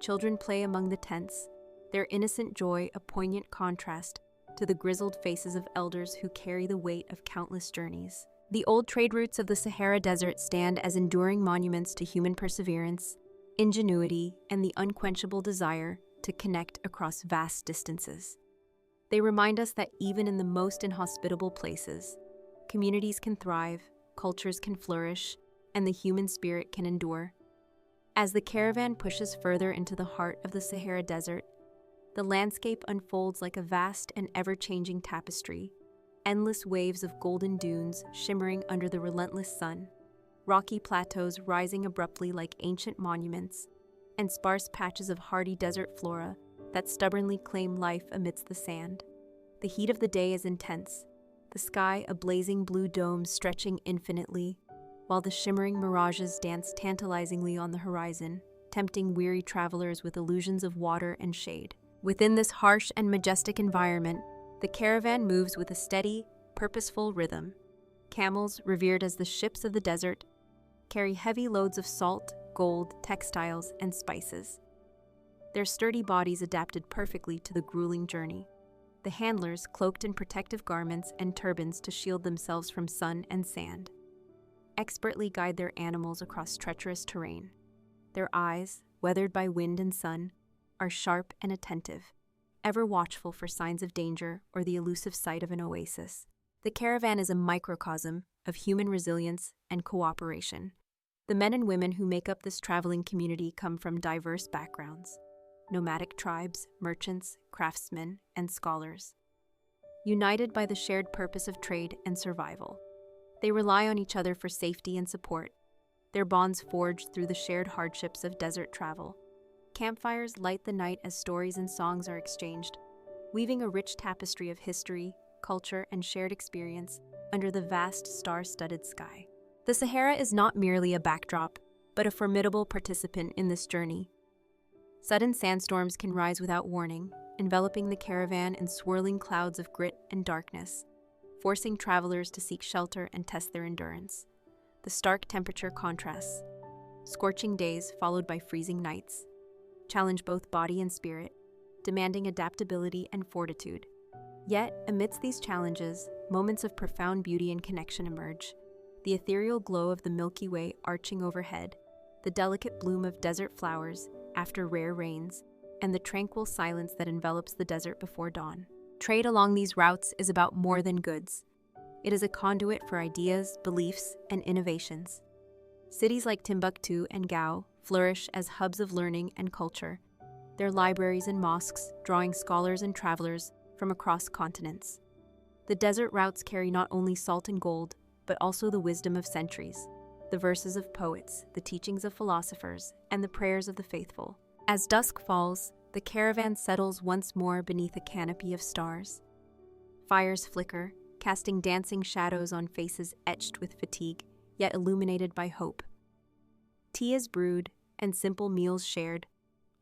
Children play among the tents, their innocent joy a poignant contrast to the grizzled faces of elders who carry the weight of countless journeys. The old trade routes of the Sahara Desert stand as enduring monuments to human perseverance, ingenuity, and the unquenchable desire to connect across vast distances. They remind us that even in the most inhospitable places, communities can thrive, cultures can flourish, and the human spirit can endure. As the caravan pushes further into the heart of the Sahara Desert, the landscape unfolds like a vast and ever-changing tapestry, endless waves of golden dunes shimmering under the relentless sun, rocky plateaus rising abruptly like ancient monuments, and sparse patches of hardy desert flora that stubbornly claim life amidst the sand. The heat of the day is intense, the sky a blazing blue dome stretching infinitely, while the shimmering mirages dance tantalizingly on the horizon, tempting weary travelers with illusions of water and shade. Within this harsh and majestic environment, the caravan moves with a steady, purposeful rhythm. Camels, revered as the ships of the desert, carry heavy loads of salt, gold, textiles, and spices. Their sturdy bodies adapted perfectly to the grueling journey. The handlers, cloaked in protective garments and turbans to shield themselves from sun and sand, expertly guide their animals across treacherous terrain. Their eyes, weathered by wind and sun, are sharp and attentive, ever watchful for signs of danger or the elusive sight of an oasis. The caravan is a microcosm of human resilience and cooperation. The men and women who make up this traveling community come from diverse backgrounds: nomadic tribes, merchants, craftsmen, and scholars. United by the shared purpose of trade and survival, they rely on each other for safety and support, their bonds forged through the shared hardships of desert travel. Campfires light the night as stories and songs are exchanged, weaving a rich tapestry of history, culture, and shared experience under the vast star-studded sky. The Sahara is not merely a backdrop, but a formidable participant in this journey. Sudden sandstorms can rise without warning, enveloping the caravan in swirling clouds of grit and darkness, forcing travelers to seek shelter and test their endurance. The stark temperature contrasts, scorching days followed by freezing nights, challenge both body and spirit, demanding adaptability and fortitude. Yet, amidst these challenges, moments of profound beauty and connection emerge. The ethereal glow of the Milky Way arching overhead, the delicate bloom of desert flowers after rare rains, and the tranquil silence that envelops the desert before dawn. Trade along these routes is about more than goods. It is a conduit for ideas, beliefs, and innovations. Cities like Timbuktu and Gao flourish as hubs of learning and culture, their libraries and mosques drawing scholars and travelers from across continents. The desert routes carry not only salt and gold, but also the wisdom of centuries, the verses of poets, the teachings of philosophers, and the prayers of the faithful. As dusk falls, the caravan settles once more beneath a canopy of stars. Fires flicker, casting dancing shadows on faces etched with fatigue, yet illuminated by hope. Tea is brewed, and simple meals shared,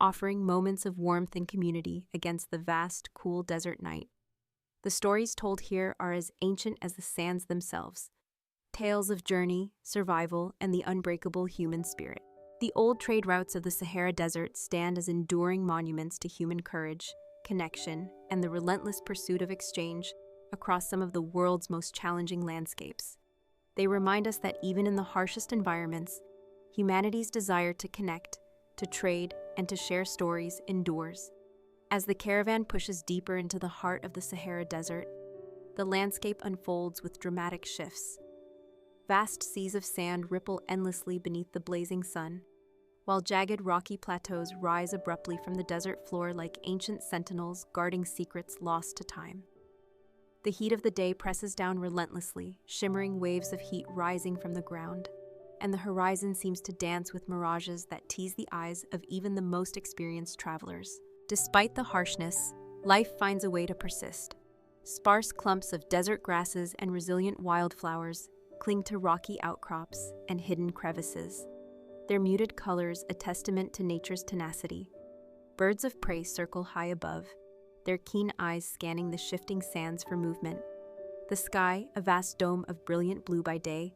offering moments of warmth and community against the vast, cool desert night. The stories told here are as ancient as the sands themselves, tales of journey, survival, and the unbreakable human spirit. The old trade routes of the Sahara Desert stand as enduring monuments to human courage, connection, and the relentless pursuit of exchange across some of the world's most challenging landscapes. They remind us that even in the harshest environments, humanity's desire to connect, to trade, and to share stories endures. As the caravan pushes deeper into the heart of the Sahara Desert, the landscape unfolds with dramatic shifts. Vast seas of sand ripple endlessly beneath the blazing sun, while jagged rocky plateaus rise abruptly from the desert floor like ancient sentinels guarding secrets lost to time. The heat of the day presses down relentlessly, shimmering waves of heat rising from the ground, and the horizon seems to dance with mirages that tease the eyes of even the most experienced travelers. Despite the harshness, life finds a way to persist. Sparse clumps of desert grasses and resilient wildflowers cling to rocky outcrops and hidden crevices, their muted colors a testament to nature's tenacity. Birds of prey circle high above, their keen eyes scanning the shifting sands for movement. The sky, a vast dome of brilliant blue by day,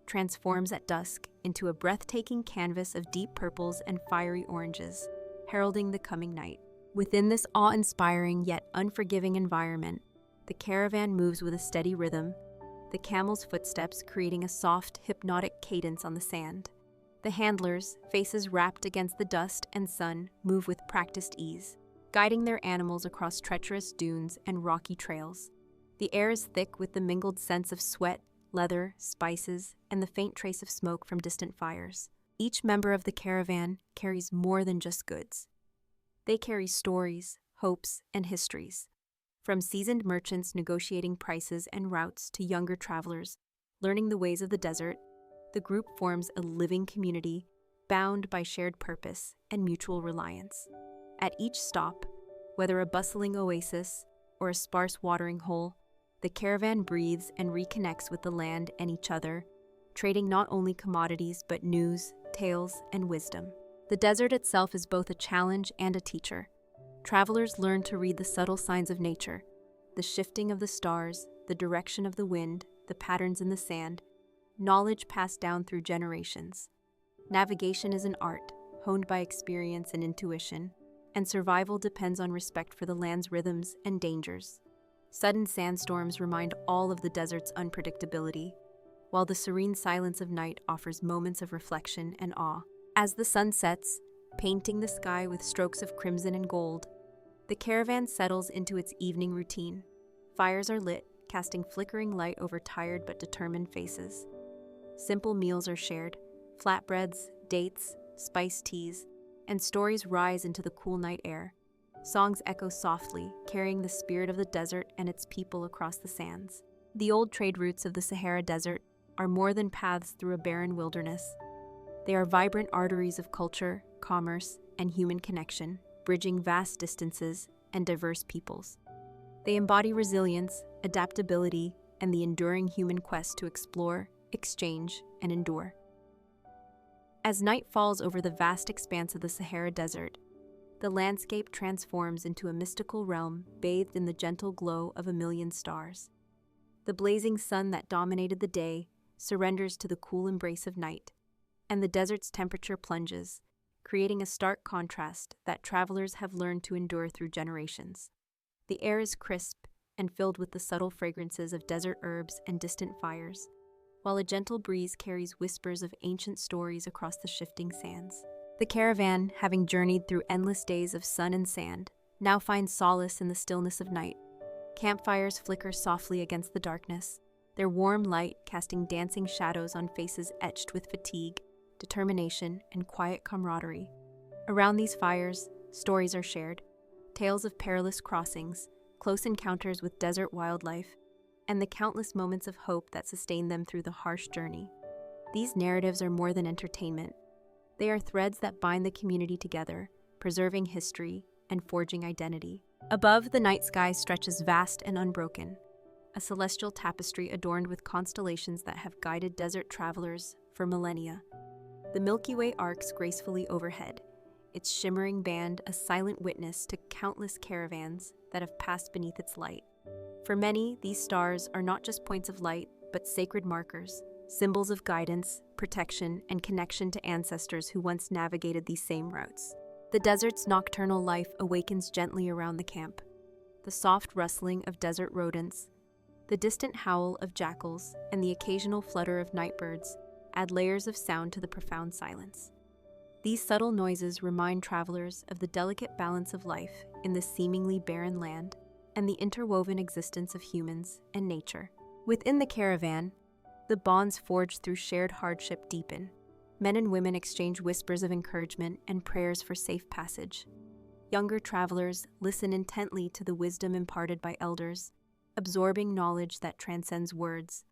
transforms at dusk into a breathtaking canvas of deep purples and fiery oranges, heralding the coming night. Within this awe-inspiring yet unforgiving environment, the caravan moves with a steady rhythm, the camel's footsteps creating a soft, hypnotic cadence on the sand. The handlers, faces wrapped against the dust and sun, move with practiced ease, guiding their animals across treacherous dunes and rocky trails. The air is thick with the mingled scents of sweat, leather, spices, and the faint trace of smoke from distant fires. Each member of the caravan carries more than just goods. They carry stories, hopes, and histories. From seasoned merchants negotiating prices and routes to younger travelers learning the ways of the desert, the group forms a living community bound by shared purpose and mutual reliance. At each stop, whether a bustling oasis or a sparse watering hole, the caravan breathes and reconnects with the land and each other, trading not only commodities but news, tales, and wisdom. The desert itself is both a challenge and a teacher. Travelers learn to read the subtle signs of nature, the shifting of the stars, the direction of the wind, the patterns in the sand, knowledge passed down through generations. Navigation is an art, honed by experience and intuition, and survival depends on respect for the land's rhythms and dangers. Sudden sandstorms remind all of the desert's unpredictability, while the serene silence of night offers moments of reflection and awe. As the sun sets, painting the sky with strokes of crimson and gold, the caravan settles into its evening routine. Fires are lit, casting flickering light over tired but determined faces. Simple meals are shared, flatbreads, dates, spiced teas, and stories rise into the cool night air. Songs echo softly, carrying the spirit of the desert and its people across the sands. The old trade routes of the Sahara Desert are more than paths through a barren wilderness. They are vibrant arteries of culture, commerce, and human connection, bridging vast distances and diverse peoples. They embody resilience, adaptability, and the enduring human quest to explore, exchange, and endure. As night falls over the vast expanse of the Sahara Desert, the landscape transforms into a mystical realm bathed in the gentle glow of a million stars. The blazing sun that dominated the day surrenders to the cool embrace of night, and the desert's temperature plunges, creating a stark contrast that travelers have learned to endure through generations. The air is crisp and filled with the subtle fragrances of desert herbs and distant fires, while a gentle breeze carries whispers of ancient stories across the shifting sands. The caravan, having journeyed through endless days of sun and sand, now finds solace in the stillness of night. Campfires flicker softly against the darkness, their warm light casting dancing shadows on faces etched with fatigue, determination, and quiet camaraderie. Around these fires, stories are shared, tales of perilous crossings, close encounters with desert wildlife, and the countless moments of hope that sustain them through the harsh journey. These narratives are more than entertainment. They are threads that bind the community together, preserving history and forging identity. Above, the night sky stretches vast and unbroken, a celestial tapestry adorned with constellations that have guided desert travelers for millennia. The Milky Way arcs gracefully overhead, its shimmering band a silent witness to countless caravans that have passed beneath its light. For many, these stars are not just points of light, but sacred markers, symbols of guidance, protection, and connection to ancestors who once navigated these same routes. The desert's nocturnal life awakens gently around the camp. The soft rustling of desert rodents, the distant howl of jackals, and the occasional flutter of nightbirds add layers of sound to the profound silence. These subtle noises remind travelers of the delicate balance of life in this seemingly barren land and the interwoven existence of humans and nature. Within the caravan, the bonds forged through shared hardship deepen. Men and women exchange whispers of encouragement and prayers for safe passage. Younger travelers listen intently to the wisdom imparted by elders, absorbing knowledge that transcends words,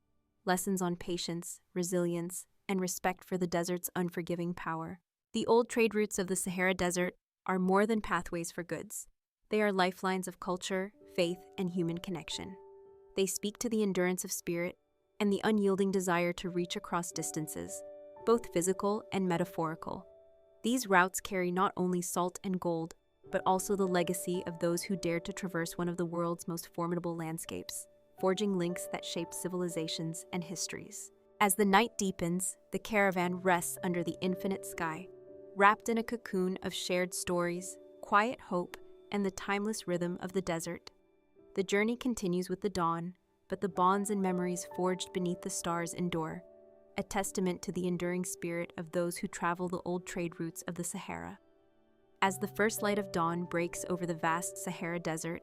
lessons on patience, resilience, and respect for the desert's unforgiving power. The old trade routes of the Sahara Desert are more than pathways for goods. They are lifelines of culture, faith, and human connection. They speak to the endurance of spirit and the unyielding desire to reach across distances, both physical and metaphorical. These routes carry not only salt and gold, but also the legacy of those who dared to traverse one of the world's most formidable landscapes, forging links that shaped civilizations and histories. As the night deepens, the caravan rests under the infinite sky, wrapped in a cocoon of shared stories, quiet hope, and the timeless rhythm of the desert. The journey continues with the dawn, but the bonds and memories forged beneath the stars endure, a testament to the enduring spirit of those who travel the old trade routes of the Sahara. As the first light of dawn breaks over the vast Sahara Desert,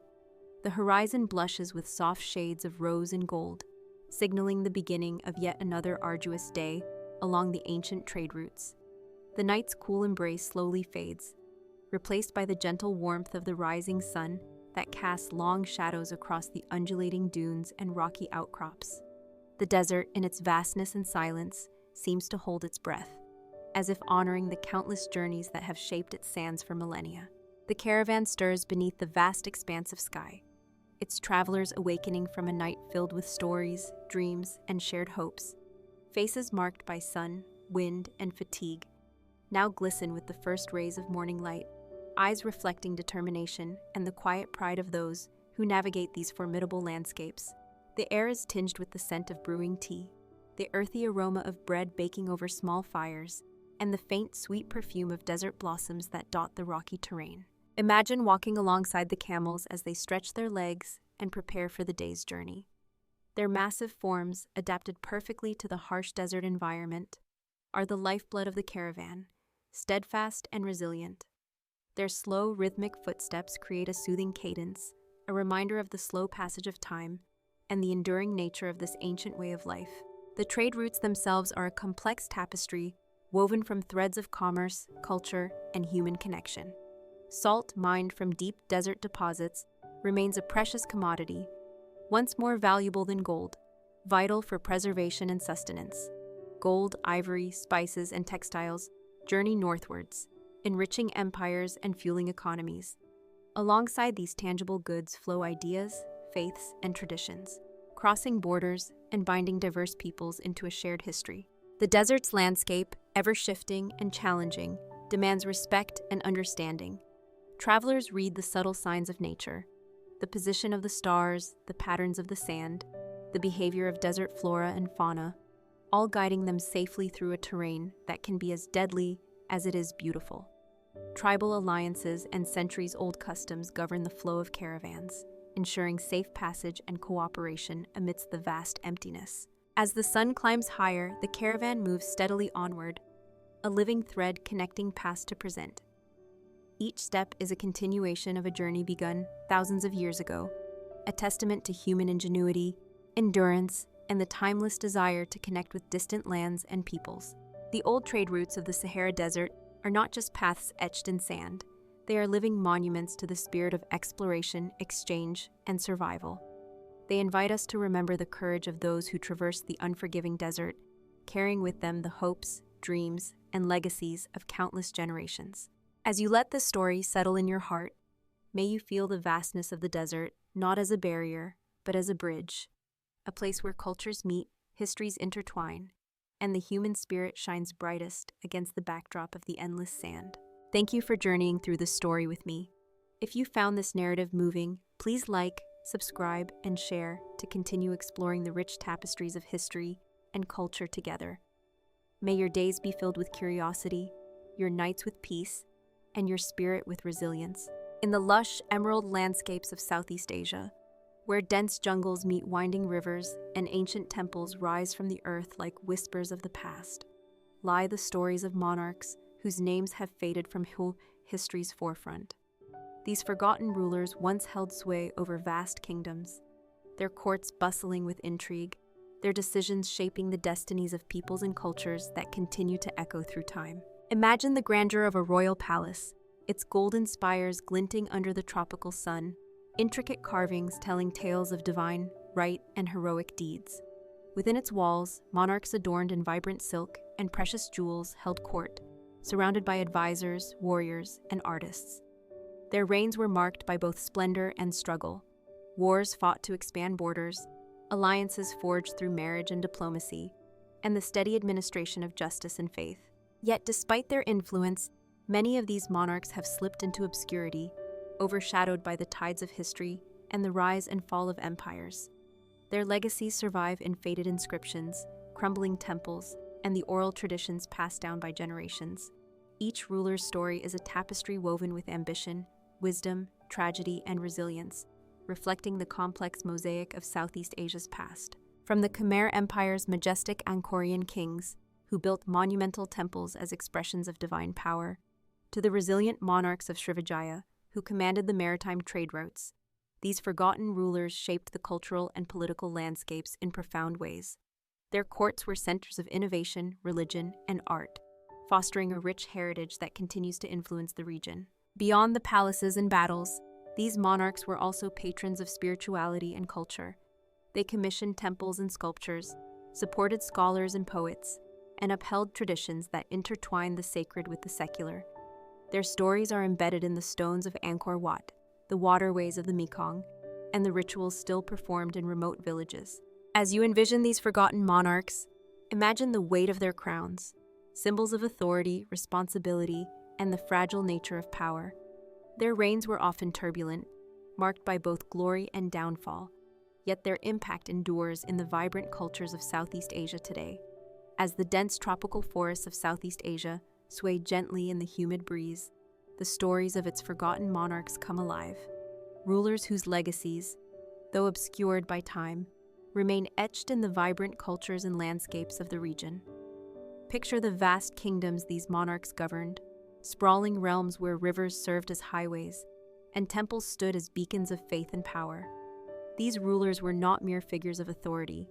the horizon blushes with soft shades of rose and gold, signaling the beginning of yet another arduous day along the ancient trade routes. The night's cool embrace slowly fades, replaced by the gentle warmth of the rising sun that casts long shadows across the undulating dunes and rocky outcrops. The desert, in its vastness and silence, seems to hold its breath, as if honoring the countless journeys that have shaped its sands for millennia. The caravan stirs beneath the vast expanse of sky, its travelers awakening from a night filled with stories, dreams, and shared hopes. Faces marked by sun, wind, and fatigue now glisten with the first rays of morning light, eyes reflecting determination and the quiet pride of those who navigate these formidable landscapes. The air is tinged with the scent of brewing tea, the earthy aroma of bread baking over small fires, and the faint, sweet perfume of desert blossoms that dot the rocky terrain. Imagine walking alongside the camels as they stretch their legs and prepare for the day's journey. Their massive forms, adapted perfectly to the harsh desert environment, are the lifeblood of the caravan, steadfast and resilient. Their slow, rhythmic footsteps create a soothing cadence, a reminder of the slow passage of time and the enduring nature of this ancient way of life. The trade routes themselves are a complex tapestry woven from threads of commerce, culture, and human connection. Salt mined from deep desert deposits remains a precious commodity, once more valuable than gold, vital for preservation and sustenance. Gold, ivory, spices, and textiles journey northwards, enriching empires and fueling economies. Alongside these tangible goods flow ideas, faiths, and traditions, crossing borders and binding diverse peoples into a shared history. The desert's landscape, ever shifting and challenging, demands respect and understanding. Travelers read the subtle signs of nature, the position of the stars, the patterns of the sand, the behavior of desert flora and fauna, all guiding them safely through a terrain that can be as deadly as it is beautiful. Tribal alliances and centuries-old customs govern the flow of caravans, ensuring safe passage and cooperation amidst the vast emptiness. As the sun climbs higher, the caravan moves steadily onward, a living thread connecting past to present. Each step is a continuation of a journey begun thousands of years ago, a testament to human ingenuity, endurance, and the timeless desire to connect with distant lands and peoples. The old trade routes of the Sahara Desert are not just paths etched in sand. They are living monuments to the spirit of exploration, exchange, and survival. They invite us to remember the courage of those who traverse the unforgiving desert, carrying with them the hopes, dreams, and legacies of countless generations. As you let this story settle in your heart, may you feel the vastness of the desert not as a barrier, but as a bridge, a place where cultures meet, histories intertwine, and the human spirit shines brightest against the backdrop of the endless sand. Thank you for journeying through this story with me. If you found this narrative moving, please like, subscribe, and share to continue exploring the rich tapestries of history and culture together. May your days be filled with curiosity, your nights with peace, and your spirit with resilience. In the lush, emerald landscapes of Southeast Asia, where dense jungles meet winding rivers and ancient temples rise from the earth like whispers of the past, lie the stories of monarchs whose names have faded from history's forefront. These forgotten rulers once held sway over vast kingdoms, their courts bustling with intrigue, their decisions shaping the destinies of peoples and cultures that continue to echo through time. Imagine the grandeur of a royal palace, its golden spires glinting under the tropical sun, intricate carvings telling tales of divine right and heroic deeds. Within its walls, monarchs adorned in vibrant silk and precious jewels held court, surrounded by advisors, warriors, and artists. Their reigns were marked by both splendor and struggle. Wars fought to expand borders, alliances forged through marriage and diplomacy, and the steady administration of justice and faith. Yet despite their influence, many of these monarchs have slipped into obscurity, overshadowed by the tides of history and the rise and fall of empires. Their legacies survive in faded inscriptions, crumbling temples, and the oral traditions passed down by generations. Each ruler's story is a tapestry woven with ambition, wisdom, tragedy, and resilience, reflecting the complex mosaic of Southeast Asia's past. From the Khmer Empire's majestic Angkorian kings, who built monumental temples as expressions of divine power, to the resilient monarchs of Srivijaya, who commanded the maritime trade routes, these forgotten rulers shaped the cultural and political landscapes in profound ways. Their courts were centers of innovation, religion, and art, fostering a rich heritage that continues to influence the region. Beyond the palaces and battles, these monarchs were also patrons of spirituality and culture. They commissioned temples and sculptures, supported scholars and poets, and upheld traditions that intertwined the sacred with the secular. Their stories are embedded in the stones of Angkor Wat, the waterways of the Mekong, and the rituals still performed in remote villages. As you envision these forgotten monarchs, imagine the weight of their crowns, symbols of authority, responsibility, and the fragile nature of power. Their reigns were often turbulent, marked by both glory and downfall, yet their impact endures in the vibrant cultures of Southeast Asia today. As the dense tropical forests of Southeast Asia sway gently in the humid breeze, the stories of its forgotten monarchs come alive. Rulers whose legacies, though obscured by time, remain etched in the vibrant cultures and landscapes of the region. Picture the vast kingdoms these monarchs governed, sprawling realms where rivers served as highways, and temples stood as beacons of faith and power. These rulers were not mere figures of authority.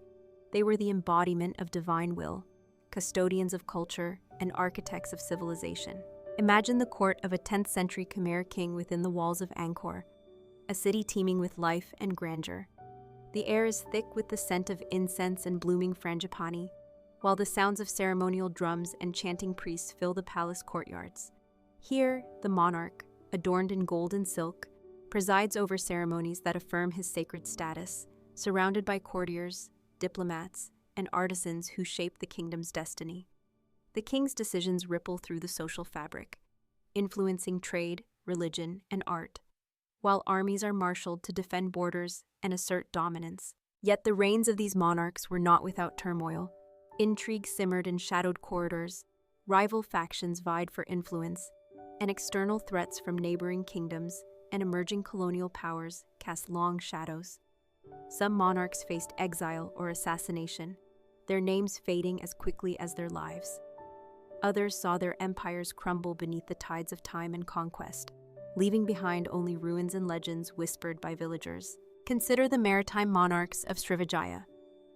They were the embodiment of divine will, custodians of culture, and architects of civilization. Imagine the court of a 10th century Khmer king within the walls of Angkor, a city teeming with life and grandeur. The air is thick with the scent of incense and blooming frangipani, while the sounds of ceremonial drums and chanting priests fill the palace courtyards. Here, the monarch, adorned in gold and silk, presides over ceremonies that affirm his sacred status, surrounded by courtiers, diplomats, and artisans who shape the kingdom's destiny. The king's decisions ripple through the social fabric, influencing trade, religion, and art, while armies are marshaled to defend borders and assert dominance. Yet the reigns of these monarchs were not without turmoil. Intrigue simmered in shadowed corridors, rival factions vied for influence, and external threats from neighboring kingdoms and emerging colonial powers cast long shadows. Some monarchs faced exile or assassination, their names fading as quickly as their lives. Others saw their empires crumble beneath the tides of time and conquest, leaving behind only ruins and legends whispered by villagers. Consider the maritime monarchs of Srivijaya,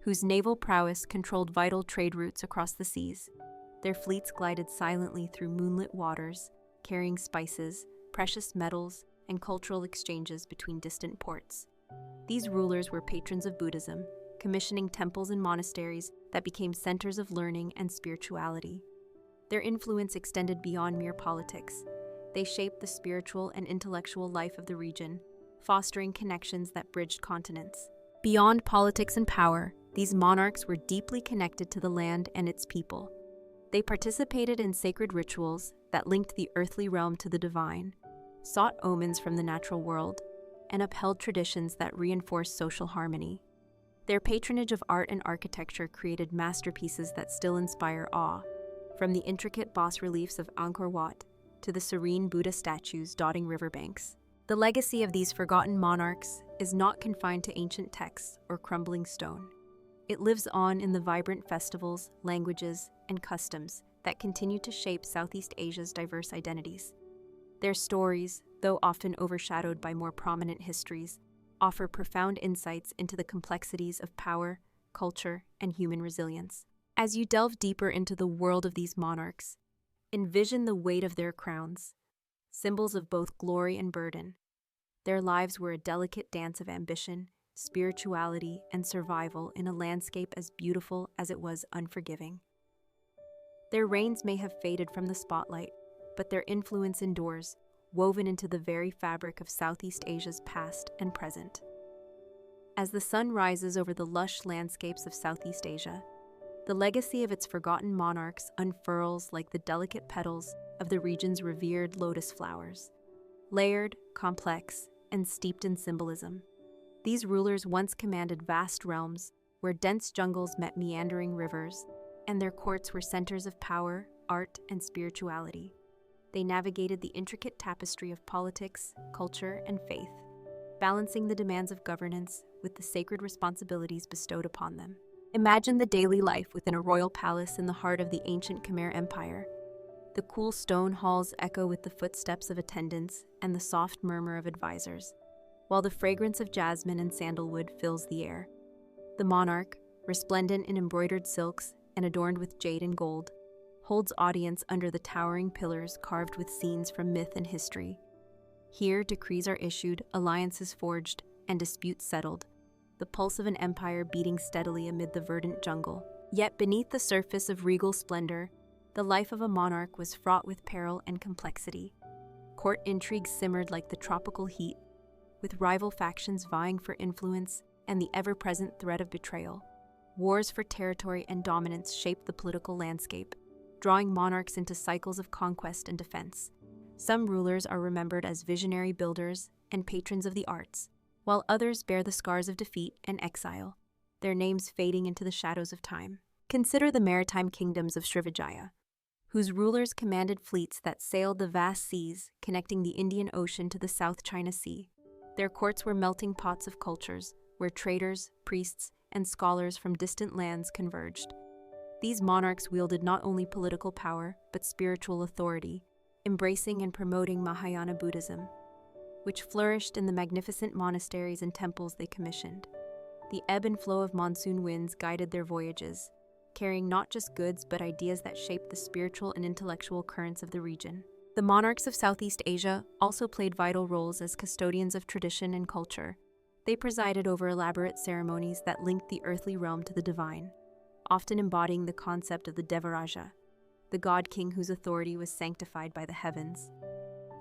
whose naval prowess controlled vital trade routes across the seas. Their fleets glided silently through moonlit waters, carrying spices, precious metals, and cultural exchanges between distant ports. These rulers were patrons of Buddhism, commissioning temples and monasteries that became centers of learning and spirituality. Their influence extended beyond mere politics. They shaped the spiritual and intellectual life of the region, fostering connections that bridged continents. Beyond politics and power, these monarchs were deeply connected to the land and its people. They participated in sacred rituals that linked the earthly realm to the divine, sought omens from the natural world, and upheld traditions that reinforced social harmony. Their patronage of art and architecture created masterpieces that still inspire awe, from the intricate bas-reliefs of Angkor Wat to the serene Buddha statues dotting riverbanks. The legacy of these forgotten monarchs is not confined to ancient texts or crumbling stone. It lives on in the vibrant festivals, languages, and customs that continue to shape Southeast Asia's diverse identities. Their stories, though often overshadowed by more prominent histories, offer profound insights into the complexities of power, culture, and human resilience. As you delve deeper into the world of these monarchs, envision the weight of their crowns, symbols of both glory and burden. Their lives were a delicate dance of ambition, spirituality, and survival in a landscape as beautiful as it was unforgiving. Their reigns may have faded from the spotlight, but their influence endures, woven into the very fabric of Southeast Asia's past and present. As the sun rises over the lush landscapes of Southeast Asia, the legacy of its forgotten monarchs unfurls like the delicate petals of the region's revered lotus flowers. Layered, complex, and steeped in symbolism, these rulers once commanded vast realms where dense jungles met meandering rivers, and their courts were centers of power, art, and spirituality. They navigated the intricate tapestry of politics, culture, and faith, balancing the demands of governance with the sacred responsibilities bestowed upon them. Imagine the daily life within a royal palace in the heart of the ancient Khmer Empire. The cool stone halls echo with the footsteps of attendants and the soft murmur of advisors, while the fragrance of jasmine and sandalwood fills the air. The monarch, resplendent in embroidered silks and adorned with jade and gold, holds audience under the towering pillars carved with scenes from myth and history. Here, decrees are issued, alliances forged, and disputes settled, the pulse of an empire beating steadily amid the verdant jungle. Yet beneath the surface of regal splendor, the life of a monarch was fraught with peril and complexity. Court intrigues simmered like the tropical heat, with rival factions vying for influence and the ever-present threat of betrayal. Wars for territory and dominance shaped the political landscape, drawing monarchs into cycles of conquest and defense. Some rulers are remembered as visionary builders and patrons of the arts, while others bear the scars of defeat and exile, their names fading into the shadows of time. Consider the maritime kingdoms of Srivijaya, whose rulers commanded fleets that sailed the vast seas connecting the Indian Ocean to the South China Sea. Their courts were melting pots of cultures, where traders, priests, and scholars from distant lands converged. These monarchs wielded not only political power, but spiritual authority, embracing and promoting Mahayana Buddhism, which flourished in the magnificent monasteries and temples they commissioned. The ebb and flow of monsoon winds guided their voyages, carrying not just goods but ideas that shaped the spiritual and intellectual currents of the region. The monarchs of Southeast Asia also played vital roles as custodians of tradition and culture. They presided over elaborate ceremonies that linked the earthly realm to the divine, often embodying the concept of the Devaraja, the god king whose authority was sanctified by the heavens.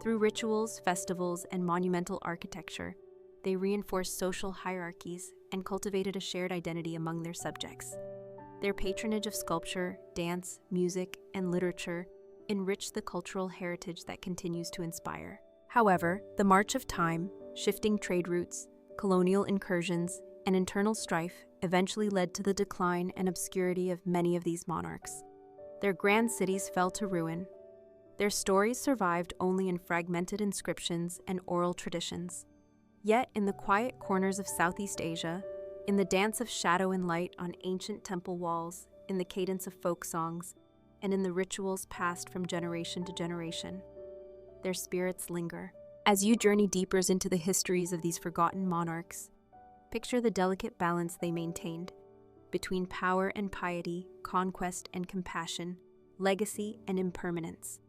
Through rituals, festivals, and monumental architecture, they reinforced social hierarchies and cultivated a shared identity among their subjects. Their patronage of sculpture, dance, music, and literature enriched the cultural heritage that continues to inspire. However, the march of time, shifting trade routes, colonial incursions, and internal strife eventually led to the decline and obscurity of many of these monarchs. Their grand cities fell to ruin. Their stories survived only in fragmented inscriptions and oral traditions. Yet, in the quiet corners of Southeast Asia, in the dance of shadow and light on ancient temple walls, in the cadence of folk songs, and in the rituals passed from generation to generation, their spirits linger. As you journey deeper into the histories of these forgotten monarchs, picture the delicate balance they maintained between power and piety, conquest and compassion, legacy and impermanence.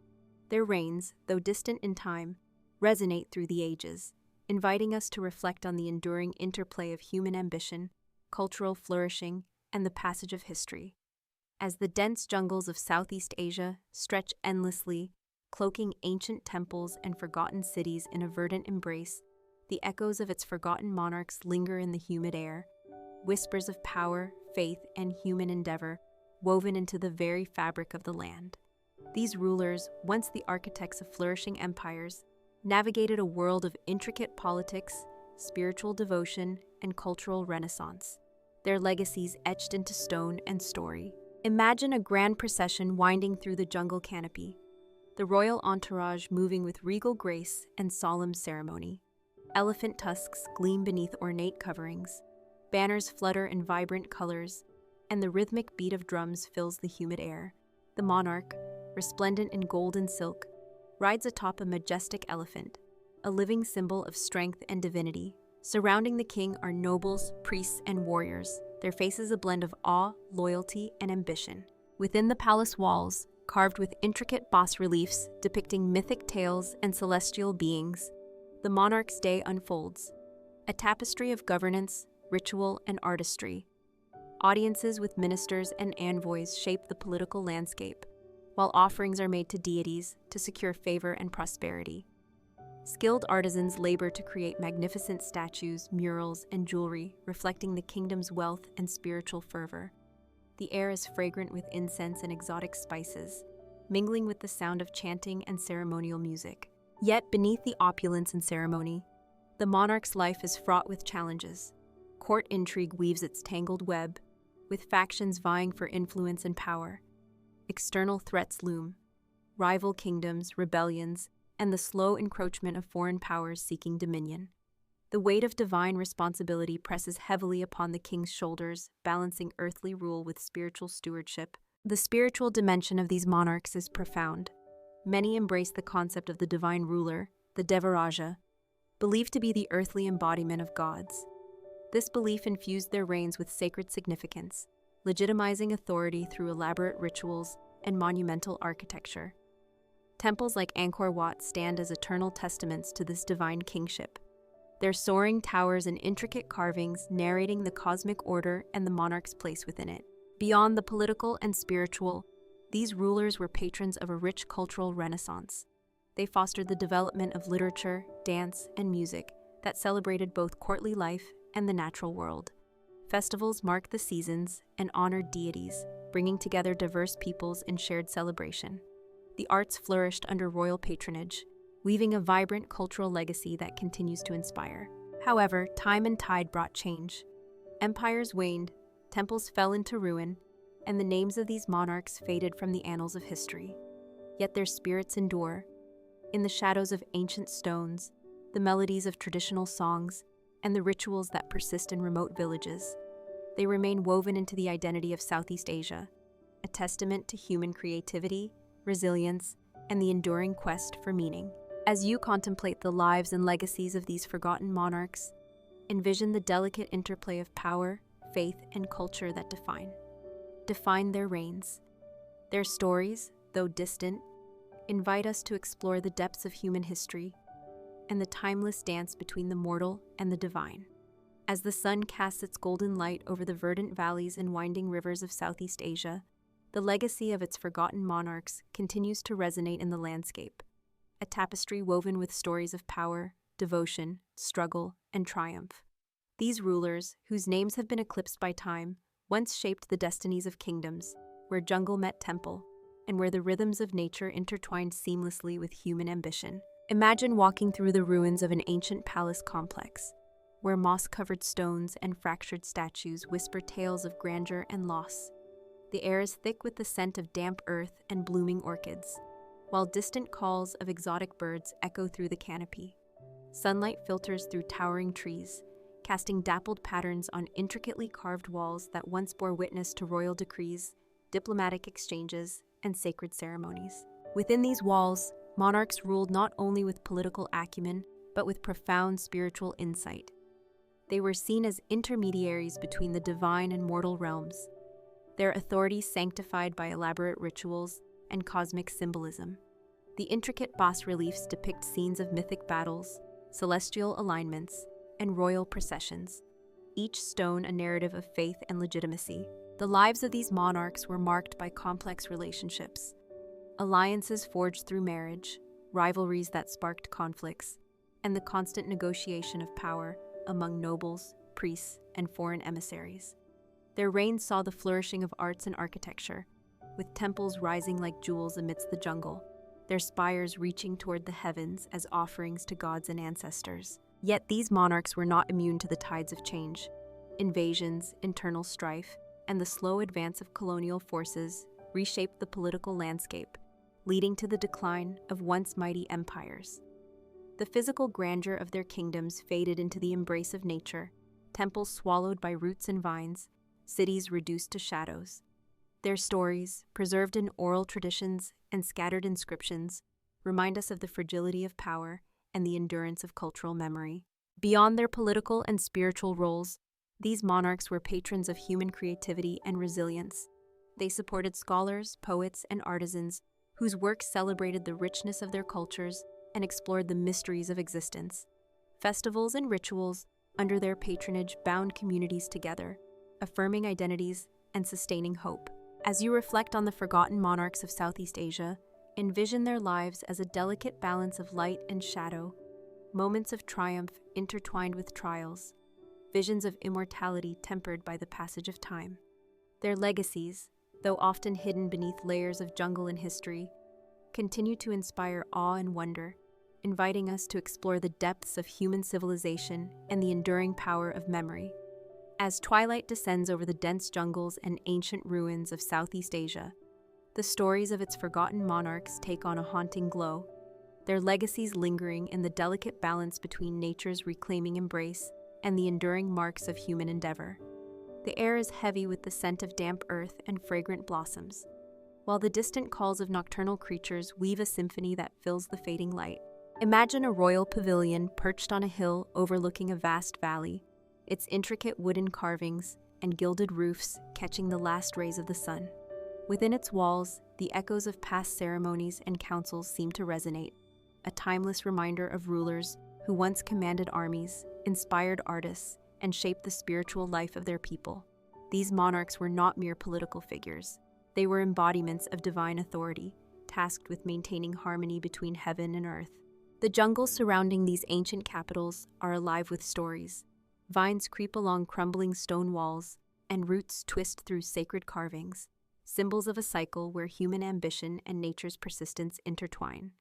Their reigns, though distant in time, resonate through the ages, inviting us to reflect on the enduring interplay of human ambition, cultural flourishing, and the passage of history. As the dense jungles of Southeast Asia stretch endlessly, cloaking ancient temples and forgotten cities in a verdant embrace, the echoes of its forgotten monarchs linger in the humid air, whispers of power, faith, and human endeavor woven into the very fabric of the land. These rulers, once the architects of flourishing empires, navigated a world of intricate politics, spiritual devotion, and cultural renaissance, their legacies etched into stone and story. Imagine a grand procession winding through the jungle canopy, the royal entourage moving with regal grace and solemn ceremony. Elephant tusks gleam beneath ornate coverings, banners flutter in vibrant colors, and the rhythmic beat of drums fills the humid air. The monarch, resplendent in gold and silk, rides atop a majestic elephant, a living symbol of strength and divinity. Surrounding the king are nobles, priests, and warriors, their faces a blend of awe, loyalty, and ambition. Within the palace walls, carved with intricate bas-reliefs depicting mythic tales and celestial beings, the monarch's day unfolds, a tapestry of governance, ritual, and artistry. Audiences with ministers and envoys shape the political landscape, while offerings are made to deities to secure favor and prosperity. Skilled artisans labor to create magnificent statues, murals, and jewelry reflecting the kingdom's wealth and spiritual fervor. The air is fragrant with incense and exotic spices, mingling with the sound of chanting and ceremonial music. Yet, beneath the opulence and ceremony, the monarch's life is fraught with challenges. Court intrigue weaves its tangled web, with factions vying for influence and power. External threats loom, rival kingdoms, rebellions, and the slow encroachment of foreign powers seeking dominion. The weight of divine responsibility presses heavily upon the king's shoulders, balancing earthly rule with spiritual stewardship. The spiritual dimension of these monarchs is profound. Many embrace the concept of the divine ruler, the Devaraja, believed to be the earthly embodiment of gods. This belief infused their reigns with sacred significance, legitimizing authority through elaborate rituals and monumental architecture. Temples like Angkor Wat stand as eternal testaments to this divine kingship, their soaring towers and intricate carvings narrating the cosmic order and the monarch's place within it. Beyond the political and spiritual, these rulers were patrons of a rich cultural renaissance. They fostered the development of literature, dance, and music that celebrated both courtly life and the natural world. Festivals marked the seasons and honored deities, bringing together diverse peoples in shared celebration. The arts flourished under royal patronage, weaving a vibrant cultural legacy that continues to inspire. However, time and tide brought change. Empires waned, temples fell into ruin, and the names of these monarchs faded from the annals of history. Yet their spirits endure. In the shadows of ancient stones, the melodies of traditional songs, and the rituals that persist in remote villages, they remain woven into the identity of Southeast Asia, a testament to human creativity, resilience, and the enduring quest for meaning. As you contemplate the lives and legacies of these forgotten monarchs, envision the delicate interplay of power, faith, and culture that define their reigns. Their stories, though distant, invite us to explore the depths of human history and the timeless dance between the mortal and the divine. As the sun casts its golden light over the verdant valleys and winding rivers of Southeast Asia, The legacy of its forgotten monarchs continues to resonate in the landscape, a tapestry woven with stories of power, devotion, struggle, and triumph. These rulers, whose names have been eclipsed by time, once shaped the destinies of kingdoms, where jungle met temple, and where the rhythms of nature intertwined seamlessly with human ambition. Imagine walking through the ruins of an ancient palace complex, where moss-covered stones and fractured statues whisper tales of grandeur and loss. The air is thick with the scent of damp earth and blooming orchids, while distant calls of exotic birds echo through the canopy. Sunlight filters through towering trees, casting dappled patterns on intricately carved walls that once bore witness to royal decrees, diplomatic exchanges, and sacred ceremonies. Within these walls, monarchs ruled not only with political acumen, but with profound spiritual insight. They were seen as intermediaries between the divine and mortal realms, their authority sanctified by elaborate rituals and cosmic symbolism. The intricate bas-reliefs depict scenes of mythic battles, celestial alignments, and royal processions, each stone a narrative of faith and legitimacy. The lives of these monarchs were marked by complex relationships, alliances forged through marriage, rivalries that sparked conflicts, and the constant negotiation of power among nobles, priests, and foreign emissaries. Their reign saw the flourishing of arts and architecture, with temples rising like jewels amidst the jungle, their spires reaching toward the heavens as offerings to gods and ancestors. Yet these monarchs were not immune to the tides of change. Invasions, internal strife, and the slow advance of colonial forces reshaped the political landscape, leading to the decline of once mighty empires. The physical grandeur of their kingdoms faded into the embrace of nature, temples swallowed by roots and vines, cities reduced to shadows. Their stories, preserved in oral traditions and scattered inscriptions, remind us of the fragility of power and the endurance of cultural memory. Beyond their political and spiritual roles, these monarchs were patrons of human creativity and resilience. They supported scholars, poets, and artisans whose work celebrated the richness of their cultures and explored the mysteries of existence. Festivals and rituals under their patronage bound communities together, affirming identities and sustaining hope. As you reflect on the forgotten monarchs of Southeast Asia, envision their lives as a delicate balance of light and shadow, moments of triumph intertwined with trials, visions of immortality tempered by the passage of time. Their legacies, though often hidden beneath layers of jungle and history, continue to inspire awe and wonder, inviting us to explore the depths of human civilization and the enduring power of memory. As twilight descends over the dense jungles and ancient ruins of Southeast Asia, the stories of its forgotten monarchs take on a haunting glow, their legacies lingering in the delicate balance between nature's reclaiming embrace and the enduring marks of human endeavor. The air is heavy with the scent of damp earth and fragrant blossoms, while the distant calls of nocturnal creatures weave a symphony that fills the fading light. Imagine a royal pavilion perched on a hill overlooking a vast valley, its intricate wooden carvings and gilded roofs catching the last rays of the sun. Within its walls, the echoes of past ceremonies and councils seem to resonate, a timeless reminder of rulers who once commanded armies, inspired artists, and shaped the spiritual life of their people. These monarchs were not mere political figures. They were embodiments of divine authority, tasked with maintaining harmony between heaven and earth. The jungles surrounding these ancient capitals are alive with stories. Vines creep along crumbling stone walls, and roots twist through sacred carvings, symbols of a cycle where human ambition and nature's persistence intertwine.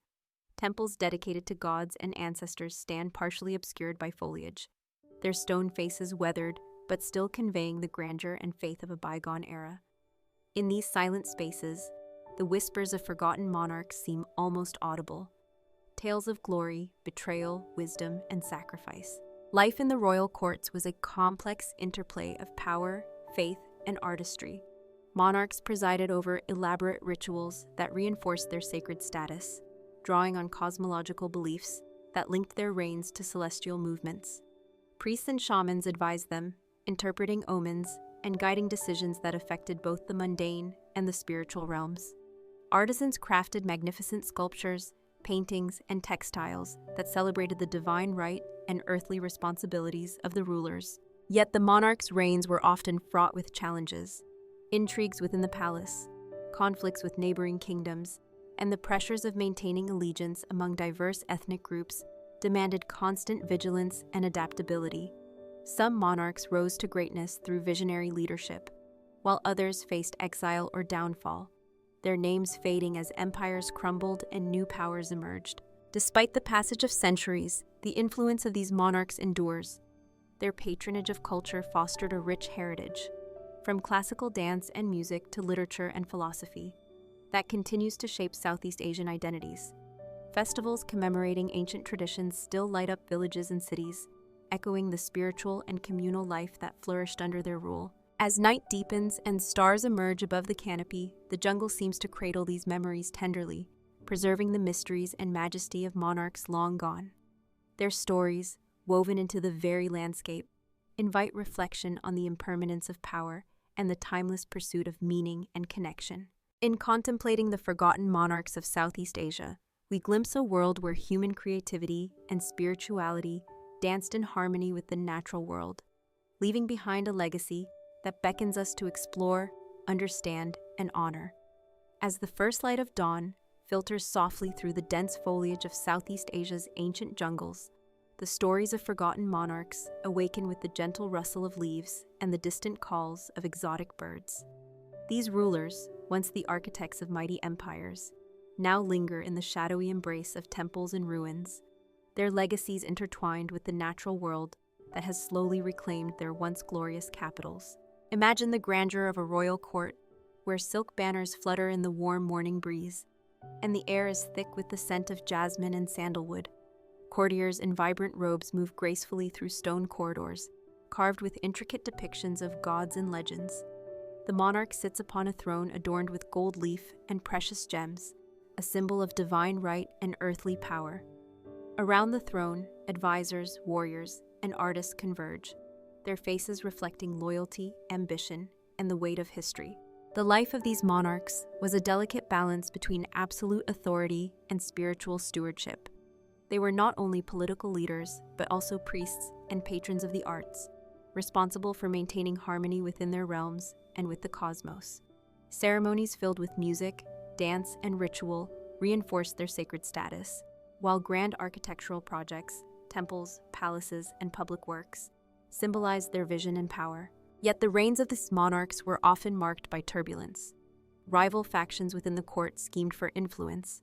Temples dedicated to gods and ancestors stand partially obscured by foliage, their stone faces weathered but still conveying the grandeur and faith of a bygone era. In these silent spaces, the whispers of forgotten monarchs seem almost audible. Tales of glory, betrayal, wisdom, and sacrifice. Life in the royal courts was a complex interplay of power, faith, and artistry. Monarchs presided over elaborate rituals that reinforced their sacred status, drawing on cosmological beliefs that linked their reigns to celestial movements. Priests and shamans advised them, interpreting omens and guiding decisions that affected both the mundane and the spiritual realms. Artisans crafted magnificent sculptures, paintings, and textiles that celebrated the divine right and earthly responsibilities of the rulers. Yet the monarchs' reigns were often fraught with challenges. Intrigues within the palace, conflicts with neighboring kingdoms, and the pressures of maintaining allegiance among diverse ethnic groups demanded constant vigilance and adaptability. Some monarchs rose to greatness through visionary leadership, while others faced exile or downfall, their names fading as empires crumbled and new powers emerged. Despite the passage of centuries, the influence of these monarchs endures. Their patronage of culture fostered a rich heritage, from classical dance and music to literature and philosophy, that continues to shape Southeast Asian identities. Festivals commemorating ancient traditions still light up villages and cities, echoing the spiritual and communal life that flourished under their rule. As night deepens and stars emerge above the canopy, the jungle seems to cradle these memories tenderly, preserving the mysteries and majesty of monarchs long gone. Their stories, woven into the very landscape, invite reflection on the impermanence of power and the timeless pursuit of meaning and connection. In contemplating the forgotten monarchs of Southeast Asia, we glimpse a world where human creativity and spirituality danced in harmony with the natural world, leaving behind a legacy that beckons us to explore, understand, and honor. As the first light of dawn filters softly through the dense foliage of Southeast Asia's ancient jungles, the stories of forgotten monarchs awaken with the gentle rustle of leaves and the distant calls of exotic birds. These rulers, once the architects of mighty empires, now linger in the shadowy embrace of temples and ruins, their legacies intertwined with the natural world that has slowly reclaimed their once glorious capitals. Imagine the grandeur of a royal court, where silk banners flutter in the warm morning breeze, and the air is thick with the scent of jasmine and sandalwood. Courtiers in vibrant robes move gracefully through stone corridors, carved with intricate depictions of gods and legends. The monarch sits upon a throne adorned with gold leaf and precious gems, a symbol of divine right and earthly power. Around the throne, advisors, warriors, and artists converge, their faces reflecting loyalty, ambition, and the weight of history. The life of these monarchs was a delicate balance between absolute authority and spiritual stewardship. They were not only political leaders, but also priests and patrons of the arts, responsible for maintaining harmony within their realms and with the cosmos. Ceremonies filled with music, dance, and ritual reinforced their sacred status, while grand architectural projects, temples, palaces, and public works symbolized their vision and power. Yet the reigns of these monarchs were often marked by turbulence. Rival factions within the court schemed for influence,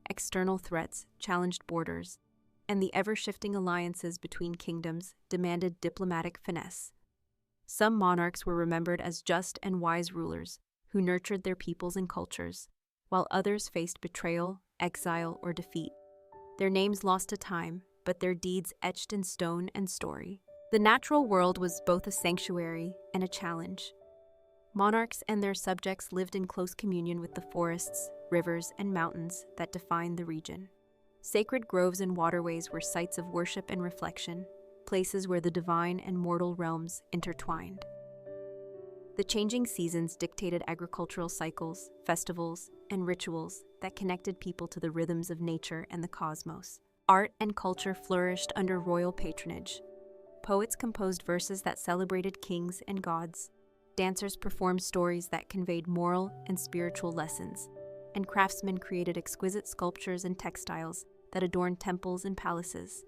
external threats challenged borders, and the ever-shifting alliances between kingdoms demanded diplomatic finesse. Some monarchs were remembered as just and wise rulers who nurtured their peoples and cultures, while others faced betrayal, exile, or defeat. Their names lost to time, but their deeds etched in stone and story. The natural world was both a sanctuary and a challenge. Monarchs and their subjects lived in close communion with the forests, rivers, and mountains that defined the region. Sacred groves and waterways were sites of worship and reflection, places where the divine and mortal realms intertwined. The changing seasons dictated agricultural cycles, festivals, and rituals that connected people to the rhythms of nature and the cosmos. Art and culture flourished under royal patronage. Poets composed verses that celebrated kings and gods. Dancers performed stories that conveyed moral and spiritual lessons. And craftsmen created exquisite sculptures and textiles that adorned temples and palaces.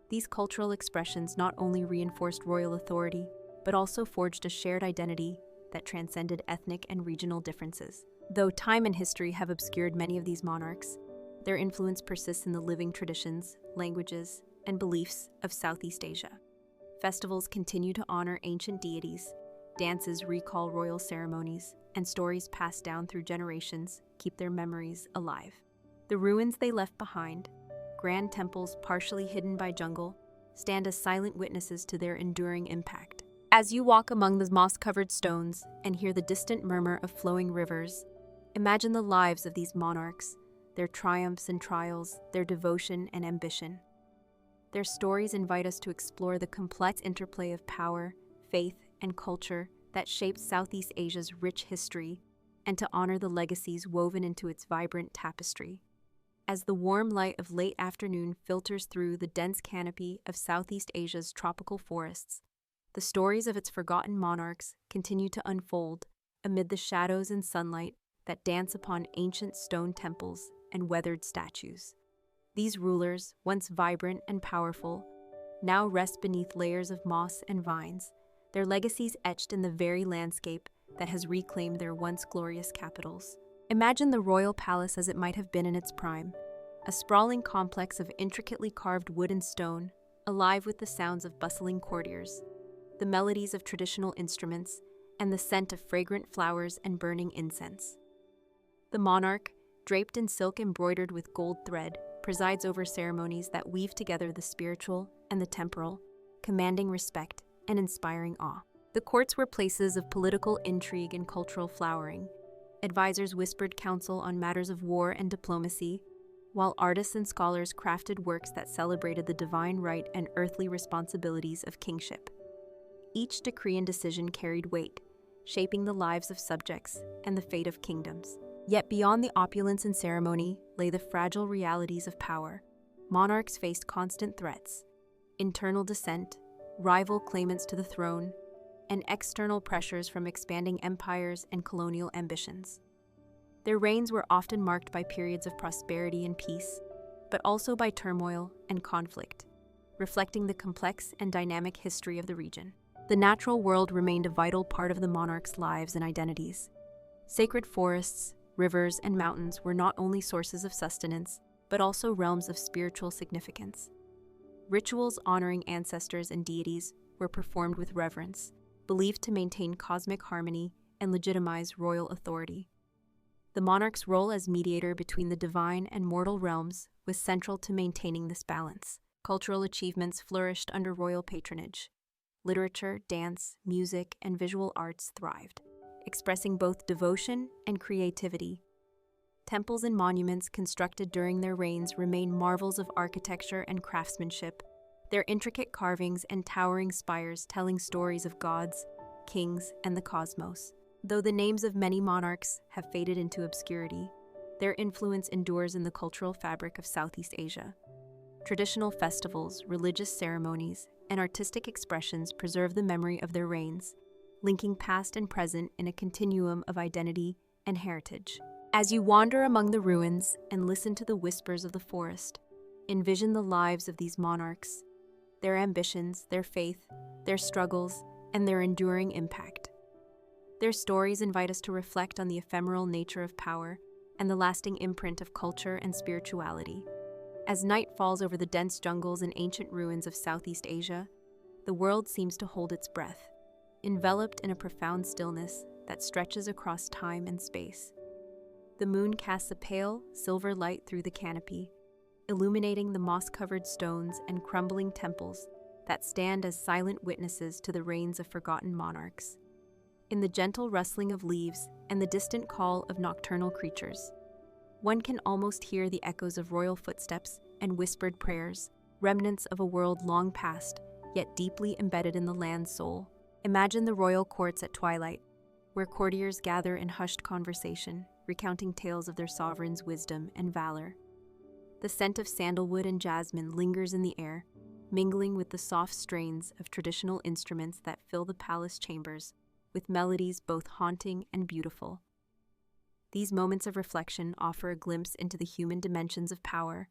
These cultural expressions not only reinforced royal authority, but also forged a shared identity that transcended ethnic and regional differences. Though time and history have obscured many of these monarchs, their influence persists in the living traditions, languages, and beliefs of Southeast Asia. Festivals continue to honor ancient deities, dances recall royal ceremonies, and stories passed down through generations keep their memories alive. The ruins they left behind, grand temples partially hidden by jungle, stand as silent witnesses to their enduring impact. As you walk among the moss-covered stones and hear the distant murmur of flowing rivers, imagine the lives of these monarchs, their triumphs and trials, their devotion and ambition. Their stories invite us to explore the complex interplay of power, faith, and culture that shaped Southeast Asia's rich history, and to honor the legacies woven into its vibrant tapestry. As the warm light of late afternoon filters through the dense canopy of Southeast Asia's tropical forests, the stories of its forgotten monarchs continue to unfold amid the shadows and sunlight that dance upon ancient stone temples and weathered statues. These rulers, once vibrant and powerful, now rest beneath layers of moss and vines, their legacies etched in the very landscape that has reclaimed their once glorious capitals. Imagine the royal palace as it might have been in its prime, a sprawling complex of intricately carved wood and stone, alive with the sounds of bustling courtiers, the melodies of traditional instruments, and the scent of fragrant flowers and burning incense. The monarch, draped in silk embroidered with gold thread, presides over ceremonies that weave together the spiritual and the temporal, commanding respect and inspiring awe. The courts were places of political intrigue and cultural flowering. Advisors whispered counsel on matters of war and diplomacy, while artists and scholars crafted works that celebrated the divine right and earthly responsibilities of kingship. Each decree and decision carried weight, shaping the lives of subjects and the fate of kingdoms. Yet beyond the opulence and ceremony lay the fragile realities of power. Monarchs faced constant threats: internal dissent, rival claimants to the throne, and external pressures from expanding empires and colonial ambitions. Their reigns were often marked by periods of prosperity and peace, but also by turmoil and conflict, reflecting the complex and dynamic history of the region. The natural world remained a vital part of the monarchs' lives and identities. Sacred forests, rivers, and mountains were not only sources of sustenance, but also realms of spiritual significance. Rituals honoring ancestors and deities were performed with reverence, believed to maintain cosmic harmony and legitimize royal authority. The monarch's role as mediator between the divine and mortal realms was central to maintaining this balance. Cultural achievements flourished under royal patronage. Literature, dance, music, and visual arts thrived, expressing both devotion and creativity. Temples and monuments constructed during their reigns remain marvels of architecture and craftsmanship, their intricate carvings and towering spires telling stories of gods, kings, and the cosmos. Though the names of many monarchs have faded into obscurity, their influence endures in the cultural fabric of Southeast Asia. Traditional festivals, religious ceremonies, and artistic expressions preserve the memory of their reigns, linking past and present in a continuum of identity and heritage. As you wander among the ruins and listen to the whispers of the forest, envision the lives of these monarchs, their ambitions, their faith, their struggles, and their enduring impact. Their stories invite us to reflect on the ephemeral nature of power and the lasting imprint of culture and spirituality. As night falls over the dense jungles and ancient ruins of Southeast Asia, the world seems to hold its breath, enveloped in a profound stillness that stretches across time and space. The moon casts a pale, silver light through the canopy, illuminating the moss-covered stones and crumbling temples that stand as silent witnesses to the reigns of forgotten monarchs. In the gentle rustling of leaves and the distant call of nocturnal creatures, one can almost hear the echoes of royal footsteps and whispered prayers, remnants of a world long past, yet deeply embedded in the land's soul. Imagine the royal courts at twilight, where courtiers gather in hushed conversation, recounting tales of their sovereign's wisdom and valor. The scent of sandalwood and jasmine lingers in the air, mingling with the soft strains of traditional instruments that fill the palace chambers with melodies both haunting and beautiful. These moments of reflection offer a glimpse into the human dimensions of power,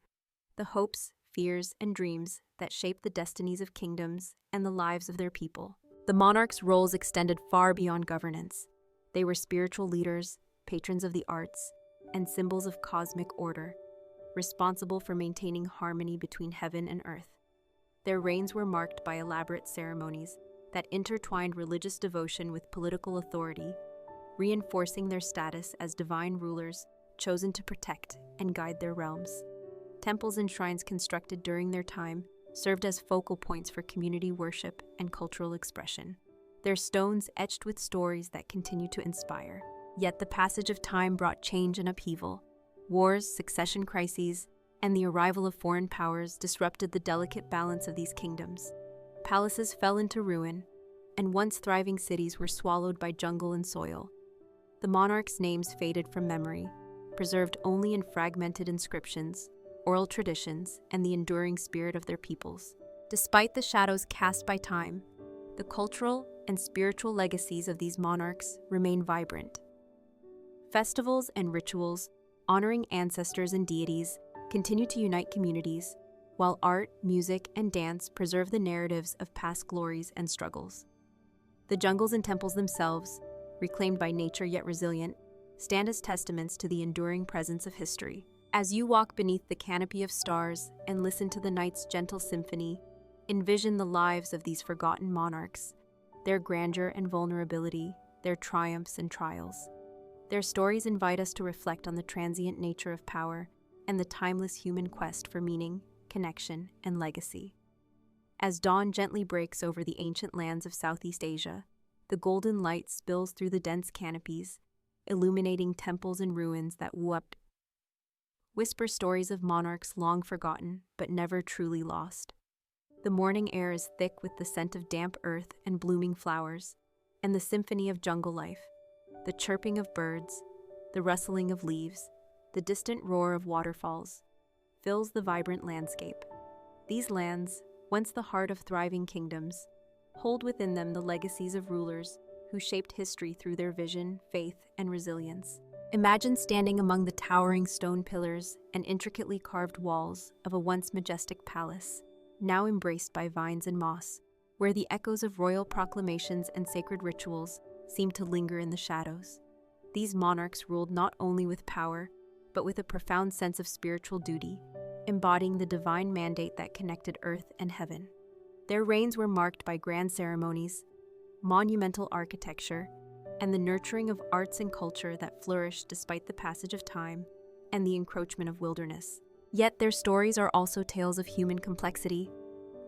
the hopes, fears, and dreams that shape the destinies of kingdoms and the lives of their people. The monarchs' roles extended far beyond governance. They were spiritual leaders, patrons of the arts, and symbols of cosmic order, responsible for maintaining harmony between heaven and earth. Their reigns were marked by elaborate ceremonies that intertwined religious devotion with political authority, reinforcing their status as divine rulers chosen to protect and guide their realms. Temples and shrines constructed during their time served as focal points for community worship and cultural expression, their stones etched with stories that continue to inspire. Yet the passage of time brought change and upheaval. Wars, succession crises, and the arrival of foreign powers disrupted the delicate balance of these kingdoms. Palaces fell into ruin, and once thriving cities were swallowed by jungle and soil. The monarchs' names faded from memory, preserved only in fragmented inscriptions, oral traditions, and the enduring spirit of their peoples. Despite the shadows cast by time, the cultural and spiritual legacies of these monarchs remain vibrant. Festivals and rituals, honoring ancestors and deities, continue to unite communities, while art, music, and dance preserve the narratives of past glories and struggles. The jungles and temples themselves, reclaimed by nature yet resilient, stand as testaments to the enduring presence of history. As you walk beneath the canopy of stars and listen to the night's gentle symphony, envision the lives of these forgotten monarchs, their grandeur and vulnerability, their triumphs and trials. Their stories invite us to reflect on the transient nature of power and the timeless human quest for meaning, connection, and legacy. As dawn gently breaks over the ancient lands of Southeast Asia, the golden light spills through the dense canopies, illuminating temples and ruins that whisper stories of monarchs long forgotten but never truly lost. The morning air is thick with the scent of damp earth and blooming flowers, and the symphony of jungle life, the chirping of birds, the rustling of leaves, the distant roar of waterfalls, fills the vibrant landscape. These lands, once the heart of thriving kingdoms, hold within them the legacies of rulers who shaped history through their vision, faith, and resilience. Imagine standing among the towering stone pillars and intricately carved walls of a once majestic palace, now embraced by vines and moss, where the echoes of royal proclamations and sacred rituals seem to linger in the shadows. These monarchs ruled not only with power, but with a profound sense of spiritual duty, embodying the divine mandate that connected earth and heaven. Their reigns were marked by grand ceremonies, monumental architecture, and the nurturing of arts and culture that flourished despite the passage of time and the encroachment of wilderness. Yet their stories are also tales of human complexity,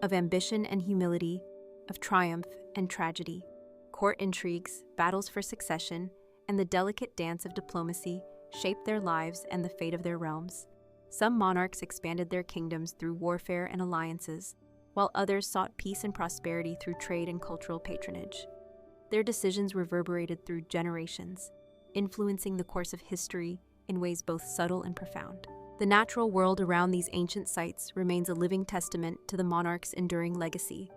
of ambition and humility, of triumph and tragedy. Court intrigues, battles for succession, and the delicate dance of diplomacy shaped their lives and the fate of their realms. Some monarchs expanded their kingdoms through warfare and alliances, while others sought peace and prosperity through trade and cultural patronage. Their decisions reverberated through generations, influencing the course of history in ways both subtle and profound. The natural world around these ancient sites remains a living testament to the monarch's enduring legacy.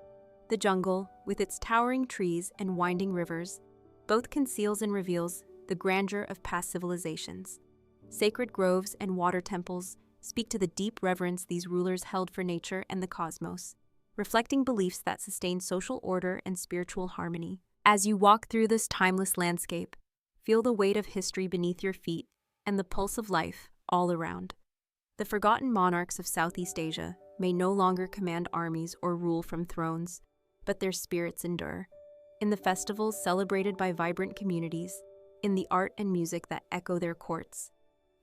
The jungle, with its towering trees and winding rivers, both conceals and reveals the grandeur of past civilizations. Sacred groves and water temples speak to the deep reverence these rulers held for nature and the cosmos, reflecting beliefs that sustain social order and spiritual harmony. As you walk through this timeless landscape, feel the weight of history beneath your feet and the pulse of life all around. The forgotten monarchs of Southeast Asia may no longer command armies or rule from thrones, but their spirits endure. In the festivals celebrated by vibrant communities, in the art and music that echo their courts,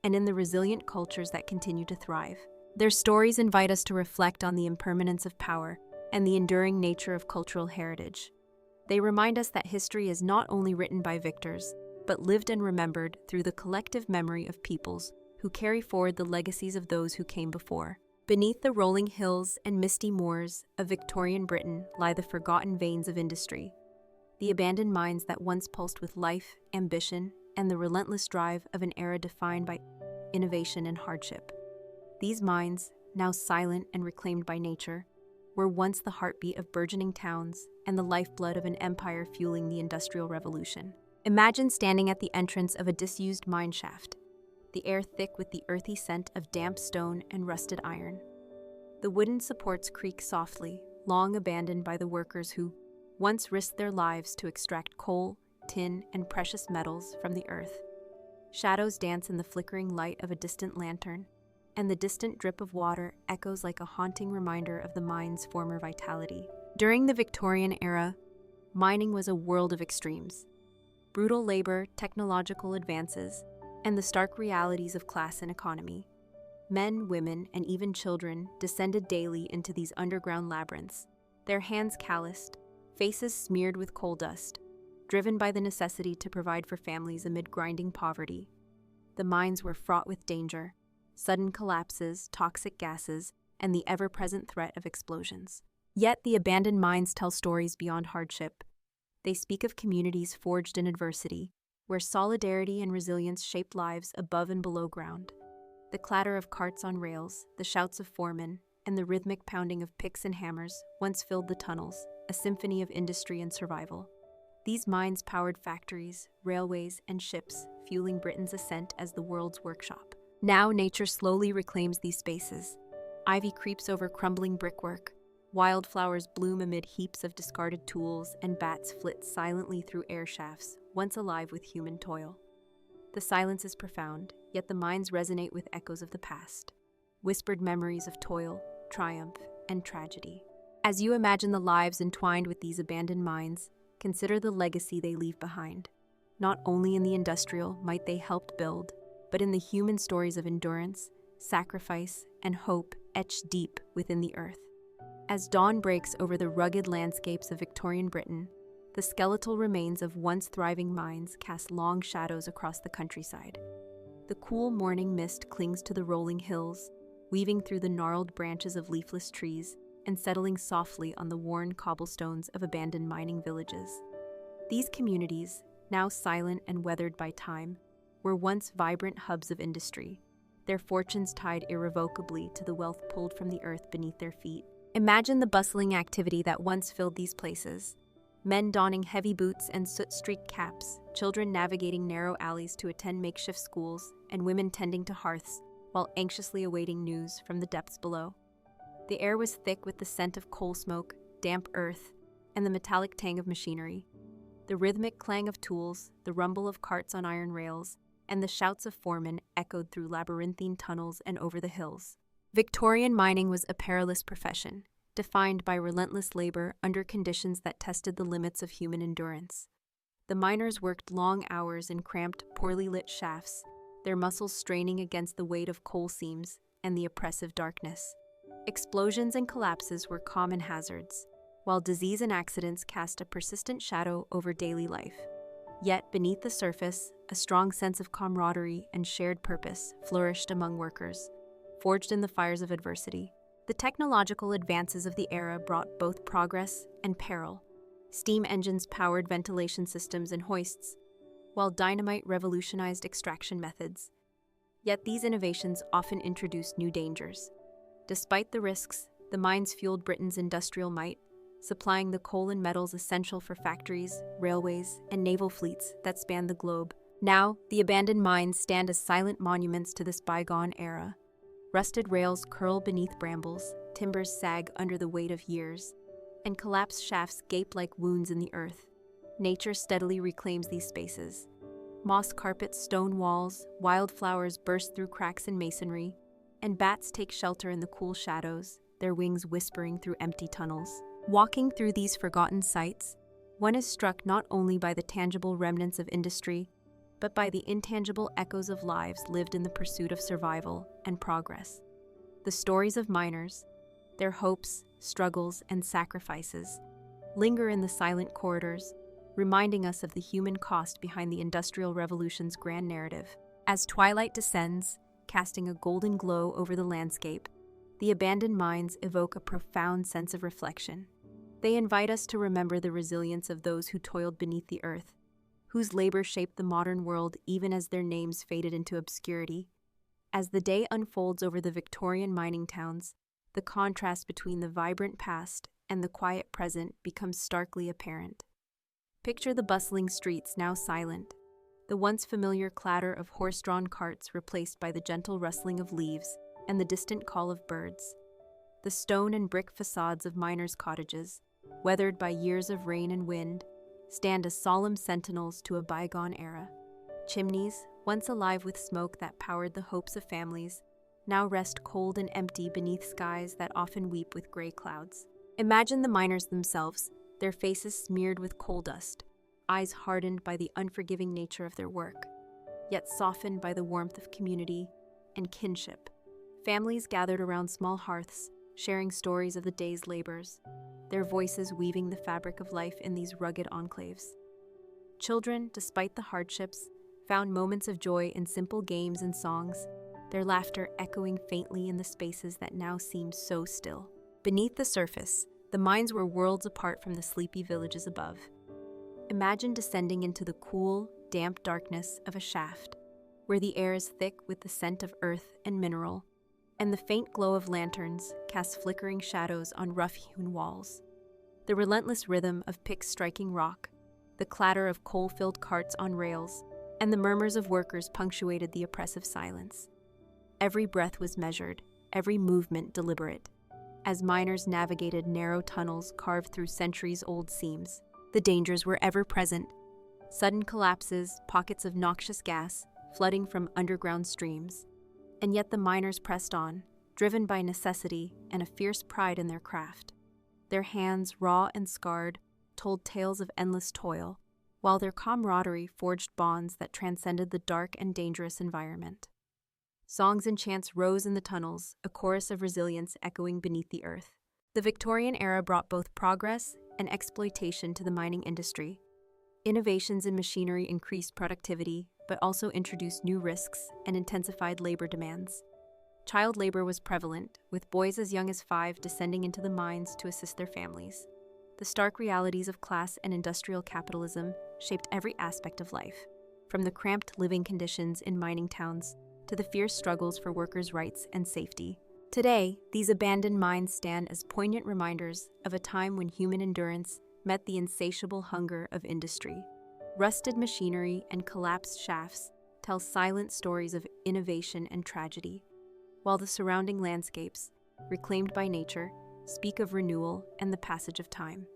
and in the resilient cultures that continue to thrive. Their stories invite us to reflect on the impermanence of power and the enduring nature of cultural heritage. They remind us that history is not only written by victors, but lived and remembered through the collective memory of peoples who carry forward the legacies of those who came before. Beneath the rolling hills and misty moors of Victorian Britain lie the forgotten veins of industry, the abandoned mines that once pulsed with life, ambition, and the relentless drive of an era defined by innovation and hardship. These mines, now silent and reclaimed by nature, were once the heartbeat of burgeoning towns and the lifeblood of an empire fueling the Industrial Revolution. Imagine standing at the entrance of a disused mine shaft, the air thick with the earthy scent of damp stone and rusted iron. The wooden supports creak softly, long abandoned by the workers who once risked their lives to extract coal, tin, and precious metals from the earth. Shadows dance in the flickering light of a distant lantern, and the distant drip of water echoes like a haunting reminder of the mine's former vitality. During the Victorian era, mining was a world of extremes. Brutal labor, technological advances, and the stark realities of class and economy. Men, women, and even children descended daily into these underground labyrinths, their hands calloused, faces smeared with coal dust, driven by the necessity to provide for families amid grinding poverty. The mines were fraught with danger, sudden collapses, toxic gases, and the ever-present threat of explosions. Yet the abandoned mines tell stories beyond hardship. They speak of communities forged in adversity, where solidarity and resilience shaped lives above and below ground. The clatter of carts on rails, the shouts of foremen, and the rhythmic pounding of picks and hammers once filled the tunnels, a symphony of industry and survival. These mines powered factories, railways, and ships, fueling Britain's ascent as the world's workshop. Now nature slowly reclaims these spaces. Ivy creeps over crumbling brickwork, wildflowers bloom amid heaps of discarded tools, and bats flit silently through air shafts, once alive with human toil. The silence is profound, yet the mines resonate with echoes of the past, whispered memories of toil, triumph, and tragedy. As you imagine the lives entwined with these abandoned mines, consider the legacy they leave behind. Not only in the industrial might they helped build, but in the human stories of endurance, sacrifice, and hope etched deep within the earth. As dawn breaks over the rugged landscapes of Victorian Britain, the skeletal remains of once thriving mines cast long shadows across the countryside. The cool morning mist clings to the rolling hills, weaving through the gnarled branches of leafless trees and settling softly on the worn cobblestones of abandoned mining villages. These communities, now silent and weathered by time, were once vibrant hubs of industry, their fortunes tied irrevocably to the wealth pulled from the earth beneath their feet. Imagine the bustling activity that once filled these places. Men donning heavy boots and soot-streaked caps, children navigating narrow alleys to attend makeshift schools, and women tending to hearths while anxiously awaiting news from the depths below. The air was thick with the scent of coal smoke, damp earth, and the metallic tang of machinery. The rhythmic clang of tools, the rumble of carts on iron rails, and the shouts of foremen echoed through labyrinthine tunnels and over the hills. Victorian mining was a perilous profession, defined by relentless labor under conditions that tested the limits of human endurance. The miners worked long hours in cramped, poorly lit shafts, their muscles straining against the weight of coal seams and the oppressive darkness. Explosions and collapses were common hazards, while disease and accidents cast a persistent shadow over daily life. Yet, beneath the surface, a strong sense of camaraderie and shared purpose flourished among workers, forged in the fires of adversity. The technological advances of the era brought both progress and peril. Steam engines powered ventilation systems and hoists, while dynamite revolutionized extraction methods. Yet these innovations often introduced new dangers. Despite the risks, the mines fueled Britain's industrial might, supplying the coal and metals essential for factories, railways, and naval fleets that spanned the globe. Now, the abandoned mines stand as silent monuments to this bygone era. Rusted rails curl beneath brambles, timbers sag under the weight of years, and collapsed shafts gape like wounds in the earth. Nature steadily reclaims these spaces. Moss carpets stone walls, wildflowers burst through cracks in masonry, and bats take shelter in the cool shadows, their wings whispering through empty tunnels. Walking through these forgotten sites, one is struck not only by the tangible remnants of industry, but by the intangible echoes of lives lived in the pursuit of survival and progress. The stories of miners, their hopes, struggles, and sacrifices, linger in the silent corridors, reminding us of the human cost behind the Industrial Revolution's grand narrative. As twilight descends, casting a golden glow over the landscape, the abandoned mines evoke a profound sense of reflection. They invite us to remember the resilience of those who toiled beneath the earth, whose labor shaped the modern world even as their names faded into obscurity. As the day unfolds over the Victorian mining towns, the contrast between the vibrant past and the quiet present becomes starkly apparent. Picture the bustling streets now silent, the once familiar clatter of horse-drawn carts replaced by the gentle rustling of leaves and the distant call of birds. The stone and brick facades of miners' cottages, weathered by years of rain and wind, stand as solemn sentinels to a bygone era. Chimneys, once alive with smoke that powered the hopes of families, now rest cold and empty beneath skies that often weep with gray clouds. Imagine the miners themselves, their faces smeared with coal dust, eyes hardened by the unforgiving nature of their work, yet softened by the warmth of community and kinship. Families gathered around small hearths, sharing stories of the day's labors, their voices weaving the fabric of life in these rugged enclaves. Children, despite the hardships, found moments of joy in simple games and songs, their laughter echoing faintly in the spaces that now seemed so still. Beneath the surface, the mines were worlds apart from the sleepy villages above. Imagine descending into the cool, damp darkness of a shaft, where the air is thick with the scent of earth and mineral, and the faint glow of lanterns casts flickering shadows on rough-hewn walls. The relentless rhythm of picks striking rock, The clatter of coal-filled carts on rails and the murmurs of workers punctuated the oppressive silence. Every breath was measured, every movement deliberate. As miners navigated narrow tunnels carved through centuries-old seams, the dangers were ever present. Sudden collapses, pockets of noxious gas, flooding from underground streams. And yet the miners pressed on, driven by necessity and a fierce pride in their craft. Their hands, raw and scarred, told tales of endless toil, while their camaraderie forged bonds that transcended the dark and dangerous environment. Songs and chants rose in the tunnels, a chorus of resilience echoing beneath the earth. The Victorian era brought both progress and exploitation to the mining industry. Innovations in machinery increased productivity, but also introduced new risks and intensified labor demands. Child labor was prevalent, with boys as young as 5 descending into the mines to assist their families. The stark realities of class and industrial capitalism shaped every aspect of life, from the cramped living conditions in mining towns to the fierce struggles for workers' rights and safety. Today, these abandoned mines stand as poignant reminders of a time when human endurance met the insatiable hunger of industry. Rusted machinery and collapsed shafts tell silent stories of innovation and tragedy, while the surrounding landscapes, reclaimed by nature, speak of renewal and the passage of time.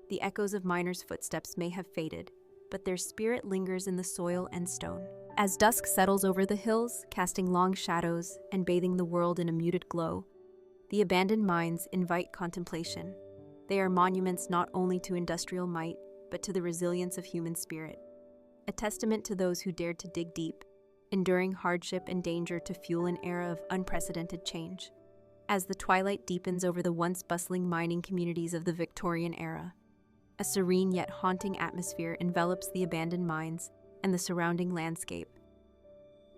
The echoes of miners' footsteps may have faded, but their spirit lingers in the soil and stone. As dusk settles over the hills, casting long shadows and bathing the world in a muted glow, the abandoned mines invite contemplation. They are monuments not only to industrial might, but to the resilience of human spirit. A testament to those who dared to dig deep, enduring hardship and danger to fuel an era of unprecedented change. As the twilight deepens over the once bustling mining communities of the Victorian era, a serene yet haunting atmosphere envelops the abandoned mines and the surrounding landscape.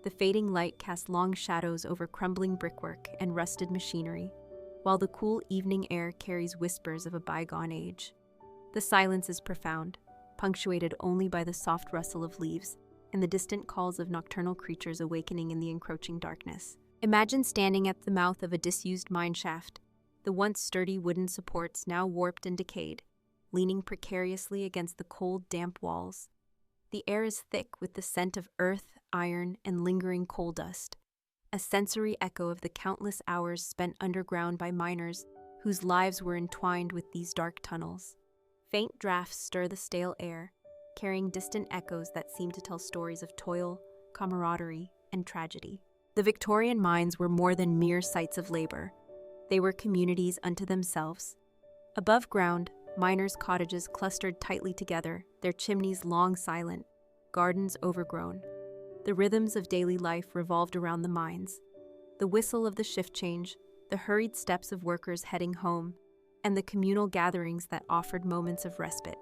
The fading light casts long shadows over crumbling brickwork and rusted machinery, while the cool evening air carries whispers of a bygone age. The silence is profound, punctuated only by the soft rustle of leaves and the distant calls of nocturnal creatures awakening in the encroaching darkness. Imagine standing at the mouth of a disused mine shaft, the once sturdy wooden supports now warped and decayed, leaning precariously against the cold, damp walls. The air is thick with the scent of earth, iron, and lingering coal dust, a sensory echo of the countless hours spent underground by miners whose lives were entwined with these dark tunnels. Faint drafts stir the stale air, carrying distant echoes that seem to tell stories of toil, camaraderie, and tragedy. The Victorian mines were more than mere sites of labor. They were communities unto themselves. Above ground, miners' cottages clustered tightly together, their chimneys long silent, gardens overgrown. The rhythms of daily life revolved around the mines. The whistle of the shift change, the hurried steps of workers heading home, and the communal gatherings that offered moments of respite.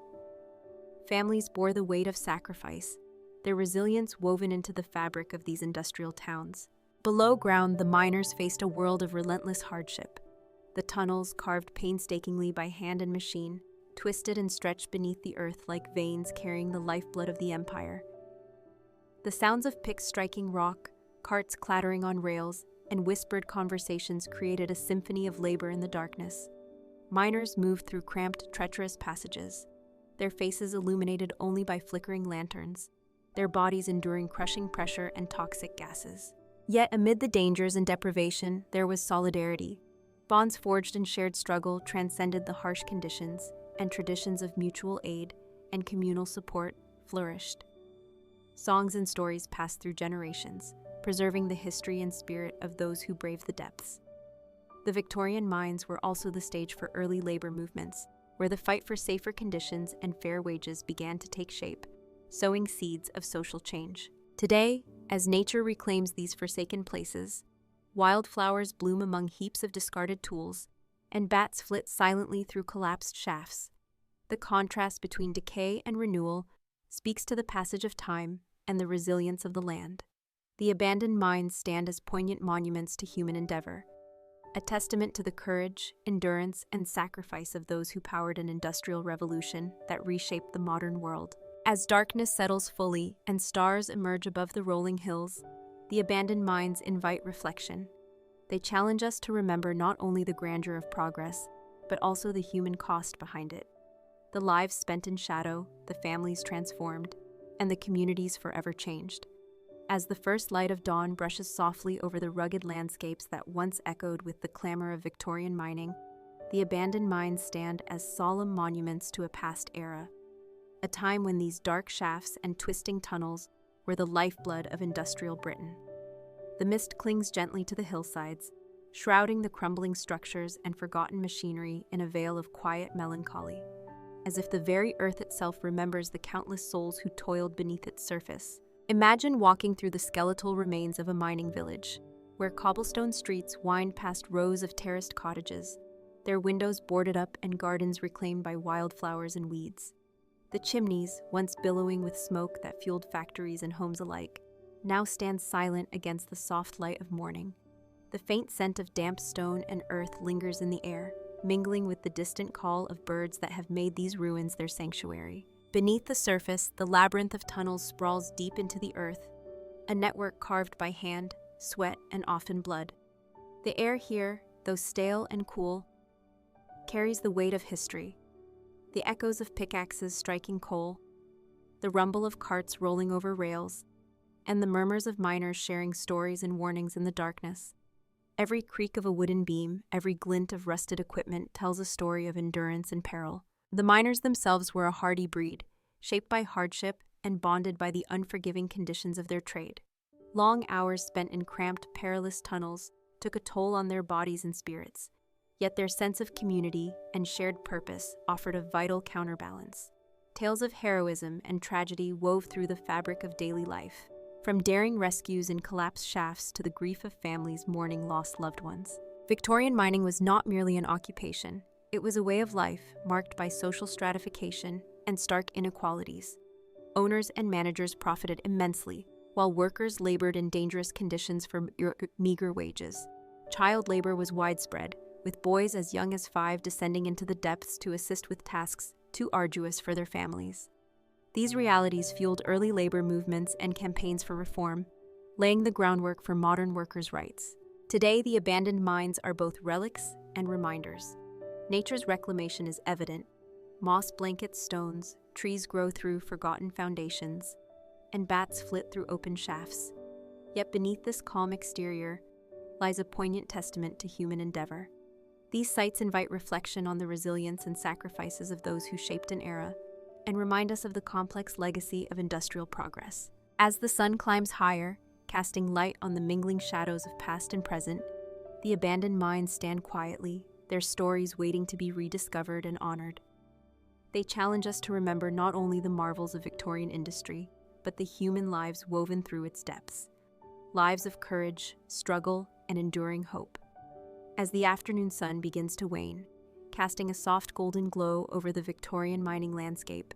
Families bore the weight of sacrifice, their resilience woven into the fabric of these industrial towns. Below ground, the miners faced a world of relentless hardship. The tunnels, carved painstakingly by hand and machine, twisted and stretched beneath the earth like veins carrying the lifeblood of the empire. The sounds of picks striking rock, carts clattering on rails, and whispered conversations created a symphony of labor in the darkness. Miners moved through cramped, treacherous passages, their faces illuminated only by flickering lanterns, their bodies enduring crushing pressure and toxic gases. Yet amid the dangers and deprivation, there was solidarity. Bonds forged in shared struggle transcended the harsh conditions, and traditions of mutual aid and communal support flourished. Songs and stories passed through generations, preserving the history and spirit of those who braved the depths. The Victorian mines were also the stage for early labor movements, where the fight for safer conditions and fair wages began to take shape, sowing seeds of social change. Today, as nature reclaims these forsaken places, wildflowers bloom among heaps of discarded tools, and bats flit silently through collapsed shafts. The contrast between decay and renewal speaks to the passage of time and the resilience of the land. The abandoned mines stand as poignant monuments to human endeavor, a testament to the courage, endurance, and sacrifice of those who powered an industrial revolution that reshaped the modern world. As darkness settles fully and stars emerge above the rolling hills, the abandoned mines invite reflection. They challenge us to remember not only the grandeur of progress, but also the human cost behind it. The lives spent in shadow, the families transformed, and the communities forever changed. As the first light of dawn brushes softly over the rugged landscapes that once echoed with the clamor of Victorian mining, the abandoned mines stand as solemn monuments to a past era, a time when these dark shafts and twisting tunnels were the lifeblood of industrial Britain. The mist clings gently to the hillsides, shrouding the crumbling structures and forgotten machinery in a veil of quiet melancholy, as if the very earth itself remembers the countless souls who toiled beneath its surface. Imagine walking through the skeletal remains of a mining village, where cobblestone streets wind past rows of terraced cottages, their windows boarded up and gardens reclaimed by wildflowers and weeds. The chimneys, once billowing with smoke that fueled factories and homes alike, now stand silent against the soft light of morning. The faint scent of damp stone and earth lingers in the air, mingling with the distant call of birds that have made these ruins their sanctuary. Beneath the surface, the labyrinth of tunnels sprawls deep into the earth, a network carved by hand, sweat, and often blood. The air here, though stale and cool, carries the weight of history. The echoes of pickaxes striking coal, the rumble of carts rolling over rails, and the murmurs of miners sharing stories and warnings in the darkness. Every creak of a wooden beam, every glint of rusted equipment tells a story of endurance and peril. The miners themselves were a hardy breed, shaped by hardship and bonded by the unforgiving conditions of their trade. Long hours spent in cramped, perilous tunnels took a toll on their bodies and spirits, yet their sense of community and shared purpose offered a vital counterbalance. Tales of heroism and tragedy wove through the fabric of daily life, from daring rescues in collapsed shafts to the grief of families mourning lost loved ones. Victorian mining was not merely an occupation. It was a way of life marked by social stratification and stark inequalities. Owners and managers profited immensely, while workers labored in dangerous conditions for meager wages. Child labor was widespread, with boys as young as 5 descending into the depths to assist with tasks too arduous for their families. These realities fueled early labor movements and campaigns for reform, laying the groundwork for modern workers' rights. Today, the abandoned mines are both relics and reminders. Nature's reclamation is evident. Moss blankets stones, trees grow through forgotten foundations, and bats flit through open shafts. Yet beneath this calm exterior lies a poignant testament to human endeavor. These sites invite reflection on the resilience and sacrifices of those who shaped an era, and remind us of the complex legacy of industrial progress. As the sun climbs higher, casting light on the mingling shadows of past and present, the abandoned mines stand quietly, their stories waiting to be rediscovered and honored. They challenge us to remember not only the marvels of Victorian industry, but the human lives woven through its depths. Lives of courage, struggle, and enduring hope. As the afternoon sun begins to wane, casting a soft golden glow over the Victorian mining landscape,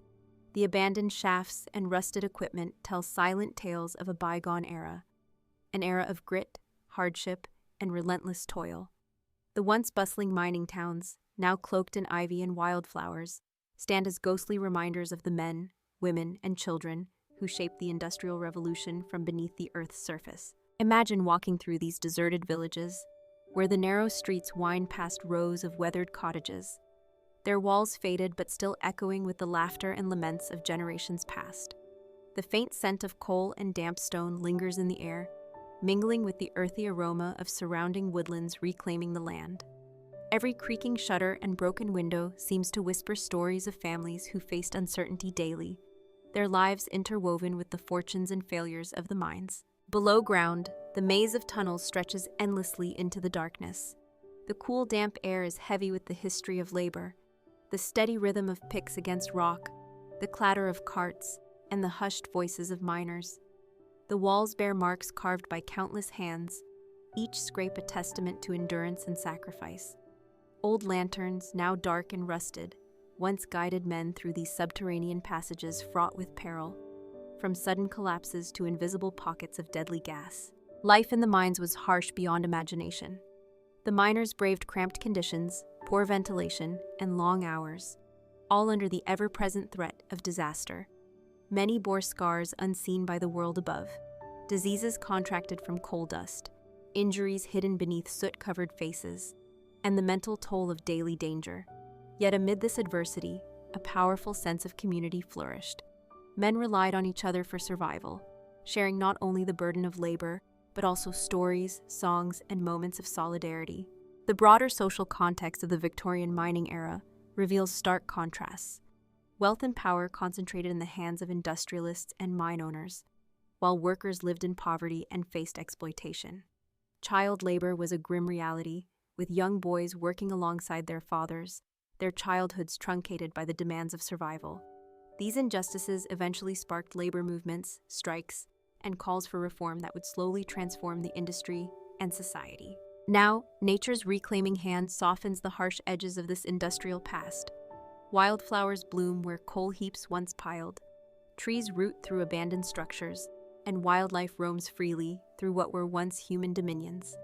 the abandoned shafts and rusted equipment tell silent tales of a bygone era, an era of grit, hardship, and relentless toil. The once bustling mining towns, now cloaked in ivy and wildflowers, stand as ghostly reminders of the men, women, and children who shaped the Industrial Revolution from beneath the Earth's surface. Imagine walking through these deserted villages, where the narrow streets wind past rows of weathered cottages, their walls faded but still echoing with the laughter and laments of generations past. The faint scent of coal and damp stone lingers in the air, mingling with the earthy aroma of surrounding woodlands reclaiming the land. Every creaking shutter and broken window seems to whisper stories of families who faced uncertainty daily, their lives interwoven with the fortunes and failures of the mines. Below ground, the maze of tunnels stretches endlessly into the darkness. The cool, damp air is heavy with the history of labor, the steady rhythm of picks against rock, the clatter of carts, and the hushed voices of miners. The walls bear marks carved by countless hands, each scrape a testament to endurance and sacrifice. Old lanterns, now dark and rusted, once guided men through these subterranean passages fraught with peril, from sudden collapses to invisible pockets of deadly gas. Life in the mines was harsh beyond imagination. The miners braved cramped conditions, poor ventilation, and long hours, all under the ever-present threat of disaster. Many bore scars unseen by the world above, diseases contracted from coal dust, injuries hidden beneath soot-covered faces, and the mental toll of daily danger. Yet amid this adversity, a powerful sense of community flourished. Men relied on each other for survival, sharing not only the burden of labor, but also stories, songs, and moments of solidarity. The broader social context of the Victorian mining era reveals stark contrasts. Wealth and power concentrated in the hands of industrialists and mine owners, while workers lived in poverty and faced exploitation. Child labor was a grim reality, with young boys working alongside their fathers, their childhoods truncated by the demands of survival. These injustices eventually sparked labor movements, strikes, and calls for reform that would slowly transform the industry and society. Now, nature's reclaiming hand softens the harsh edges of this industrial past. Wildflowers bloom where coal heaps once piled, trees root through abandoned structures, and wildlife roams freely through what were once human dominions.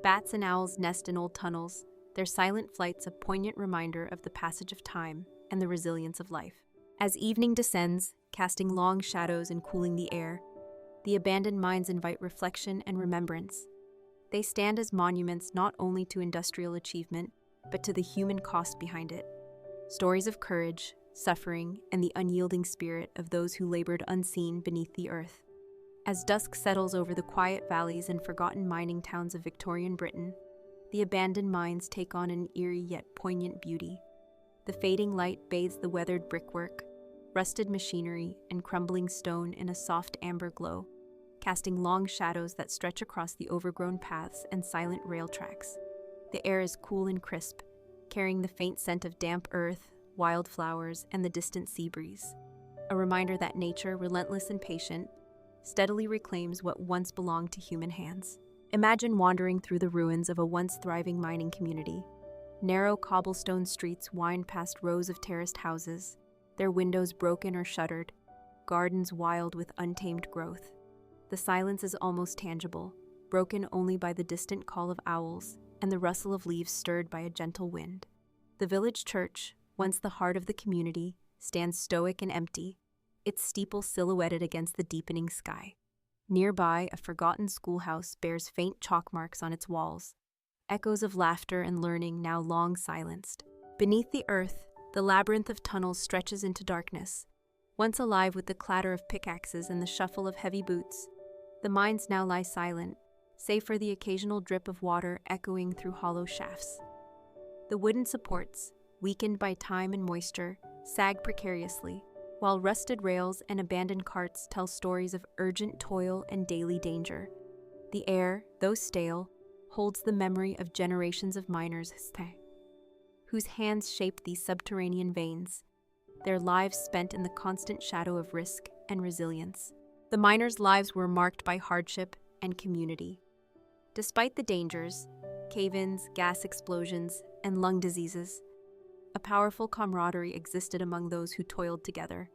Bats and owls nest in old tunnels, their silent flights a poignant reminder of the passage of time and the resilience of life. As evening descends, casting long shadows and cooling the air, the abandoned mines invite reflection and remembrance. They stand as monuments not only to industrial achievement, but to the human cost behind it. Stories of courage, suffering, and the unyielding spirit of those who labored unseen beneath the earth. As dusk settles over the quiet valleys and forgotten mining towns of Victorian Britain, the abandoned mines take on an eerie yet poignant beauty. The fading light bathes the weathered brickwork, rusted machinery, and crumbling stone in a soft amber glow, casting long shadows that stretch across the overgrown paths and silent rail tracks. The air is cool and crisp, carrying the faint scent of damp earth, wildflowers, and the distant sea breeze. A reminder that nature, relentless and patient, steadily reclaims what once belonged to human hands. Imagine wandering through the ruins of a once thriving mining community. Narrow cobblestone streets wind past rows of terraced houses, their windows broken or shuttered, gardens wild with untamed growth. The silence is almost tangible, broken only by the distant call of owls and the rustle of leaves stirred by a gentle wind. The village church, once the heart of the community, stands stoic and empty, its steeple silhouetted against the deepening sky. Nearby, a forgotten schoolhouse bears faint chalk marks on its walls, echoes of laughter and learning now long silenced. Beneath the earth, the labyrinth of tunnels stretches into darkness. Once alive with the clatter of pickaxes and the shuffle of heavy boots, the mines now lie silent, save for the occasional drip of water echoing through hollow shafts. The wooden supports, weakened by time and moisture, sag precariously, while rusted rails and abandoned carts tell stories of urgent toil and daily danger. The air, though stale, holds the memory of generations of miners whose hands shaped these subterranean veins, their lives spent in the constant shadow of risk and resilience. The miners' lives were marked by hardship and community. Despite the dangers, cave-ins, gas explosions, and lung diseases, a powerful camaraderie existed among those who toiled together.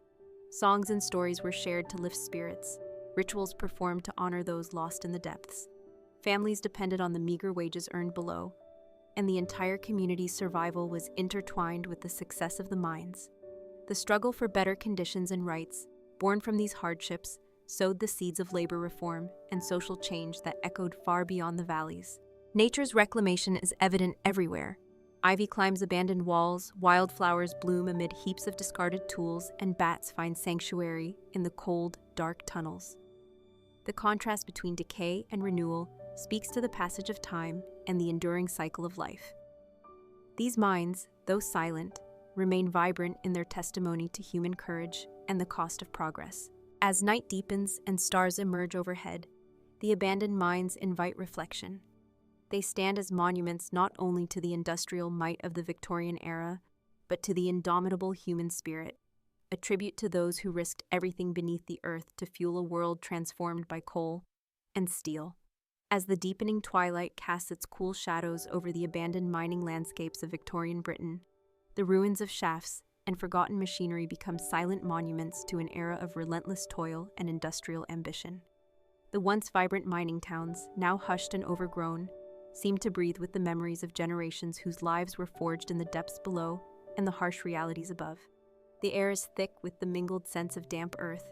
Songs and stories were shared to lift spirits, rituals performed to honor those lost in the depths. Families depended on the meager wages earned below, and the entire community's survival was intertwined with the success of the mines. The struggle for better conditions and rights, born from these hardships, sowed the seeds of labor reform and social change that echoed far beyond the valleys. Nature's reclamation is evident everywhere. Ivy climbs abandoned walls, wildflowers bloom amid heaps of discarded tools, and bats find sanctuary in the cold, dark tunnels. The contrast between decay and renewal speaks to the passage of time and the enduring cycle of life. These mines, though silent, remain vibrant in their testimony to human courage and the cost of progress. As night deepens and stars emerge overhead, the abandoned mines invite reflection. They stand as monuments not only to the industrial might of the Victorian era, but to the indomitable human spirit, a tribute to those who risked everything beneath the earth to fuel a world transformed by coal and steel. As the deepening twilight casts its cool shadows over the abandoned mining landscapes of Victorian Britain, the ruins of shafts and forgotten machinery become silent monuments to an era of relentless toil and industrial ambition. The once vibrant mining towns, now hushed and overgrown, seem to breathe with the memories of generations whose lives were forged in the depths below and the harsh realities above. The air is thick with the mingled scents of damp earth,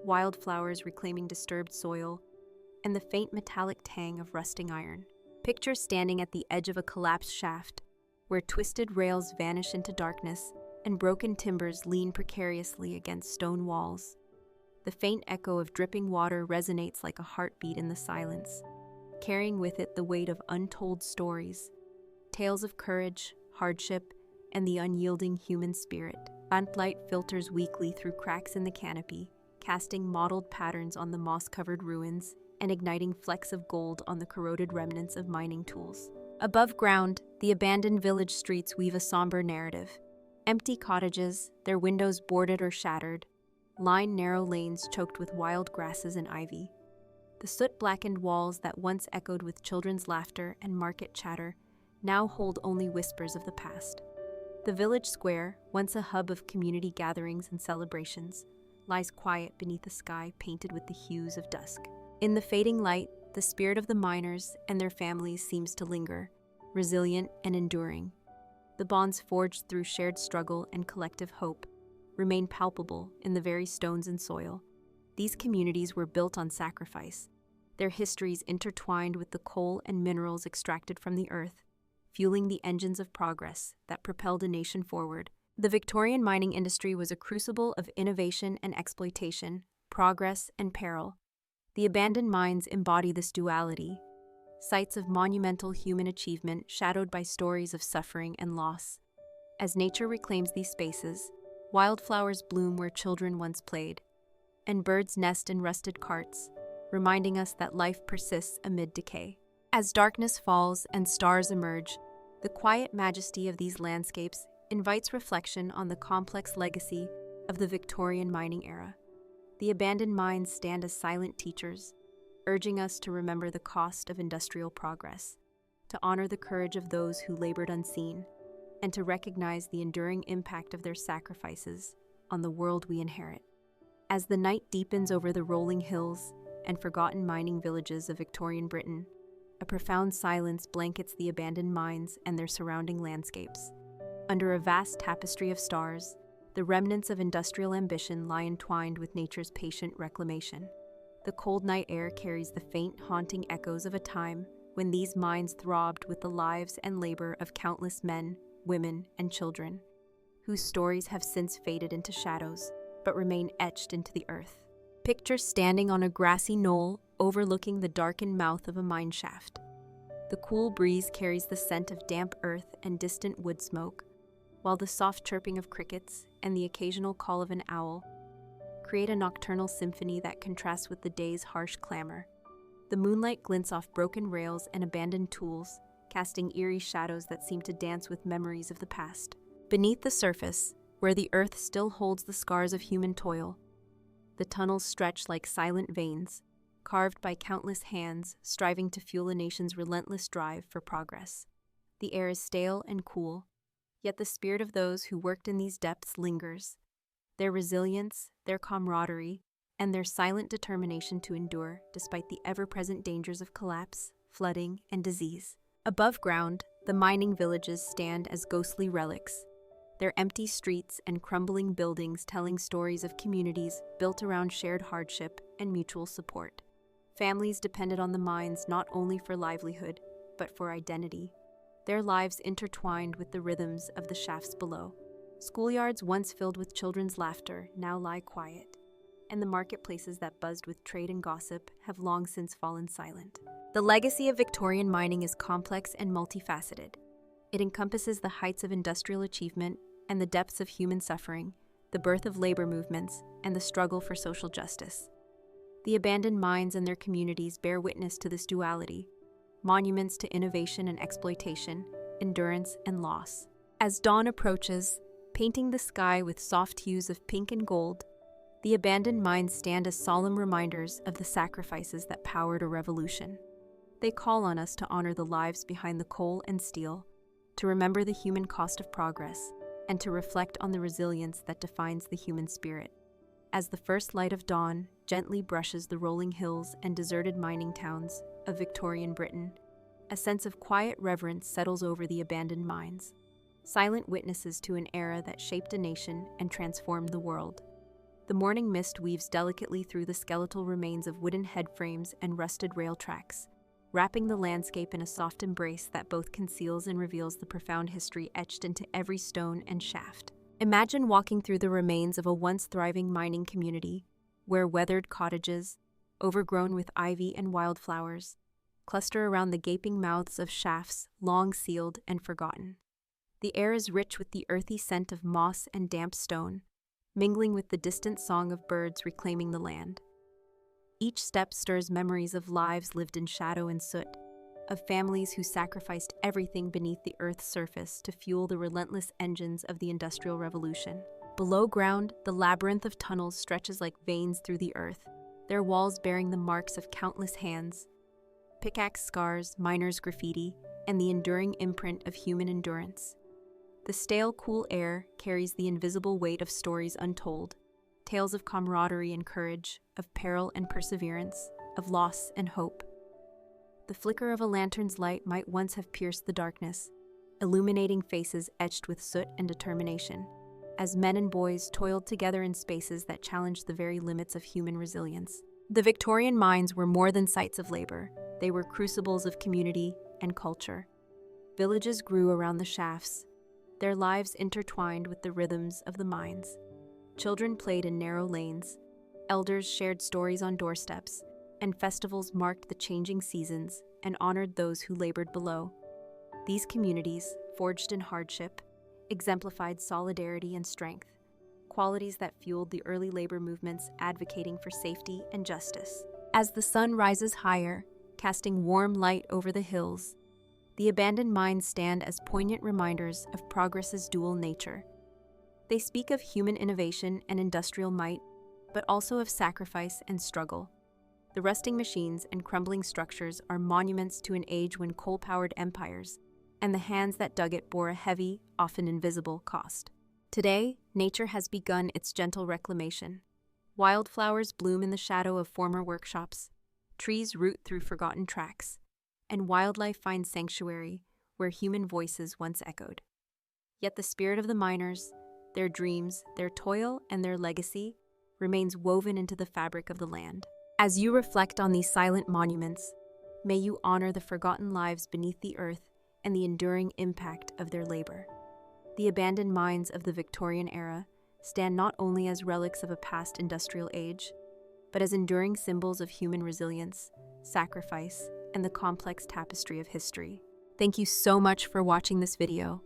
wildflowers reclaiming disturbed soil, and the faint metallic tang of rusting iron. Picture standing at the edge of a collapsed shaft, where twisted rails vanish into darkness, and broken timbers lean precariously against stone walls. The faint echo of dripping water resonates like a heartbeat in the silence, carrying with it the weight of untold stories, tales of courage, hardship, and the unyielding human spirit. Lamplight filters weakly through cracks in the canopy, casting mottled patterns on the moss-covered ruins and igniting flecks of gold on the corroded remnants of mining tools. Above ground, the abandoned village streets weave a somber narrative. Empty cottages, their windows boarded or shattered, line narrow lanes choked with wild grasses and ivy. The soot-blackened walls that once echoed with children's laughter and market chatter now hold only whispers of the past. The village square, once a hub of community gatherings and celebrations, lies quiet beneath a sky painted with the hues of dusk. In the fading light, the spirit of the miners and their families seems to linger, resilient and enduring. The bonds forged through shared struggle and collective hope remain palpable in the very stones and soil. These communities were built on sacrifice, their histories intertwined with the coal and minerals extracted from the earth, fueling the engines of progress that propelled a nation forward. The Victorian mining industry was a crucible of innovation and exploitation, progress and peril. The abandoned mines embody this duality, sites of monumental human achievement shadowed by stories of suffering and loss. As nature reclaims these spaces, wildflowers bloom where children once played, and birds nest in rusted carts, reminding us that life persists amid decay. As darkness falls and stars emerge, the quiet majesty of these landscapes invites reflection on the complex legacy of the Victorian mining era. The abandoned mines stand as silent teachers, urging us to remember the cost of industrial progress, to honor the courage of those who labored unseen, and to recognize the enduring impact of their sacrifices on the world we inherit. As the night deepens over the rolling hills and forgotten mining villages of Victorian Britain, a profound silence blankets the abandoned mines and their surrounding landscapes. Under a vast tapestry of stars, the remnants of industrial ambition lie entwined with nature's patient reclamation. The cold night air carries the faint, haunting echoes of a time when these mines throbbed with the lives and labor of countless men, women, and children, whose stories have since faded into shadows, but remain etched into the earth. Picture standing on a grassy knoll overlooking the darkened mouth of a mine shaft. The cool breeze carries the scent of damp earth and distant wood smoke, while the soft chirping of crickets and the occasional call of an owl create a nocturnal symphony that contrasts with the day's harsh clamor. The moonlight glints off broken rails and abandoned tools, casting eerie shadows that seem to dance with memories of the past. Beneath the surface, where the earth still holds the scars of human toil, the tunnels stretch like silent veins, carved by countless hands striving to fuel a nation's relentless drive for progress. The air is stale and cool, yet the spirit of those who worked in these depths lingers. Their resilience, their camaraderie, and their silent determination to endure despite the ever-present dangers of collapse, flooding, and disease. Above ground, the mining villages stand as ghostly relics, their empty streets and crumbling buildings telling stories of communities built around shared hardship and mutual support. Families depended on the mines not only for livelihood, but for identity, their lives intertwined with the rhythms of the shafts below. Schoolyards once filled with children's laughter now lie quiet, and the marketplaces that buzzed with trade and gossip have long since fallen silent. The legacy of Victorian mining is complex and multifaceted. It encompasses the heights of industrial achievement and the depths of human suffering, the birth of labor movements, and the struggle for social justice. The abandoned mines and their communities bear witness to this duality, monuments to innovation and exploitation, endurance and loss. As dawn approaches, painting the sky with soft hues of pink and gold, the abandoned mines stand as solemn reminders of the sacrifices that powered a revolution. They call on us to honor the lives behind the coal and steel, to remember the human cost of progress, and to reflect on the resilience that defines the human spirit. As the first light of dawn gently brushes the rolling hills and deserted mining towns of Victorian Britain, a sense of quiet reverence settles over the abandoned mines, silent witnesses to an era that shaped a nation and transformed the world. The morning mist weaves delicately through the skeletal remains of wooden headframes and rusted rail tracks, wrapping the landscape in a soft embrace that both conceals and reveals the profound history etched into every stone and shaft. Imagine walking through the remains of a once thriving mining community, where weathered cottages, overgrown with ivy and wildflowers, cluster around the gaping mouths of shafts long sealed and forgotten. The air is rich with the earthy scent of moss and damp stone, mingling with the distant song of birds reclaiming the land. Each step stirs memories of lives lived in shadow and soot, of families who sacrificed everything beneath the earth's surface to fuel the relentless engines of the Industrial Revolution. Below ground, the labyrinth of tunnels stretches like veins through the earth, their walls bearing the marks of countless hands, pickaxe scars, miners' graffiti, and the enduring imprint of human endurance. The stale, cool air carries the invisible weight of stories untold, tales of camaraderie and courage, of peril and perseverance, of loss and hope. The flicker of a lantern's light might once have pierced the darkness, illuminating faces etched with soot and determination, as men and boys toiled together in spaces that challenged the very limits of human resilience. The Victorian mines were more than sites of labor. They were crucibles of community and culture. Villages grew around the shafts, their lives intertwined with the rhythms of the mines. Children played in narrow lanes, elders shared stories on doorsteps, and festivals marked the changing seasons and honored those who labored below. These communities, forged in hardship, exemplified solidarity and strength, qualities that fueled the early labor movements advocating for safety and justice. As the sun rises higher, casting warm light over the hills, the abandoned mines stand as poignant reminders of progress's dual nature. They speak of human innovation and industrial might, but also of sacrifice and struggle. The rusting machines and crumbling structures are monuments to an age when coal-powered empires and the hands that dug it bore a heavy, often invisible cost. Today, nature has begun its gentle reclamation. Wildflowers bloom in the shadow of former workshops, trees root through forgotten tracks, and wildlife finds sanctuary where human voices once echoed. Yet the spirit of the miners, their dreams, their toil, and their legacy remains woven into the fabric of the land. As you reflect on these silent monuments, may you honor the forgotten lives beneath the earth and the enduring impact of their labor. The abandoned mines of the Victorian era stand not only as relics of a past industrial age, but as enduring symbols of human resilience, sacrifice, and the complex tapestry of history. Thank you so much for watching this video.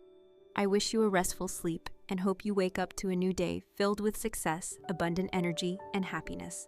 I wish you a restful sleep and hope you wake up to a new day filled with success, abundant energy, and happiness.